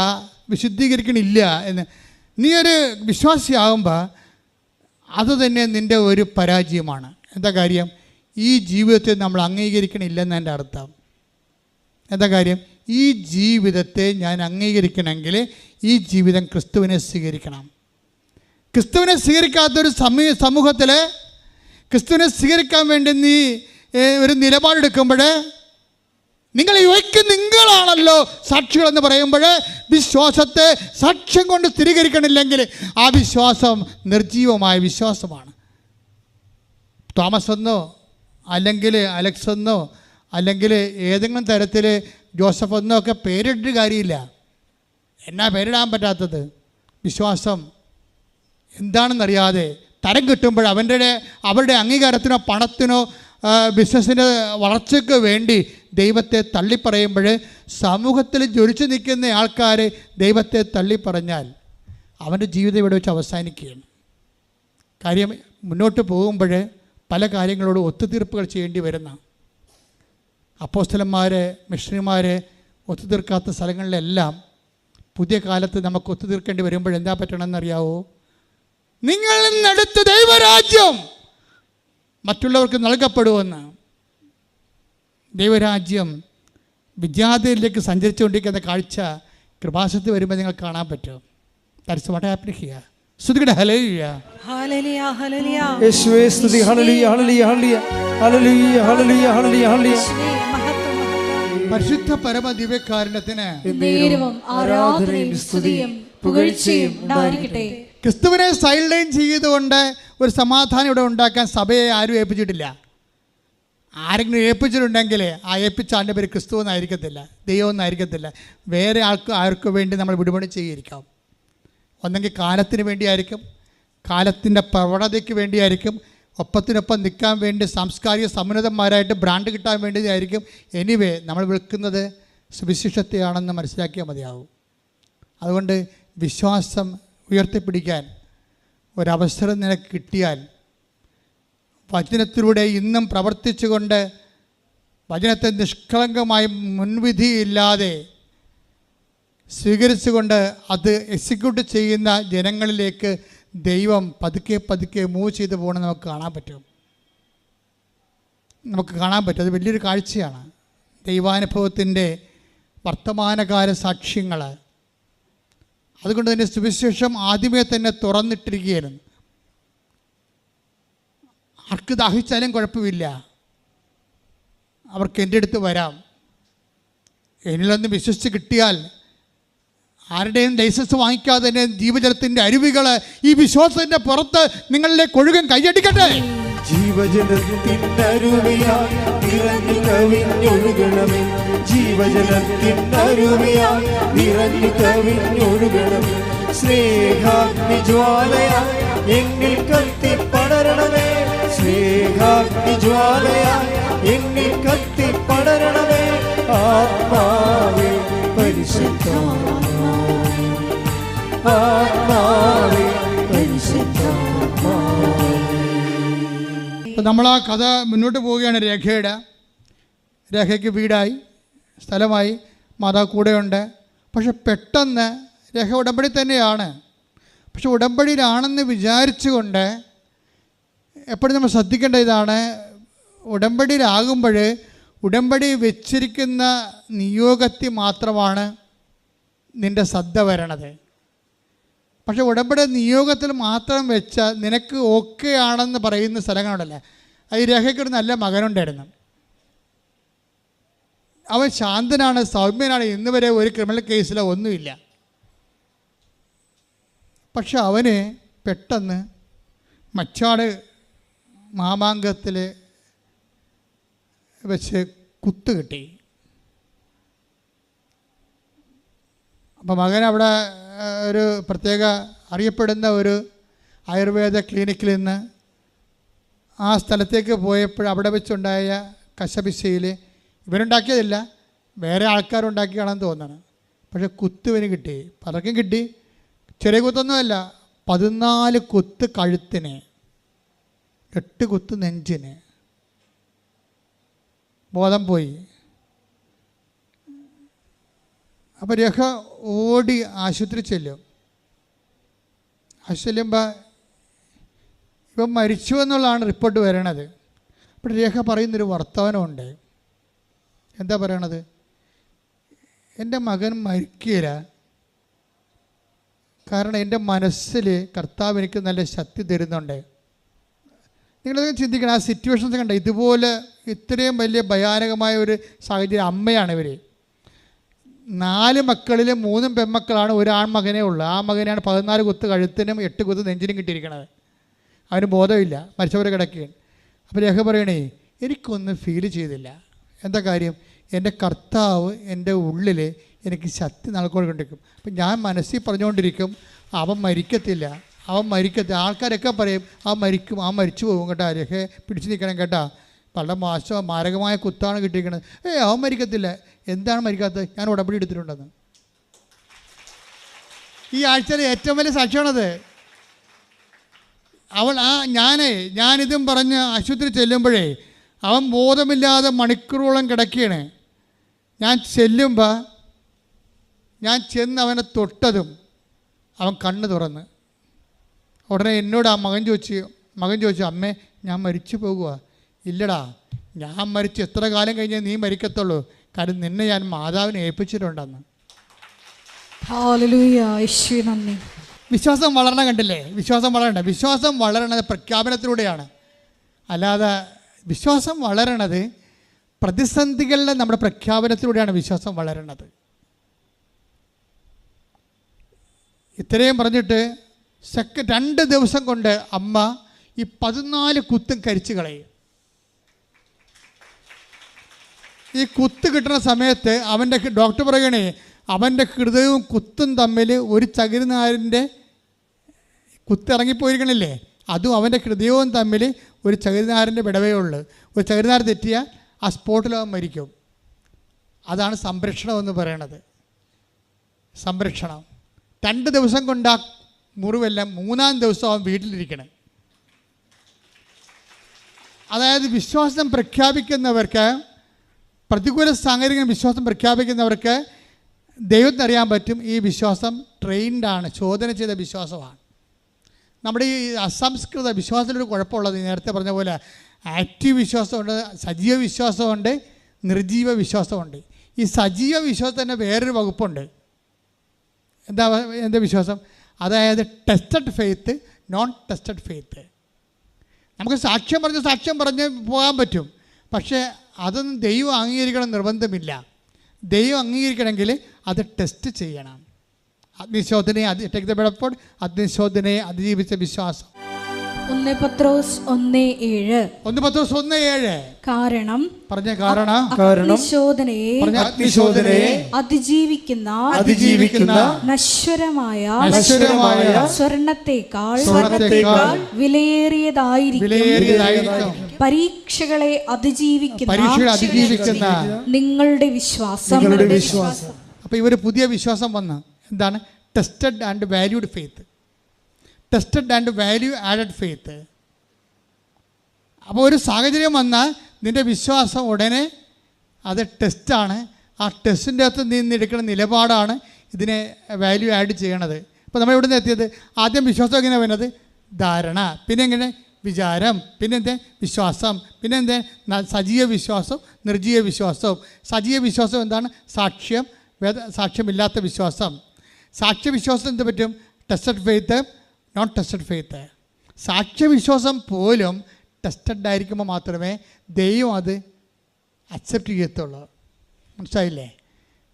വിശുദ്ധീകരിക്കണില്ല എന്ന് നീ ഒരു വിശ്വാസിയാകുമ്പോൾ അത് തന്നെ നിൻ്റെ ഒരു പരാജയമാണ്. എന്താ കാര്യം? ഈ ജീവിതത്തെ നമ്മൾ അംഗീകരിക്കണില്ലെന്ന് എൻ്റെ അർത്ഥം. എന്താ കാര്യം? ഈ ജീവിതത്തെ ഞാൻ അംഗീകരിക്കണമെങ്കിൽ ഈ ജീവിതം ക്രിസ്തുവിനെ സ്വീകരിക്കണം. ക്രിസ്തുവിനെ സ്വീകരിക്കാത്തൊരു സമൂഹത്തിൽ ക്രിസ്തുവിനെ സ്വീകരിക്കാൻ വേണ്ടി നീ ഒരു നിലപാടെടുക്കുമ്പോൾ നിങ്ങളാണല്ലോ സാക്ഷികളെന്ന് പറയുമ്പോൾ വിശ്വാസത്തെ സാക്ഷ്യം കൊണ്ട് സ്ഥിരീകരിക്കണില്ലെങ്കിൽ ആ വിശ്വാസം നിർജീവമായ വിശ്വാസമാണ്. തോമസ് എന്നോ അല്ലെങ്കിൽ അലക്സ് എന്നോ അല്ലെങ്കിൽ ഏതെങ്കിലും തരത്തിൽ ജോസഫ് എന്നോ ഒക്കെ പേരിട്ട് കാര്യമില്ല. എന്നാ പേരിടാൻ പറ്റാത്തത്? വിശ്വാസം എന്താണെന്നറിയാതെ തരം കിട്ടുമ്പോൾ അവരുടെ അംഗീകാരത്തിനോ പണത്തിനോ ബിസിനസ്സിൻ്റെ വളർച്ചയ്ക്ക് വേണ്ടി ദൈവത്തെ തള്ളിപ്പറയുമ്പോൾ സമൂഹത്തിൽ ജ്വലിച്ചു നിൽക്കുന്ന ആൾക്കാർ ദൈവത്തെ തള്ളിപ്പറഞ്ഞാൽ അവൻ്റെ ജീവിതം ഇവിടെ വെച്ച് അവസാനിക്കുകയാണ്. കാര്യം മുന്നോട്ട് പോകുമ്പോൾ പല കാര്യങ്ങളോട് ഒത്തുതീർപ്പുകൾ ചെയ്യേണ്ടി വരുന്ന അപ്പോസ്തലന്മാർ, മിഷണറിമാർ ഒത്തുതീർക്കാത്ത സ്ഥലങ്ങളിലെല്ലാം പുതിയ കാലത്ത് നമുക്ക് ഒത്തുതീർക്കേണ്ടി വരുമ്പോൾ എന്താ പറ്റണമെന്നറിയാവോ? നിങ്ങളിൽ നിന്നെടുത്ത ദൈവരാജ്യം മറ്റുള്ളവർക്ക് നൽകപ്പെടുമെന്ന്. ദൈവരാജ്യം വിദ്യാർത്ഥിയിലേക്ക് സഞ്ചരിച്ചുകൊണ്ടിരിക്കുന്ന കാഴ്ച കൃപാസനത്തിൽ വരുമ്പോൾ നിങ്ങൾ കാണാൻ പറ്റും. That's what happening here. സ്തുതിക്കട്ടെ. ഹല്ലേലൂയ, ഹല്ലേലൂയ, ഹല്ലേലൂയ. യേശുവേ സ്തുതി. ഹല്ലേലൂയ, ഹല്ലേലൂയ, ഹല്ലേലൂയ. ഹല്ലേലൂയ, ഹല്ലേലൂയ, ഹല്ലേലൂയ, ഹല്ലേലൂയ. പരിശുദ്ധ പരമ ദിവ്യകാരുണ്യത്തിന് നേരവും ആരാധനയും സ്തുതിയും പുകഴ്ചയും ഉണ്ടായിരിക്കട്ടെ. ക്രിസ്തുവിനെ സൈലൈൻ ചെയ്തുകൊണ്ട് ഒരു സമാധാനം ഇവിടെ ഉണ്ടാക്കാൻ സഭയെ ആരും ഏൽപ്പിച്ചിട്ടില്ല. ആരെങ്കിലും ഏൽപ്പിച്ചിട്ടുണ്ടെങ്കിൽ ആ ഏൽപ്പിച്ച ആളുടെ പേര് ക്രിസ്തു എന്നായിരിക്കത്തില്ല, ദൈവം എന്നായിരിക്കത്തില്ല. വേറെ ആർക്കും വേണ്ടി നമ്മൾ വിടുപണി ചെയ്തിരിക്കാം. ഒന്നെങ്കിൽ കാലത്തിന് വേണ്ടിയായിരിക്കും, കാലത്തിൻ്റെ പ്രവണതയ്ക്ക് വേണ്ടിയായിരിക്കും, ഒപ്പത്തിനൊപ്പം നിൽക്കാൻ വേണ്ടി സാംസ്കാരിക സമുന്നതന്മാരായിട്ട് ബ്രാൻഡ് കിട്ടാൻ വേണ്ടിയായിരിക്കും. എനിവേ നമ്മൾ വിൽക്കുന്നത് സുവിശേഷത്തെയാണെന്ന് മനസ്സിലാക്കിയാൽ മതിയാവും. അതുകൊണ്ട് വിശ്വാസം ഉയർത്തിപ്പിടിക്കാൻ ഒരവസരം നിനക്ക് കിട്ടിയാൽ വചനത്തിലൂടെ ഇന്നും പ്രവർത്തിച്ചുകൊണ്ട് വചനത്തെ നിഷ്കളങ്കമായി മുൻവിധിയില്ലാതെ സ്വീകരിച്ചുകൊണ്ട് അത് എക്സിക്യൂട്ട് ചെയ്യുന്ന ജനങ്ങളിലേക്ക് ദൈവം പതുക്കെ പതുക്കെ മൂവ് ചെയ്തു പോകണമെന്ന് നമുക്ക് കാണാൻ പറ്റും. അത് വലിയൊരു കാഴ്ചയാണ്. ദൈവാനുഭവത്തിൻ്റെ വർത്തമാനകാല സാക്ഷ്യങ്ങൾ. അതുകൊണ്ട് തന്നെ സുവിശേഷം ആദ്യമേ തന്നെ തുറന്നിട്ടിരിക്കുകയായിരുന്നു. ആർക്ക് ദാഹിച്ചാലും കുഴപ്പമില്ല, അവർക്ക് എൻ്റെ അടുത്ത് വരാം. എന്നിലൊന്ന് വിശ്വസിച്ച് കിട്ടിയാൽ ആരുടെയും ലൈസൻസ് വാങ്ങിക്കാതെ തന്നെ ജീവജലത്തിൻ്റെ അരുവികൾ ഈ വിശ്വാസത്തിൻ്റെ പുറത്ത് നിങ്ങളിലേക്ക് ഒഴുകാൻ കൈയടിക്കട്ടെ. ജീവജലത്തിനരുവിയായി നിറഞ്ഞു കവിഞ്ഞൊഴുകണമേ, ജീവജലത്തിനരുവിയായി നിറഞ്ഞു കവിഞ്ഞൊഴുകണമേ. സ്നേഹാഗ്നിജ്വാലയായി എന്നിൽ കത്തി പടരണമേ, സ്നേഹാഗ്നിജ്വാലയായി എന്നിൽ കത്തി പടരണമേ. ആത്മാവേ പരിശുദ്ധാത്മാവേ ആത്മാവേ പരിശുദ്ധാത്മാവേ. അപ്പം നമ്മൾ ആ കഥ മുന്നോട്ട് പോവുകയാണ്. രേഖയ്ക്ക് വീടായി, സ്ഥലമായി, മാതാവ് കൂടെയുണ്ട്. പക്ഷെ പെട്ടെന്ന് രേഖ ഉടമ്പടി തന്നെയാണ്. പക്ഷെ ഉടമ്പടിയിലാണെന്ന് വിചാരിച്ചുകൊണ്ട് എപ്പോഴും നമ്മൾ ശ്രദ്ധിക്കേണ്ട ഇതാണ്, ഉടമ്പടിയിലാകുമ്പോൾ ഉടമ്പടി വെച്ചിരിക്കുന്ന നിയോഗത്തിൽ മാത്രമാണ് നിൻ്റെ ശ്രദ്ധ വരണത്. പക്ഷെ ഉടമ്പടി നിയോഗത്തിൽ മാത്രം വെച്ച നിനക്ക് ഓക്കെ ആണെന്ന് പറയുന്ന സ്ഥലങ്ങളുണ്ടല്ലേ. ഈ രേഖയ്ക്കൊരു നല്ല മകനുണ്ടായിരുന്നു. അവൻ ശാന്തനാണ്, സൗമ്യനാണ്, ഇന്ന് വരെ ഒരു ക്രിമിനൽ കേസിലോ ഒന്നുമില്ല. പക്ഷെ അവന് പെട്ടെന്ന് മച്ചാട് മാമാങ്കത്തിൽ വെച്ച് കുത്ത് കിട്ടി. അപ്പോൾ മകൻ അവിടെ ഒരു പ്രത്യേക അറിയപ്പെടുന്ന ഒരു ആയുർവേദ ക്ലിനിക്കിൽ നിന്ന് ആ സ്ഥലത്തേക്ക് പോയപ്പോൾ അവിടെ വെച്ചുണ്ടായ കശപിശയിൽ ഇവനുണ്ടാക്കിയതില്ല, വേറെ ആൾക്കാരുണ്ടാക്കിയാണെന്ന് തോന്നണം. പക്ഷെ കുത്തുവിന് കിട്ടി, പലർക്കും കിട്ടി. ചെറിയ കുത്തൊന്നുമല്ല, 14 കുത്ത് കഴുത്തിന്, 8 കുത്ത് നെഞ്ചിന്. ബോധം പോയി. അപ്പോൾ രേഖ ഓടി ആശുപത്രി ചെല്ലും. ചെല്ലുമ്പോൾ ഇവൻ മരിച്ചു എന്നുള്ളതാണ് റിപ്പോർട്ട് വരണത്. അപ്പോൾ രേഖ പറയുന്നൊരു വർത്തമാനമുണ്ട്. എന്താ പറയണത്? എൻ്റെ മകൻ മരിക്കില്ല, കാരണം എൻ്റെ മനസ്സിൽ കർത്താവ് എനിക്ക് നല്ല ശക്തി തരുന്നുണ്ട്. നിങ്ങളത് ചിന്തിക്കണം, ആ സിറ്റുവേഷൻസ് കണ്ട. ഇതുപോലെ ഇത്രയും വലിയ ഭയാനകമായ ഒരു സാഹചര്യം. അമ്മയാണ് ഇവർ. 4 മക്കളിൽ 3 പെൺമക്കളാണ്, ഒരു ആൺമകനേ ഉള്ളൂ. ആ മകനെയാണ് 14 കുത്ത് കഴുത്തിനും 8 കുത്ത് നെഞ്ചിനും കിട്ടിയിരിക്കണത്. അവന് ബോധമില്ല, മരിച്ചവരെ കിടക്കുകയാണ്. അപ്പോൾ രേഖ പറയണേ, എനിക്കൊന്നും ഫീൽ ചെയ്തില്ല. എന്താ കാര്യം? എൻ്റെ കർത്താവ് എൻ്റെ ഉള്ളിൽ എനിക്ക് ശക്തി നൽകിക്കൊണ്ടിരിക്കും. അപ്പം ഞാൻ മനസ്സിൽ പറഞ്ഞുകൊണ്ടിരിക്കും, അവൻ മരിക്കത്തില്ല, അവൻ മരിക്കത്തില്ല. ആൾക്കാരൊക്കെ പറയും അവൻ മരിക്കും, അവൻ മരിച്ചു പോകും കേട്ടോ, രേഖ പിടിച്ചു നിൽക്കണം കേട്ടോ, വളരെ മാരകമായ കുത്താണ് കിട്ടിയിരിക്കുന്നത്. അവൻ മരിക്കത്തില്ല. എന്താണ് മരിക്കാത്തത്? ഞാൻ ഉടമ്പടി എടുത്തിട്ടുണ്ടെന്ന്. ഈ ആഴ്ചയിൽ ഏറ്റവും വലിയ സാക്ഷ്യമാണത്. ഞാനിതും പറഞ്ഞ് ആശുപത്രി ചെല്ലുമ്പോഴേ അവൻ ബോധമില്ലാതെ മണിക്കൂറോളം കിടക്കുകയാണ്. ഞാൻ ചെല്ലുമ്പോൾ ഞാൻ ചെന്ന് അവനെ തൊട്ടതും അവൻ കണ്ണ് തുറന്ന് ഉടനെ എന്നോട് ആ മകൻ ചോദിച്ചു അമ്മേ ഞാൻ മരിച്ചു പോകുക. ഇല്ലടാ, ഞാൻ മരിച്ച് എത്ര കാലം കഴിഞ്ഞേ നീ മരിക്കത്തുള്ളൂ, കാരണം നിന്നെ ഞാൻ മാതാവിനെ ഏൽപ്പിച്ചിട്ടുണ്ടെന്ന്. വിശ്വാസം വളരണം. കണ്ടില്ലേ? വിശ്വാസം വളരണ്ട. വിശ്വാസം വളരണത് പ്രഖ്യാപനത്തിലൂടെയാണ്. അല്ലാതെ വിശ്വാസം വളരണത് പ്രതിസന്ധികളിലെ നമ്മുടെ പ്രഖ്യാപനത്തിലൂടെയാണ് വിശ്വാസം വളരണത്. ഇത്രയും പറഞ്ഞിട്ട് 2 ദിവസം കൊണ്ട് അമ്മ ഈ 14 കുത്തും കരിച്ചു കളയും. ഈ കുത്ത് കിട്ടുന്ന സമയത്ത് അവൻ്റെ ഡോക്ടർ പറയണേ, അവൻ്റെ ഹൃദയവും കുത്തും തമ്മിൽ ഒരു ചകിരിനാരിൻ്റെ കുത്തിറങ്ങിപ്പോയിരിക്കണില്ലേ, അതും അവൻ്റെ ഹൃദയവും തമ്മിൽ ഒരു ചകിരിനാരിൻ്റെ വിടവേ ഉള്ളൂ. ഒരു ചകിരിനാർ തെറ്റിയാൽ ആ സ്പോട്ടിൽ അവൻ മരിക്കും. അതാണ് സംരക്ഷണം എന്ന് പറയണത്. സംരക്ഷണം. 2 ദിവസം കൊണ്ട് ആ മുറിവെല്ലാം 3-ാം ദിവസം അവൻ വീട്ടിലിരിക്കണം. അതായത് വിശ്വാസം പ്രഖ്യാപിക്കുന്നവർക്ക്, പ്രതികൂല സാഹചര്യങ്ങൾ വിശ്വാസം പ്രഖ്യാപിക്കുന്നവർക്ക് ദൈവത്തിനറിയാൻ പറ്റും ഈ വിശ്വാസം ട്രെയിൻഡാണ്, ചോദന ചെയ്ത വിശ്വാസമാണ്. നമ്മുടെ ഈ അസംസ്കൃത വിശ്വാസത്തിലൊരു കുഴപ്പമുള്ളത്, നേരത്തെ പറഞ്ഞ പോലെ ആക്റ്റീവ് വിശ്വാസമുണ്ട്, സജീവ വിശ്വാസമുണ്ട്, നിർജീവ വിശ്വാസമുണ്ട്. ഈ സജീവ വിശ്വാസത്തിൻ്റെ വേറൊരു വകുപ്പുണ്ട്. എന്താ വിശ്വാസം? അതായത് tested faith, non tested faith. നമുക്ക് സാക്ഷ്യം പറഞ്ഞ് പോകാൻ പറ്റും, പക്ഷേ അതൊന്നും ദൈവം അംഗീകരിക്കണം നിർബന്ധമില്ല. ദൈവം അംഗീകരിക്കണമെങ്കിൽ അത് ടെസ്റ്റ് ചെയ്യണം. അഗ്നിശോധനയെ അതിജീവിച്ച വിശ്വാസം. 1 പത്രോസ് 1:7. കാരണം അഗ്നിശോധനയെ അതിജീവിക്കുന്ന നശ്വരമായ സ്വർണ്ണത്തേക്കാൾ വിലയേറിയതായിരിക്കും പരീക്ഷകളെ അതിജീവിക്കുന്ന നിങ്ങളുടെ വിശ്വാസം. അപ്പോൾ ഇവർ പുതിയ വിശ്വാസം വന്ന എന്താണ്? Tested and valued faith. Tested and value added faith. അപ്പോൾ ഒരു സാഹചര്യം വന്നാൽ നിൻ്റെ വിശ്വാസം ഉടനെ അത് ടെസ്റ്റാണ്. ആ ടെസ്റ്റിൻ്റെ അകത്ത് നിന്ന് എടുക്കുന്ന നിലപാടാണ് ഇതിനെ വാല്യൂ ആഡ് ചെയ്യണത്. ഇപ്പോൾ നമ്മൾ ഇവിടെ നിന്ന് എത്തിയത് ആദ്യം വിശ്വാസം എങ്ങനെയാണ് വരുന്നത്? ധാരണ, പിന്നെ എങ്ങനെ വിചാരം, പിന്നെ എന്തേ വിശ്വാസം, പിന്നെ എന്തേ സജീവ വിശ്വാസം, നിർജീവ വിശ്വാസവും. സജീവ വിശ്വാസം എന്താണ്? സാക്ഷ്യം, സാക്ഷ്യമില്ലാത്ത വിശ്വാസം. സാക്ഷ്യവിശ്വാസം എന്ത് പറ്റും? Tested faith, non tested faith. സാക്ഷ്യവിശ്വാസം പോലും ടെസ്റ്റഡ് ആയിരിക്കുമ്പോൾ മാത്രമേ ദൈവം അത് അക്സെപ്റ്റ് ചെയ്യത്തുള്ളൂ. മനസ്സിലായില്ലേ?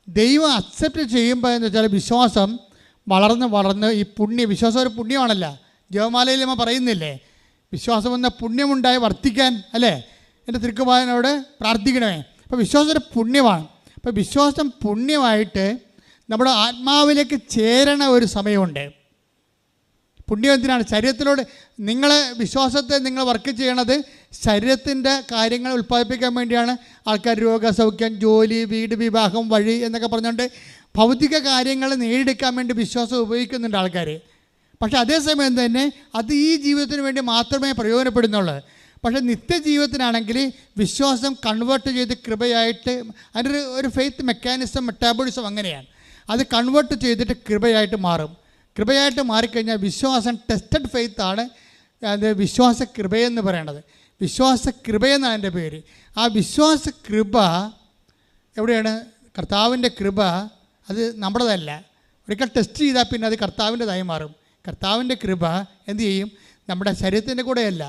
ദൈവം അക്സെപ്റ്റ് ചെയ്യുമ്പോൾ എന്ന് വെച്ചാൽ വിശ്വാസം വളർന്ന് ഈ വിശ്വാസം ഒരു പുണ്യമാണല്ലോ. ജപമാലയിൽ നമ്മൾ പറയുന്നില്ലേ, വിശ്വാസം എന്ന പുണ്യമുണ്ടായി വർദ്ധിക്കാൻ, അല്ലേ? എൻ്റെ തിരുക്കുമാരനോട് പ്രാർത്ഥിക്കണമേ. അപ്പോൾ വിശ്വാസം ഒരു പുണ്യമാണ്. അപ്പോൾ വിശ്വാസം പുണ്യമായിട്ട് നമ്മുടെ ആത്മാവിലേക്ക് ചേരണ ഒരു സമയമുണ്ട്. പുണ്യം എന്തിനാണ്? ശരീരത്തിലൂടെ വിശ്വാസത്തെ നിങ്ങൾ വർക്ക് ചെയ്യണത് ശരീരത്തിൻ്റെ കാര്യങ്ങൾ ഉൽപ്പാദിപ്പിക്കാൻ വേണ്ടിയാണ്. ആൾക്കാർ രോഗസൗഖ്യം, ജോലി, വീട്, വിവാഹം, വഴി എന്നൊക്കെ പറഞ്ഞുകൊണ്ട് ഭൗതിക കാര്യങ്ങൾ നേടിയെടുക്കാൻ വേണ്ടി വിശ്വാസം ഉപയോഗിക്കുന്നുണ്ട് ആൾക്കാർ. പക്ഷേ അതേസമയം തന്നെ അത് ഈ ജീവിതത്തിന് വേണ്ടി മാത്രമേ പ്രയോജനപ്പെടുന്നുള്ളൂ. പക്ഷേ നിത്യജീവിതത്തിനാണെങ്കിൽ വിശ്വാസം കൺവേർട്ട് ചെയ്ത് കൃപയായിട്ട്, അതിൻ്റെ ഒരു ഫെയ്ത്ത് മെക്കാനിസം, മെറ്റാബോളിസം അങ്ങനെയാണ്. അത് കൺവേർട്ട് ചെയ്തിട്ട് കൃപയായിട്ട് മാറും. കൃപയായിട്ട് മാറിക്കഴിഞ്ഞാൽ വിശ്വാസം ടെസ്റ്റഡ് ഫെയ്ത്താണ് അത് വിശ്വാസ കൃപയെന്ന് പറയണത്. വിശ്വാസ കൃപയെന്നാണ് എൻ്റെ പേര്. ആ വിശ്വാസ കൃപ എവിടെയാണ്? കർത്താവിൻ്റെ കൃപ. അത് നമ്മുടേതല്ല. ഒരിക്കൽ ടെസ്റ്റ് ചെയ്താൽ പിന്നെ അത് കർത്താവിൻ്റെതായി മാറും. കർത്താവിൻ്റെ കൃപ എന്ത് ചെയ്യും? നമ്മുടെ ശരീരത്തിൻ്റെ കൂടെയല്ല.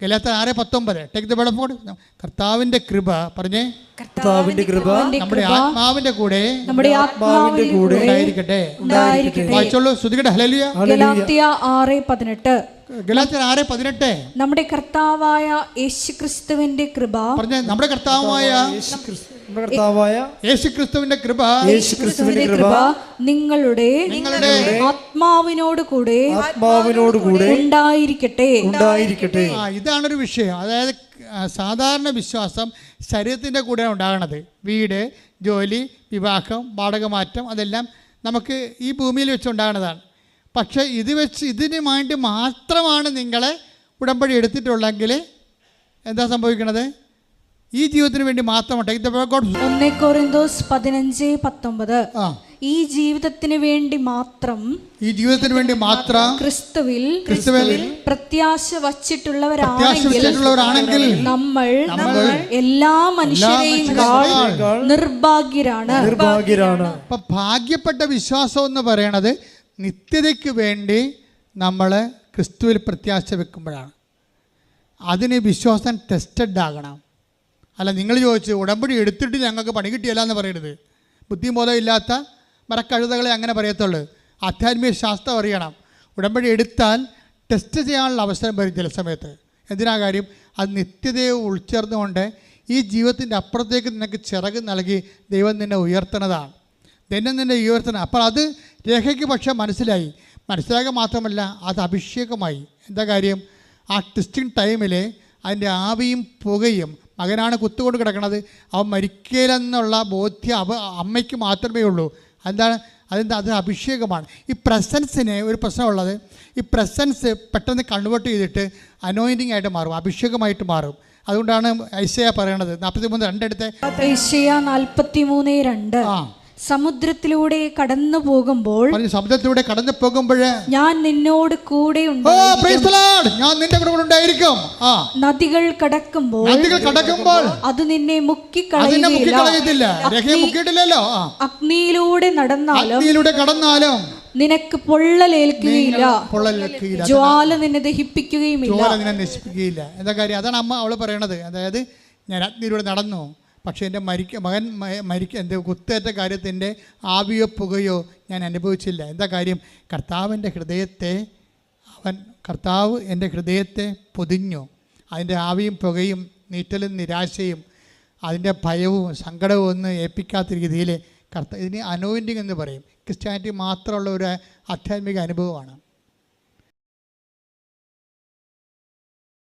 ഗലാത്യർ 6:19 take the word of God. കർത്താവിൻ്റെ കൃപ പറഞ്ഞേ, കർത്താവിന്റെ കൃപ നമ്മുടെ ആത്മാവിന്റെ കൂടെ ഉണ്ടായിരിക്കട്ടെ. വായിച്ചോളൂ, ശ്രുതികട്ടെ. ഹല്ലേലൂയ. ഗലാത്യർ 6:18. ഗലാത്യർ 6:18. നമ്മുടെ കർത്താവായ യേശുക്രിസ്തുവിന്റെ കൃപ പറഞ്ഞേ, നമ്മുടെ കർത്താവായ യേശുക്രിസ്തുവിന്റെ കൃപ നിങ്ങളുടെ ആത്മാവിനോട് കൂടെ ഉണ്ടായിരിക്കട്ടെ. ഇതാണൊരു വിഷയം. അതായത് സാധാരണ വിശ്വാസം ശരീരത്തിൻ്റെ കൂടെയാണ് ഉണ്ടാകണത്. വീട്, ജോലി, വിവാഹം, വാടകമാറ്റം, അതെല്ലാം നമുക്ക് ഈ ഭൂമിയിൽ വെച്ച് ഉണ്ടാകുന്നതാണ്. പക്ഷേ ഇതിന് വേണ്ടി മാത്രമാണ് നിങ്ങളെ ഉടമ്പടി എടുത്തിട്ടുള്ളെങ്കിൽ എന്താ സംഭവിക്കണത്? ഈ ജീവിതത്തിന് വേണ്ടി മാത്രമാണ്. 1 കൊരിന്തോസ് 15:19. ഈ ജീവിതത്തിന് വേണ്ടി മാത്രം ക്രിസ്തുവിൽ പ്രത്യാശ വച്ചിട്ടുള്ളവരാണെങ്കിൽ നമ്മൾ എല്ലാ മനുഷ്യരെയും നിർഭാഗ്യരാണ്. അപ്പൊ ഭാഗ്യപ്പെട്ട വിശ്വാസം എന്ന് പറയണത് നിത്യതയ്ക്ക് വേണ്ടി നമ്മൾ ക്രിസ്തുവിൽ പ്രത്യാശ വെക്കുമ്പോഴാണ്. അതിന് വിശ്വാസം ടെസ്റ്റഡ് ആകണം. അല്ല, നിങ്ങൾ ചോദിച്ചു ഉടമ്പടി എടുത്തിട്ട് ഞങ്ങൾക്ക് പണി കിട്ടിയല്ല എന്ന് പറയരുത്. ബുദ്ധിബോധം ഇല്ലാത്ത മരക്കഴുതകളെ അങ്ങനെ പറയത്തുള്ളൂ. ആധ്യാത്മിക ശാസ്ത്രം അറിയണം. ഉടമ്പടി എടുത്താൽ ടെസ്റ്റ് ചെയ്യാനുള്ള അവസരം വരും ചില സമയത്ത്. എന്തിനാ കാര്യം? അത് നിത്യതയെ ഉൾച്ചേർന്നുകൊണ്ട് ഈ ജീവിതത്തിൻ്റെ അപ്പുറത്തേക്ക് നിനക്ക് ചിറക് നൽകി ദൈവം നിന്നെ ഉയർത്തുന്നതാണ്. ദൈവം നിന്നെ ഉയർത്തണം. അപ്പോൾ അത് രേഖയ്ക്ക് പക്ഷേ മനസ്സിലാക്കുക മാത്രമല്ല, അത് അഭിഷേകമായി. എന്താ കാര്യം? ആ ടെസ്റ്റിംഗ് ടൈമിൽ അതിൻ്റെ ആവിയും പുകയും, മകനാണ് കുത്തുകൊണ്ട് കിടക്കുന്നത്, അവൻ മരിക്കലെന്നുള്ള ബോധ്യം അമ്മയ്ക്ക് മാത്രമേ ഉള്ളൂ. എന്താണ് അത് അഭിഷേകമാണ്. ഈ പ്രസൻസിന് ഒരു പ്രശ്നമുള്ളത്, ഈ പ്രസൻസ് പെട്ടെന്ന് കൺവേർട്ട് ചെയ്തിട്ട് അനോയിൻറ്റിംഗ് ആയിട്ട് മാറും, അഭിഷേകമായിട്ട് മാറും. അതുകൊണ്ടാണ് ഐശയ്യ പറയണത് 43:2 എടുത്ത്. ഐശയ്യ 43:2. സമുദ്രത്തിലൂടെ കടന്നു പോകുമ്പോൾ ഞാൻ നിന്നോട് കൂടെ ഞാൻ നിന്റെ കൂടെ ഉണ്ടായിരിക്കും. നദികൾ കടക്കുമ്പോൾ അത് നിന്നെ മുക്കിക്കളയുകയില്ല. അഗ്നിയിലൂടെ കടന്നാലും നിനക്ക് പൊള്ളലേൽക്കുകയില്ല. ജ്വാല നിന്നെ ദഹിപ്പിക്കുകയുമില്ല. എന്താ കാര്യം? അതാണ് അമ്മ അവള് പറയണത്. അതായത് ഞാൻ അഗ്നിയിലൂടെ നടന്നു, പക്ഷേ എൻ്റെ മകൻ എൻ്റെ കുത്തേറ്റ കാര്യത്തിൻ്റെ ആവിയോ പുകയോ ഞാൻ അനുഭവിച്ചില്ല. എന്താ കാര്യം? കർത്താവ് എൻ്റെ ഹൃദയത്തെ പൊതിഞ്ഞു. അതിൻ്റെ ആവിയും പുകയും നീറ്റലും നിരാശയും അതിൻ്റെ ഭയവും സങ്കടവും ഒന്നും ഏൽപ്പിക്കാത്ത രീതിയിൽ ഇതിന് അനോയിൻറ്റിങ് എന്ന് പറയും. ക്രിസ്ത്യാനിറ്റി മാത്രമുള്ള ഒരു ആധ്യാത്മിക അനുഭവമാണ്.